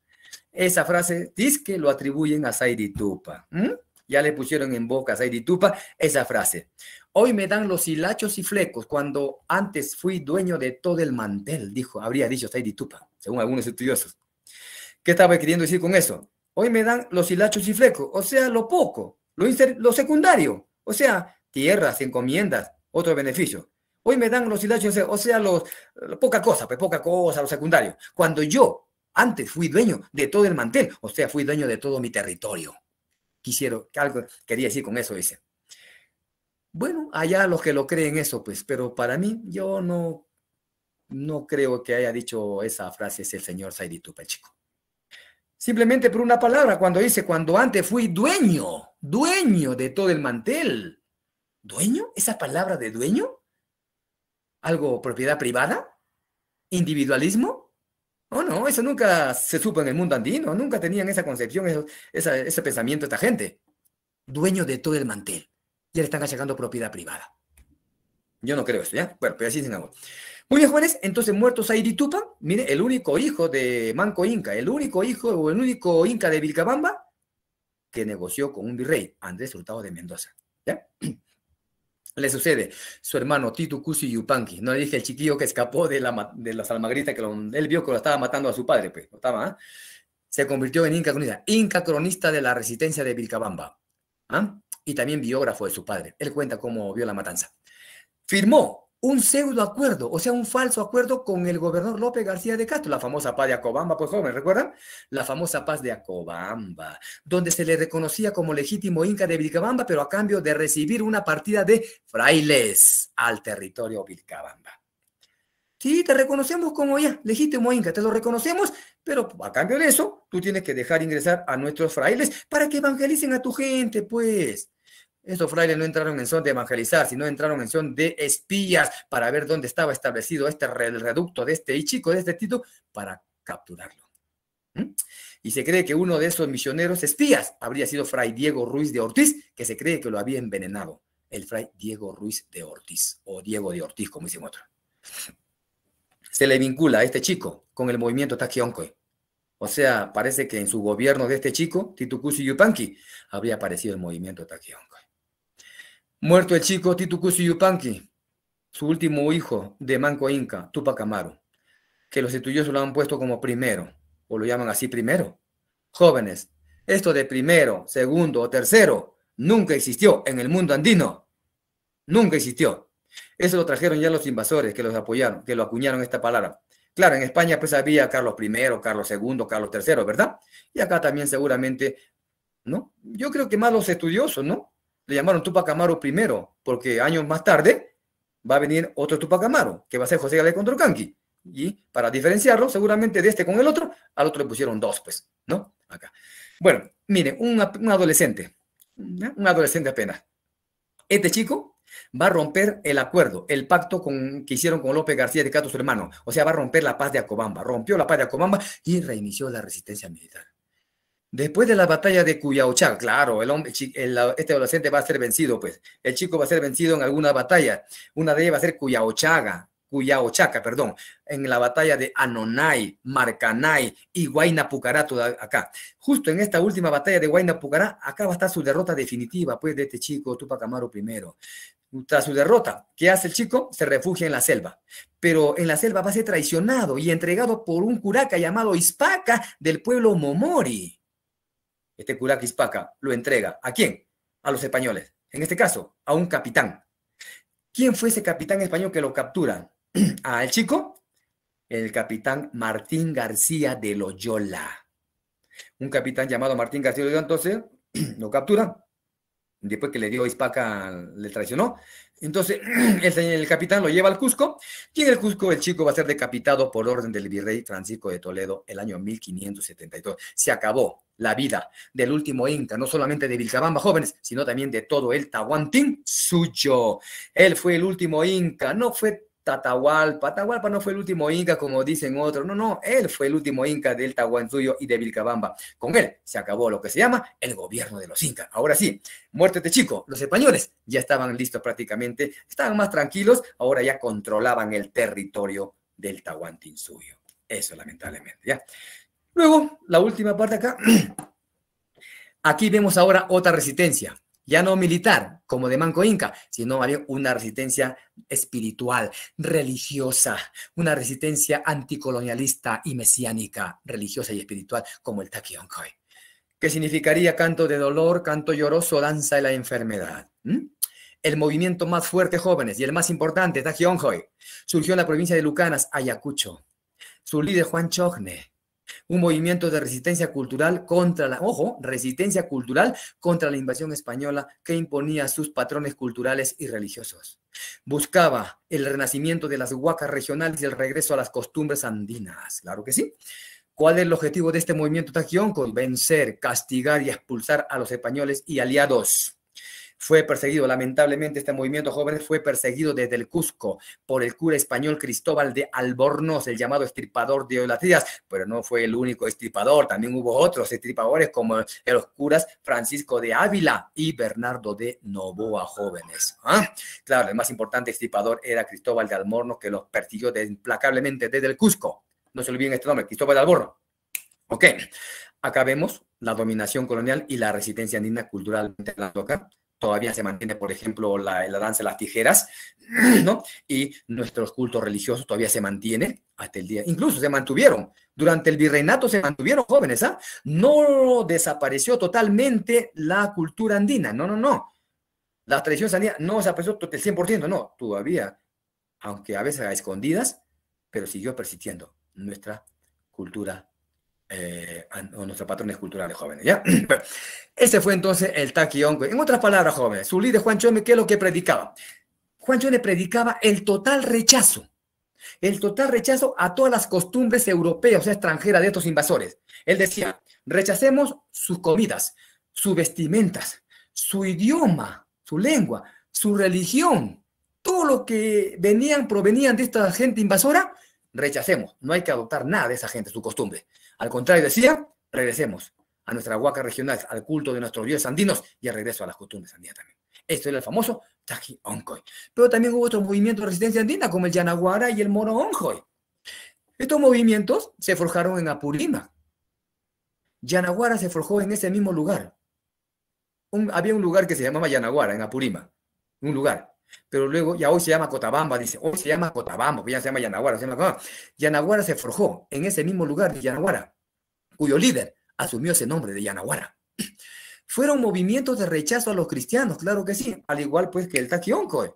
Esa frase, dice que lo atribuyen a Sairi Tupac. Ya le pusieron en boca a Sairi Tupac esa frase. Hoy me dan los hilachos y flecos cuando antes fui dueño de todo el mantel, habría dicho Sairi Tupac, según algunos estudiosos. ¿Qué estaba queriendo decir con eso? Hoy me dan los hilachos y flecos, o sea, lo poco, lo secundario, o sea, tierras, encomiendas, otro beneficio. Hoy me dan los hilachos, o sea, poca cosa, lo secundario. Cuando yo antes fui dueño de todo el mantel, o sea, fui dueño de todo mi territorio. Algo quería decir con eso, dice. Bueno, allá los que lo creen eso, pues, pero para mí, yo no creo que haya dicho esa frase ese señor Sairi Tupac, chico. Simplemente por una palabra, cuando dice, cuando antes fui dueño de todo el mantel. ¿Dueño? ¿Esa palabra de dueño? ¿Algo propiedad privada? ¿Individualismo? Oh, no, eso nunca se supo en el mundo andino, nunca tenían esa concepción, ese pensamiento esta gente. Dueño de todo el mantel. Ya le están achacando propiedad privada. Yo no creo esto, ¿ya? Bueno, pero así dicen algo. Muy bien, jóvenes, entonces muerto Saidi Tupac, mire, el único hijo de Manco Inca, el único hijo o el único Inca de Vilcabamba que negoció con un virrey, Andrés Hurtado de Mendoza, ¿ya? Le sucede su hermano Titu Cusi Yupanqui, no le dije el chiquillo que escapó de los almagristas, que él vio que lo estaba matando a su padre, pues, lo estaba, ¿eh? Se convirtió en Inca cronista de la resistencia de Vilcabamba, ¿eh? Y también biógrafo de su padre. Él cuenta cómo vio la matanza. Firmó un pseudo acuerdo, o sea, un falso acuerdo con el gobernador López García de Castro, la famosa paz de Acobamba, pues joven, ¿recuerdan? La famosa paz de Acobamba, donde se le reconocía como legítimo inca de Vilcabamba, pero a cambio de recibir una partida de frailes al territorio Vilcabamba. Sí, te reconocemos como ya, legítimo inca, te lo reconocemos, pero a cambio de eso, tú tienes que dejar ingresar a nuestros frailes para que evangelicen a tu gente, pues. Estos frailes no entraron en son de evangelizar, sino entraron en son de espías para ver dónde estaba establecido el reducto de este chico, de este Tito, para capturarlo. Y se cree que uno de esos misioneros espías habría sido Fray Diego Ruiz de Ortiz, que se cree que lo había envenenado. El Fray Diego Ruiz de Ortiz, o Diego de Ortiz, como dicen otros. Se le vincula a este chico con el movimiento Taquioncoy. O sea, parece que en su gobierno de este chico, Titu Cusi Yupanqui, habría aparecido el movimiento Taquioncoy. Muerto el chico Titu Cusi Yupanqui, su último hijo de Manco Inca, Tupac Amaru, que los estudiosos lo han puesto como primero, o lo llaman así primero. Jóvenes, esto de primero, segundo o tercero nunca existió en el mundo andino. Nunca existió. Eso lo trajeron ya los invasores que los apoyaron, que lo acuñaron esta palabra. Claro, en España pues había Carlos I, Carlos II, Carlos III, ¿verdad? Y acá también seguramente, ¿no? Yo creo que más los estudiosos, ¿no? Le llamaron Tupac Amaru primero, porque años más tarde va a venir otro Tupac Amaru, que va a ser José Galé Condorcanqui. Y para diferenciarlo, seguramente de este con el otro, al otro le pusieron dos, pues, ¿no? Acá. Bueno, miren, un adolescente apenas. Este chico va a romper el acuerdo, el pacto que hicieron con López García de Castro, su hermano. O sea, va a romper la paz de Acobamba. Rompió la paz de Acobamba y reinició la resistencia militar. Después de la batalla de Cuyahochaca, claro, este adolescente va a ser vencido, pues. El chico va a ser vencido en alguna batalla. Una de ellas va a ser Cuyahochaca, perdón, en la batalla de Anonay, Marcanay y Huayna Pucará, acá. Justo en esta última batalla de Huayna Pucará, acá va a estar su derrota definitiva, pues, de este chico, Tupac Amaru I. Tras su derrota, ¿qué hace el chico? Se refugia en la selva. Pero en la selva va a ser traicionado y entregado por un curaca llamado Ispaca del pueblo Momori. Este curaca Ispaca lo entrega. ¿A quién? A los españoles. En este caso, a un capitán. ¿Quién fue ese capitán español que lo captura? ¿Al chico? El capitán Martín García de Loyola. Un capitán llamado Martín García de Loyola, entonces, lo captura. Después que le dio Ispaca, le traicionó. Entonces, el capitán lo lleva al Cusco, y en el Cusco el chico va a ser decapitado por orden del virrey Francisco de Toledo el año 1572. Se acabó la vida del último inca, no solamente de Vilcabamba, jóvenes, sino también de todo el Tahuantinsuyo. Él fue el último inca, no fue Atahualpa no fue el último inca, como dicen otros. No, él fue el último inca del Tahuantinsuyo y de Vilcabamba. Con él se acabó lo que se llama el gobierno de los incas. Ahora sí, muerte este chico. Los españoles ya estaban listos prácticamente, estaban más tranquilos, ahora ya controlaban el territorio del Tahuantinsuyo. Eso, lamentablemente, ¿ya? Luego, la última parte acá. Aquí vemos ahora otra resistencia. Ya no militar, como de Manco Inca, sino había una resistencia espiritual, religiosa, una resistencia anticolonialista y mesiánica, religiosa y espiritual, como el Taquioncoy, que significaría canto de dolor, canto lloroso, danza de la enfermedad. El movimiento más fuerte, jóvenes, y el más importante, Taquioncoy, surgió en la provincia de Lucanas, Ayacucho. Su líder, Juan Chogne. Un movimiento de resistencia cultural contra resistencia cultural contra la invasión española que imponía sus patrones culturales y religiosos. Buscaba el renacimiento de las huacas regionales y el regreso a las costumbres andinas, claro que sí. ¿Cuál es el objetivo de este movimiento Taquionco? Vencer, castigar y expulsar a los españoles y aliados. Fue perseguido, lamentablemente este movimiento jóvenes fue perseguido desde el Cusco por el cura español Cristóbal de Albornoz, el llamado extirpador de idolatrías, pero no fue el único extirpador, también hubo otros extirpadores como los curas Francisco de Ávila y Bernardo de Noboa, jóvenes. Claro, el más importante extirpador era Cristóbal de Albornoz, que los persiguió implacablemente desde el Cusco. No se olviden este nombre, Cristóbal de Albornoz. Ok, acá vemos la dominación colonial y la resistencia andina culturalmente hablando acá. Todavía se mantiene, por ejemplo, la danza de las tijeras, ¿no? Y nuestros cultos religiosos todavía se mantienen hasta el día. Incluso se mantuvieron. Durante el virreinato se mantuvieron jóvenes, ¿ah? No desapareció totalmente la cultura andina. No, no, no. Las tradiciones andinas no desapareció el 100%, no. Todavía, aunque a veces a escondidas, pero siguió persistiendo nuestra cultura o nuestros patrones culturales jóvenes, ¿ya? Ese fue entonces el Taquionco. En otras palabras, jóvenes, su líder Juan Chome, ¿qué es lo que predicaba? Juan Chome predicaba el total rechazo a todas las costumbres europeas, o sea, extranjeras de estos invasores. Él decía, rechacemos sus comidas, sus vestimentas, su idioma, su lengua, su religión, todo lo que provenían de esta gente invasora, rechacemos. No hay que adoptar nada de esa gente, su costumbre. Al contrario, decía, regresemos a nuestra huaca regional, al culto de nuestros dioses andinos y al regreso a las costumbres andinas también. Esto era el famoso Taquioncoy. Pero también hubo otros movimientos de resistencia andina, como el Yanaguara y el Moro Onjoy. Estos movimientos se forjaron en Apurímac. Yanaguara se forjó en ese mismo lugar. Había un lugar que se llamaba Yanaguara, en Apurímac. Un lugar. Pero luego, ya hoy se llama Cotabamba, dice, hoy se llama Cotabamba, ya se llama Yanaguara. Yanaguara se forjó en ese mismo lugar de Yanaguara, cuyo líder asumió ese nombre de Yanaguara. Fueron movimientos de rechazo a los cristianos, claro que sí, al igual pues que el Taquioncoy,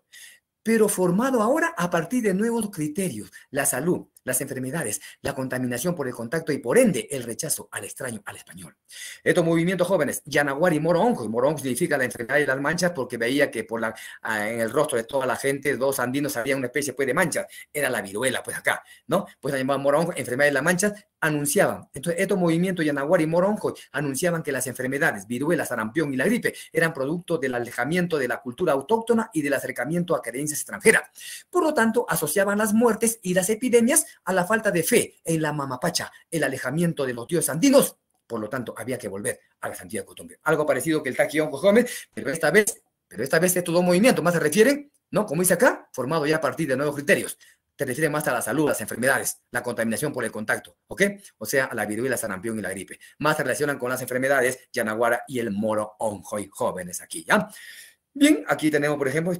pero formado ahora a partir de nuevos criterios, la salud, las enfermedades, la contaminación por el contacto y por ende el rechazo al extraño, al español. Estos movimientos jóvenes, Yanaguara y Moro Onjoy. Moro Onjoy significa la enfermedad de las manchas porque veía que en el rostro de toda la gente, dos andinos, había una especie pues, de manchas, era la viruela pues acá, ¿no? Pues la llamaban Moro Onjoy, enfermedad de las manchas, anunciaban. Entonces estos movimientos Yanaguara y Moro Onjoy anunciaban que las enfermedades, viruela, sarampión y la gripe eran producto del alejamiento de la cultura autóctona y del acercamiento a creencias extranjeras. Por lo tanto, asociaban las muertes y las epidemias a la falta de fe en la mamapacha, el alejamiento de los dioses andinos. Por lo tanto, había que volver a las antiguas costumbres. Algo parecido que el Taquionco Gómez, pero esta vez estos dos movimientos más se refieren, ¿no? Como dice acá, formado ya a partir de nuevos criterios. Se refiere más a la salud, las enfermedades, la contaminación por el contacto, ¿ok? O sea, a la viruela, sarampión y la gripe. Más se relacionan con las enfermedades, Yanaguara y el Moro Onjoy, jóvenes aquí, ¿ya? Bien, aquí tenemos, por ejemplo,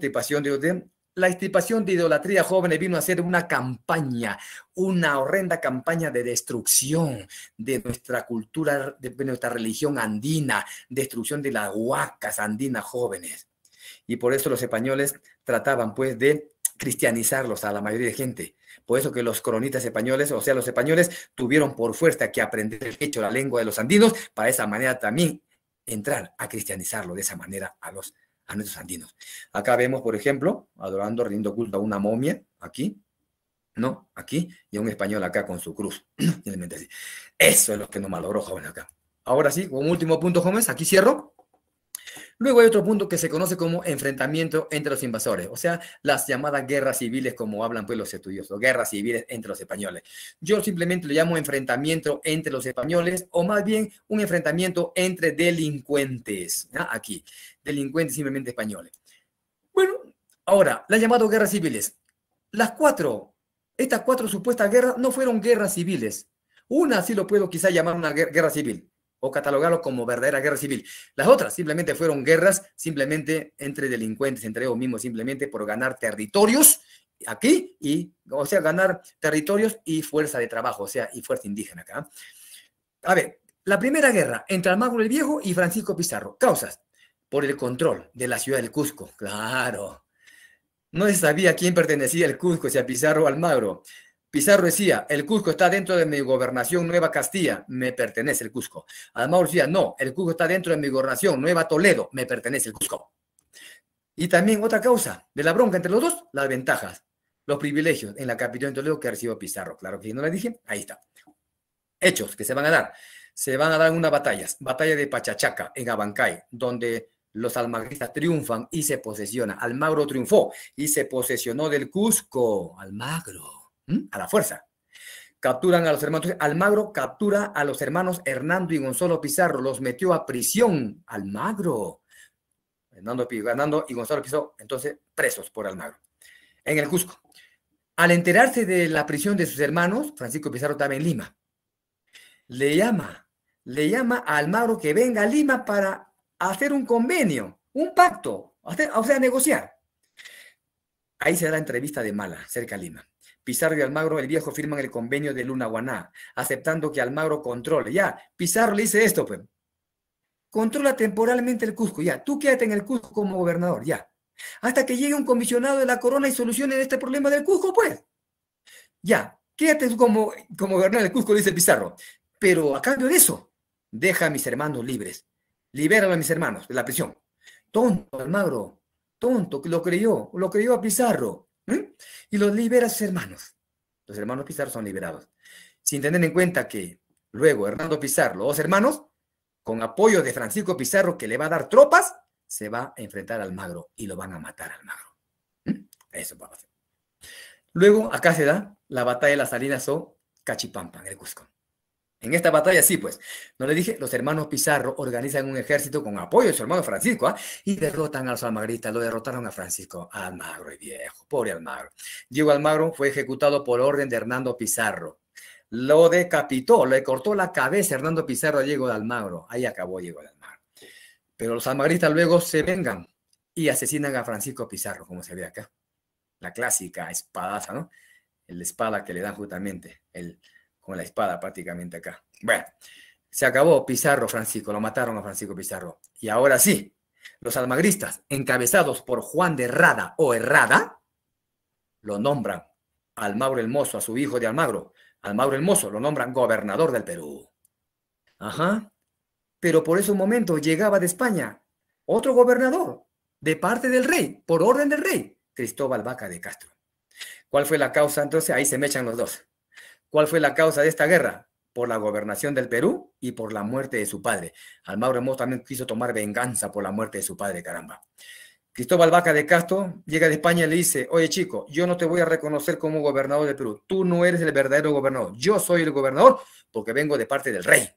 la extirpación de idolatría jóvenes vino a ser una campaña, una horrenda campaña de destrucción de nuestra cultura, de nuestra religión andina, destrucción de las huacas andinas jóvenes. Y por eso los españoles trataban pues de cristianizarlos a la mayoría de gente. Por eso que los cronistas españoles, o sea, los españoles tuvieron por fuerza que aprender el hecho, la lengua de los andinos, para esa manera también entrar a cristianizarlo de esa manera a nuestros andinos. Acá vemos, por ejemplo, adorando, rindiendo culto a una momia, aquí, ¿no? Aquí, y a un español acá con su cruz. Eso es lo que nos malogró, jóvenes, acá. Ahora sí, como último punto, jóvenes, aquí cierro. Luego hay otro punto que se conoce como enfrentamiento entre los invasores, o sea, las llamadas guerras civiles, como hablan pues los estudiosos, guerras civiles entre los españoles. Yo simplemente lo llamo enfrentamiento entre los españoles, o más bien un enfrentamiento entre delincuentes, ¿no? Aquí, delincuentes simplemente españoles. Bueno, ahora, las llamadas guerras civiles. Estas cuatro supuestas guerras no fueron guerras civiles. Una sí lo puedo quizá llamar una guerra civil, o catalogarlo como verdadera guerra civil. Las otras simplemente fueron guerras simplemente entre delincuentes, entre ellos mismos, simplemente por ganar territorios aquí, o sea, ganar territorios y fuerza de trabajo, o sea, y fuerza indígena acá. A ver, la primera guerra entre Almagro el Viejo y Francisco Pizarro. Causas: por el control de la ciudad del Cusco. Claro. No se sabía a quién pertenecía el Cusco, si a Pizarro o Almagro. Pizarro decía, el Cusco está dentro de mi gobernación Nueva Castilla, me pertenece el Cusco. Almagro decía, no, el Cusco está dentro de mi gobernación Nueva Toledo, me pertenece el Cusco. Y también otra causa de la bronca entre los dos, las ventajas, los privilegios en la capital de Toledo que recibió Pizarro. Claro que si no le dije, ahí está. Hechos que se van a dar. Se van a dar unas batallas. Batalla de Pachachaca, en Abancay, donde los almagristas triunfan y se posesiona. Almagro triunfó y se posesionó del Cusco. Almagro, a la fuerza. Capturan a los hermanos. Almagro captura a los hermanos Hernando y Gonzalo Pizarro. Los metió a prisión. Almagro. Hernando y Gonzalo Pizarro, entonces, presos por Almagro. En el Cusco. Al enterarse de la prisión de sus hermanos, Francisco Pizarro estaba en Lima. Le llama a Almagro que venga a Lima para hacer un convenio, un pacto, o sea, negociar. Ahí se da la entrevista de Mala, cerca de Lima. Pizarro y Almagro, el viejo, firman el convenio de Lunahuaná, aceptando que Almagro controle. Ya, Pizarro le dice esto, pues. Controla temporalmente el Cusco, ya. Tú quédate en el Cusco como gobernador, ya. Hasta que llegue un comisionado de la corona y solucione este problema del Cusco, pues. Ya, quédate como gobernador del Cusco, dice Pizarro. Pero a cambio de eso, deja a mis hermanos libres. Libéralo a mis hermanos de la prisión. Tonto, Almagro, tonto, que lo creyó a Pizarro. Y los libera a sus hermanos. Los hermanos Pizarro son liberados. Sin tener en cuenta que luego Hernando Pizarro, los dos hermanos, con apoyo de Francisco Pizarro, que le va a dar tropas, se va a enfrentar a Almagro y lo van a matar a Almagro. Eso va a pasar. Luego, acá se da la batalla de las Salinas o Cachipampa, en el Cusco. En esta batalla, sí, pues, no le dije, los hermanos Pizarro organizan un ejército con apoyo de su hermano Francisco, y derrotan a los almagristas, lo derrotaron a Francisco, a Almagro, el viejo, pobre Almagro. Diego Almagro fue ejecutado por orden de Hernando Pizarro. Lo decapitó, le cortó la cabeza Hernando Pizarro a Diego de Almagro. Ahí acabó Diego de Almagro. Pero los almagristas luego se vengan y asesinan a Francisco Pizarro, como se ve acá. La clásica espadaza, ¿no? La espada que le dan justamente, con la espada prácticamente acá. Bueno, se acabó Pizarro, Francisco, lo mataron a Francisco Pizarro. Y ahora sí, los almagristas, encabezados por Juan de Herrada o Herrada, lo nombran Almagro el Mozo, a su hijo de Almagro. Almagro el Mozo lo nombran gobernador del Perú. Ajá. Pero por ese momento llegaba de España otro gobernador, de parte del rey, por orden del rey, Cristóbal Vaca de Castro. ¿Cuál fue la causa? Entonces ahí se mechan los dos. ¿Cuál fue la causa de esta guerra? Por la gobernación del Perú y por la muerte de su padre. Almagro el Mozo también quiso tomar venganza por la muerte de su padre, caramba. Cristóbal Vaca de Castro llega de España y le dice, oye chico, yo no te voy a reconocer como gobernador del Perú, tú no eres el verdadero gobernador, yo soy el gobernador porque vengo de parte del rey,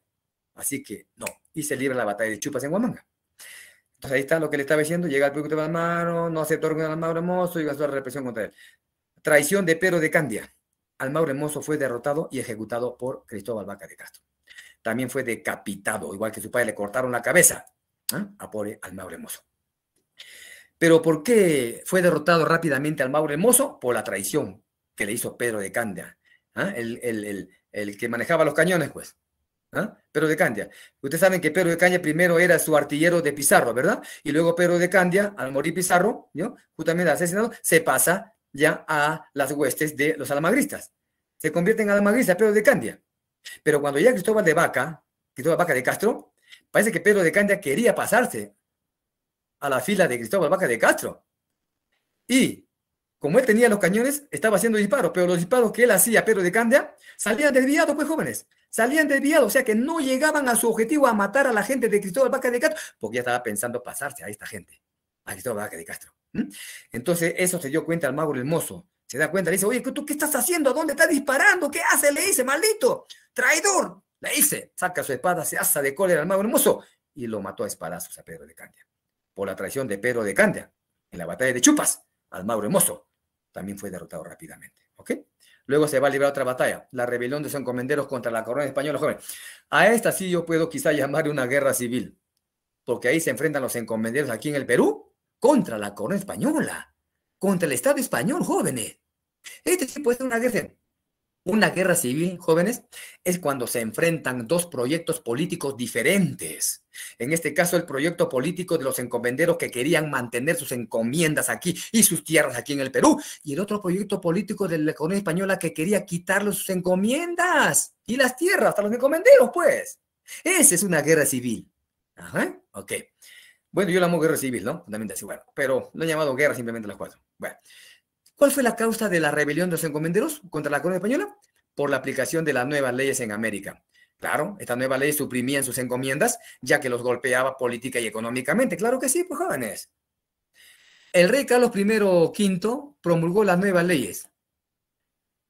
así que no, y se libra la batalla de Chupas en Huamanga. Entonces ahí está lo que le estaba diciendo, llega el Perú de Almagro, no aceptó el Almagro Mozo y gastó la represión contra él. Traición de Pero de Candia, Almagro Mozo fue derrotado y ejecutado por Cristóbal Vaca de Castro. También fue decapitado, igual que su padre, le cortaron la cabeza a pobre Almagro Mozo. Pero ¿por qué fue derrotado rápidamente Almagro el Mozo? Por la traición que le hizo Pedro de Candia, el que manejaba los cañones, pues. Pedro de Candia. Ustedes saben que Pedro de Candia primero era su artillero de Pizarro, ¿verdad? Y luego Pedro de Candia, al morir Pizarro, ¿no?, justamente asesinado, se pasa ya a las huestes de los almagristas. Se convierte en almagrista Pedro de Candia. Pero cuando llega Cristóbal Vaca de Castro, parece que Pedro de Candia quería pasarse a la fila de Cristóbal Vaca de Castro. Y como él tenía los cañones, estaba haciendo disparos, pero los disparos que él hacía a Pedro de Candia salían desviados, pues, jóvenes. Salían desviados, o sea que no llegaban a su objetivo a matar a la gente de Cristóbal Vaca de Castro, porque ya estaba pensando pasarse a esta gente, a Cristóbal Vaca de Castro. Entonces, eso se dio cuenta Almagro el Mozo. Se da cuenta, le dice, oye, ¿tú qué estás haciendo? ¿A dónde estás disparando? ¿Qué hace? Le dice, maldito, traidor. Le dice, saca su espada, se asa de cólera Almagro el Mozo y lo mató a espadazos a Pedro de Candia. Por la traición de Pedro de Candia, en la batalla de Chupas, Almagro el Mozo también fue derrotado rápidamente. ¿Ok? Luego se va a librar otra batalla, la rebelión de los encomenderos contra la corona española, joven. A esta sí yo puedo quizá llamar una guerra civil, porque ahí se enfrentan los encomenderos aquí en el Perú contra la corona española, contra el Estado español, jóvenes. Este sí puede ser una guerra. Una guerra civil, jóvenes, es cuando se enfrentan dos proyectos políticos diferentes. En este caso, el proyecto político de los encomenderos que querían mantener sus encomiendas aquí y sus tierras aquí en el Perú. Y el otro proyecto político de la corona española que quería quitarle sus encomiendas y las tierras a los encomenderos, pues. Esa es una guerra civil. Ajá, ok. Bueno, yo la llamo guerra civil, ¿no? Fundamentalmente así, bueno, pero lo he llamado guerra simplemente las cuatro. Bueno. ¿Cuál fue la causa de la rebelión de los encomenderos contra la corona española? por la aplicación de las nuevas leyes en América. Claro, estas nuevas leyes suprimían sus encomiendas, ya que los golpeaba política y económicamente. Claro que sí, pues jóvenes. El rey Carlos I promulgó las nuevas leyes.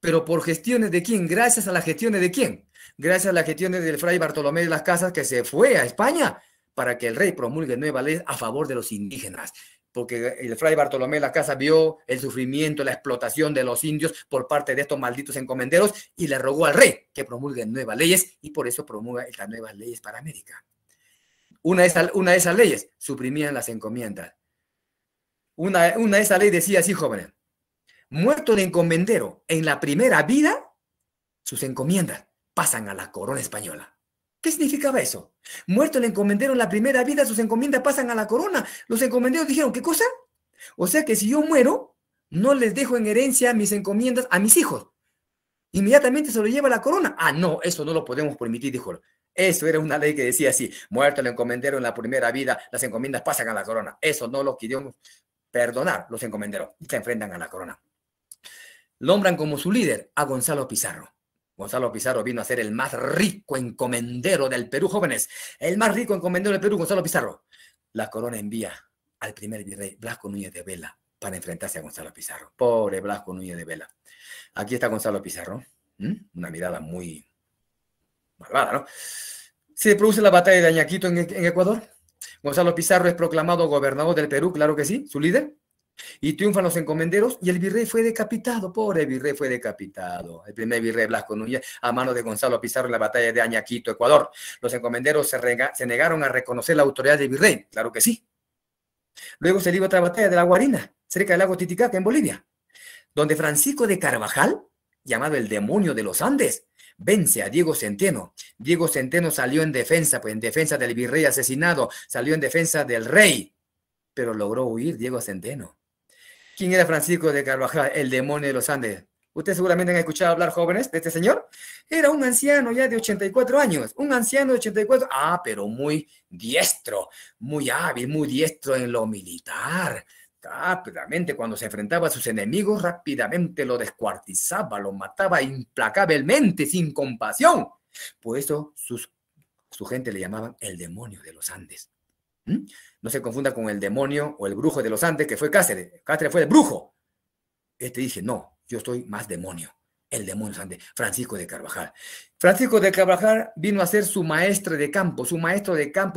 ¿Pero por gestiones de quién? Gracias a las gestiones de quién. Gracias a las gestiones del fray Bartolomé de las Casas, que se fue a España para que el rey promulgue nuevas leyes a favor de los indígenas. Porque el fray Bartolomé de las Casas vio el sufrimiento, la explotación de los indios por parte de estos malditos encomenderos y le rogó al rey que promulgue nuevas leyes, y por eso promulga estas nuevas leyes para América. Una de esas leyes suprimían las encomiendas. Una de esas leyes decía así, jóvenes: muerto el encomendero en la primera vida, sus encomiendas pasan a la corona española. ¿Qué significaba eso? Muerto el encomendero en la primera vida, sus encomiendas pasan a la corona. Los encomenderos dijeron, ¿qué cosa? O sea que si yo muero, no les dejo en herencia mis encomiendas a mis hijos. Inmediatamente se lo lleva a la corona. Ah, no, eso no lo podemos permitir, dijo. Eso era una ley que decía así: muerto el encomendero en la primera vida, las encomiendas pasan a la corona. Eso no lo queríamos perdonar los encomenderos y se enfrentan a la corona. Nombran como su líder a Gonzalo Pizarro. Gonzalo Pizarro vino a ser el más rico encomendero del Perú, jóvenes. El más rico encomendero del Perú, Gonzalo Pizarro. La corona envía al primer virrey Blasco Núñez de Vela para enfrentarse a Gonzalo Pizarro. Pobre Blasco Núñez de Vela. Aquí está Gonzalo Pizarro. Una mirada muy malvada, ¿no? Se produce la batalla de Añaquito en Ecuador. Gonzalo Pizarro es proclamado gobernador del Perú, claro que sí, su líder. Y triunfan los encomenderos y el virrey fue decapitado. Pobre virrey fue decapitado. El primer virrey Blasco Núñez a mano de Gonzalo Pizarro en la batalla de Añaquito, Ecuador. Los encomenderos se negaron a reconocer la autoridad del virrey. Claro que sí. Luego se dio otra batalla de la Guarina, cerca del lago Titicaca, en Bolivia, donde Francisco de Carvajal, llamado el demonio de los Andes, vence a Diego Centeno. Diego Centeno salió en defensa, pues en defensa del virrey asesinado, salió en defensa del rey, pero logró huir Diego Centeno. ¿Quién era Francisco de Carvajal, el demonio de los Andes? Ustedes seguramente han escuchado hablar, jóvenes, de este señor. Era un anciano ya de 84 años, un anciano de 84, pero muy diestro, muy hábil, muy diestro en lo militar. Rápidamente, cuando se enfrentaba a sus enemigos, rápidamente lo descuartizaba, lo mataba implacablemente, sin compasión. Por eso su gente le llamaban el demonio de los Andes. No se confunda con el demonio o el brujo de los Andes, que fue Cáceres. Cáceres fue el brujo. Este dice, no, yo soy más demonio. El demonio de los Andes, Francisco de Carvajal. Francisco de Carvajal vino a ser su maestro de campo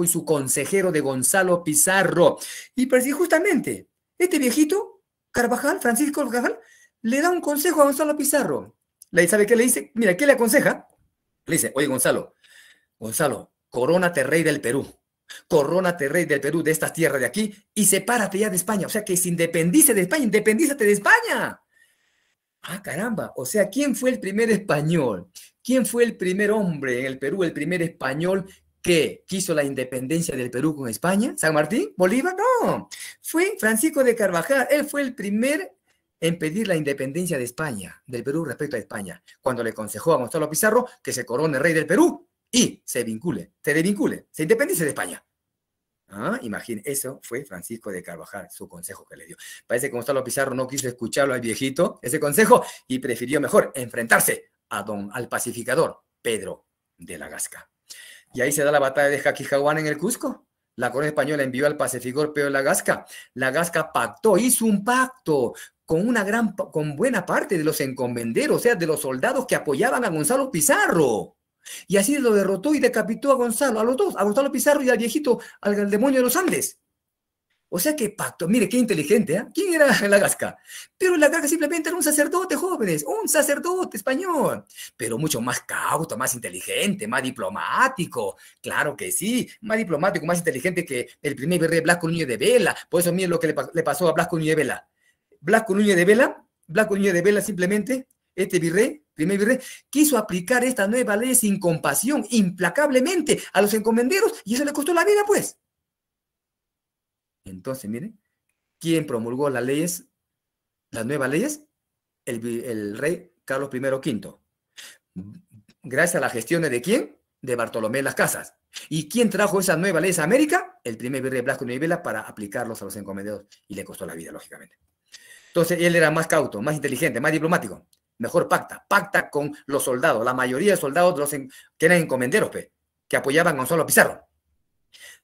y su consejero de Gonzalo Pizarro. Y pues, justamente, este viejito, Carvajal, Francisco de Carvajal, le da un consejo a Gonzalo Pizarro. ¿Sabe qué le dice? Mira, ¿qué le aconseja? Le dice, oye, Gonzalo, corónate rey del Perú. Corónate rey del Perú, de estas tierras de aquí, y sepárate ya de España. O sea, que se independice de España, independízate de España. Ah, caramba. O sea, ¿quién fue el primer español? ¿Quién fue el primer hombre en el Perú, el primer español que quiso la independencia del Perú con España? ¿San Martín? ¿Bolívar? No. Fue Francisco de Carvajal. Él fue el primer en pedir la independencia de España, del Perú respecto a España, cuando le aconsejó a Gonzalo Pizarro que se corone rey del Perú y se desvincule, se independice de España. Imagínense, eso fue Francisco de Carvajal, su consejo que le dio. Parece que Gonzalo Pizarro no quiso escucharlo al viejito, ese consejo, y prefirió mejor enfrentarse al pacificador Pedro de la Gasca. Y ahí se da la batalla de Jaquijahuana en el Cusco. La corona española envió al pacificador Pedro de la Gasca. La Gasca hizo un pacto con buena parte de los encomenderos, o sea, de los soldados que apoyaban a Gonzalo Pizarro. Y así lo derrotó y decapitó a Gonzalo, a los dos, a Gonzalo Pizarro y al viejito, al demonio de los Andes. O sea que pacto, mire qué inteligente, ¿eh? ¿Quién era la Gasca? Pero la Gasca simplemente era un sacerdote, jóvenes, un sacerdote español, pero mucho más cauto, más inteligente, más diplomático. Claro que sí, más diplomático, más inteligente que el primer virrey Blasco Núñez de Vela. Por eso mire lo que le pasó a Blasco Núñez de Vela. Blasco Núñez de Vela simplemente, este primer virrey, quiso aplicar esta nueva ley sin compasión, implacablemente a los encomenderos, y eso le costó la vida, pues. Entonces, miren, ¿quién promulgó las nuevas leyes? El rey Carlos I V. Gracias a las gestiones ¿de quién? De Bartolomé Las Casas. ¿Y quién trajo esas nuevas leyes a América? El primer virrey Blasco Núñez de Vela, para aplicarlos a los encomenderos, y le costó la vida, lógicamente. Entonces, él era más cauto, más inteligente, más diplomático. Mejor pacta con los soldados. La mayoría de soldados que eran encomenderos, que apoyaban a Gonzalo Pizarro.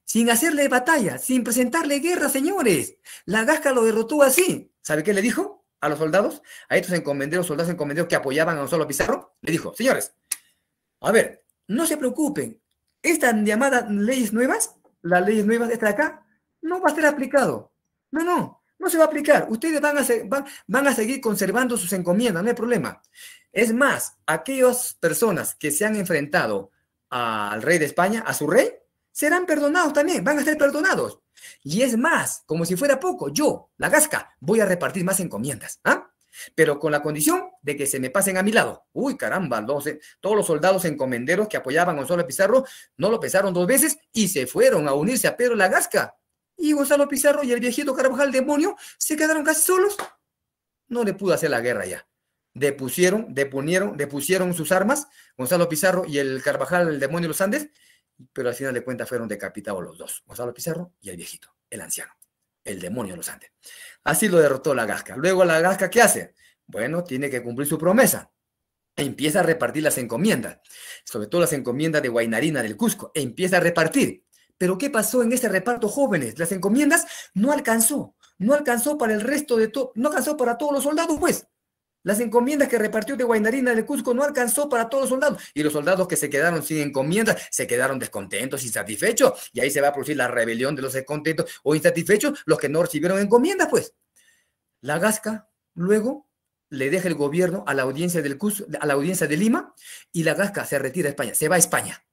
Sin hacerle batalla, sin presentarle guerra, señores. La Gasca lo derrotó así. ¿Sabe qué le dijo a los soldados? A estos encomenderos, soldados encomenderos que apoyaban a Gonzalo Pizarro. Le dijo, señores, a ver, no se preocupen. Estas llamadas leyes nuevas, las leyes nuevas de esta de acá, no va a ser aplicado. No se va a aplicar. Ustedes van a seguir conservando sus encomiendas, no hay problema. Es más, aquellas personas que se han enfrentado al rey de España, a su rey, serán perdonados también, van a ser perdonados. Y es más, como si fuera poco, yo, la Gasca, voy a repartir más encomiendas, ¿ah? Pero con la condición de que se me pasen a mi lado. Uy, caramba, todos los soldados encomenderos que apoyaban a Gonzalo Pizarro no lo pensaron 2 veces y se fueron a unirse a Pedro la Gasca. Y Gonzalo Pizarro y el viejito Carvajal demonio se quedaron casi solos. No le pudo hacer la guerra ya. Depusieron sus armas, Gonzalo Pizarro y el Carvajal, el demonio de los Andes, pero al final de cuentas fueron decapitados los dos, Gonzalo Pizarro y el viejito, el anciano, el demonio de los Andes. Así lo derrotó la Gasca. Luego la Gasca, ¿qué hace? Bueno, tiene que cumplir su promesa. Empieza a repartir las encomiendas, sobre todo las encomiendas de Huaynarina del Cusco, empieza a repartir. Pero ¿qué pasó en ese reparto, jóvenes? Las encomiendas no alcanzó para el resto de todo, no alcanzó para todos los soldados, pues. Las encomiendas que repartió de Huaynarina del Cusco no alcanzó para todos los soldados. Y los soldados que se quedaron sin encomiendas se quedaron descontentos, insatisfechos. Y ahí se va a producir la rebelión de los descontentos o insatisfechos, los que no recibieron encomiendas, pues. La Gasca luego le deja el gobierno a la audiencia del Cusco, a la audiencia de Lima, y la Gasca se retira a España, se va a España.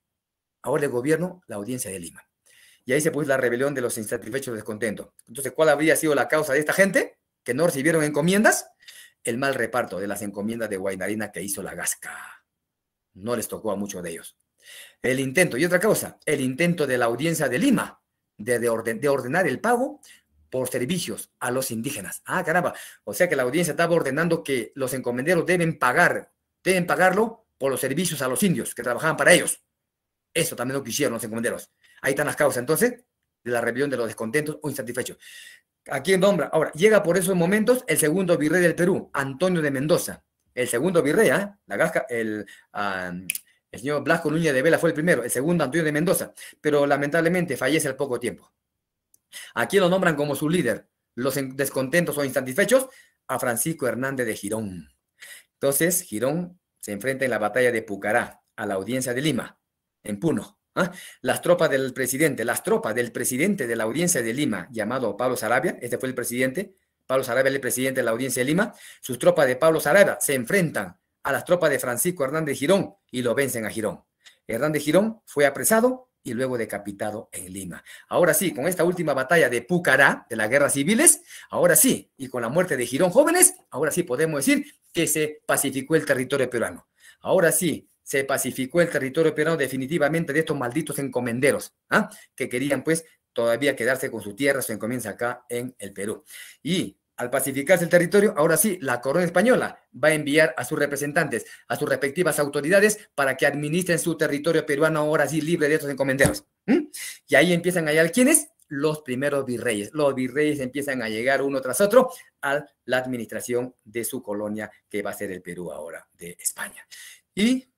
Ahora el gobierno, la audiencia de Lima. Y ahí se puso la rebelión de los insatisfechos descontentos. Entonces, ¿cuál habría sido la causa de esta gente que no recibieron encomiendas? El mal reparto de las encomiendas de Huaynarina que hizo la Gasca. No les tocó a muchos de ellos. El intento, y otra causa, el intento de la audiencia de Lima de ordenar el pago por servicios a los indígenas. Ah, caramba. O sea que la audiencia estaba ordenando que los encomenderos deben pagarlo por los servicios a los indios que trabajaban para ellos. Eso también lo quisieron los encomenderos. Ahí están las causas, entonces, de la rebelión de los descontentos o insatisfechos. ¿A quién nombra? Ahora, llega por esos momentos el segundo virrey del Perú, Antonio de Mendoza. El segundo virrey, la Gasca, el señor Blasco Núñez de Vela fue el primero, el segundo Antonio de Mendoza, pero lamentablemente fallece al poco tiempo. ¿A quién lo nombran como su líder? Los descontentos o insatisfechos, a Francisco Hernández de Girón. Entonces, Girón se enfrenta en la batalla de Pucará a la audiencia de Lima, en Puno. Las tropas del presidente de la audiencia de Lima, llamado Pablo Sarabia, este fue el presidente, Pablo Sarabia, el presidente de la audiencia de Lima, sus tropas de Pablo Sarabia se enfrentan a las tropas de Francisco Hernández Girón y lo vencen a Girón. Hernández Girón fue apresado y luego decapitado en Lima. Ahora sí, con esta última batalla de Pucará, de las guerras civiles, ahora sí, y con la muerte de Girón, jóvenes, ahora sí podemos decir que se pacificó el territorio peruano. Ahora sí, se pacificó el territorio peruano definitivamente de estos malditos encomenderos, que querían pues todavía quedarse con su tierra, su encomienda acá en el Perú. Y al pacificarse el territorio, ahora sí, la corona española va a enviar a sus representantes, a sus respectivas autoridades, para que administren su territorio peruano ahora sí libre de estos encomenderos. Y ahí empiezan a llegar, ¿quiénes? Los primeros virreyes. Los virreyes empiezan a llegar uno tras otro a la administración de su colonia, que va a ser el Perú ahora de España. Y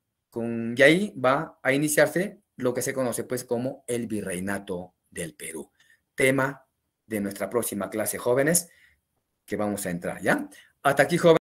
ahí va a iniciarse lo que se conoce pues como el virreinato del Perú. Tema de nuestra próxima clase, jóvenes, que vamos a entrar, ¿ya? Hasta aquí, jóvenes.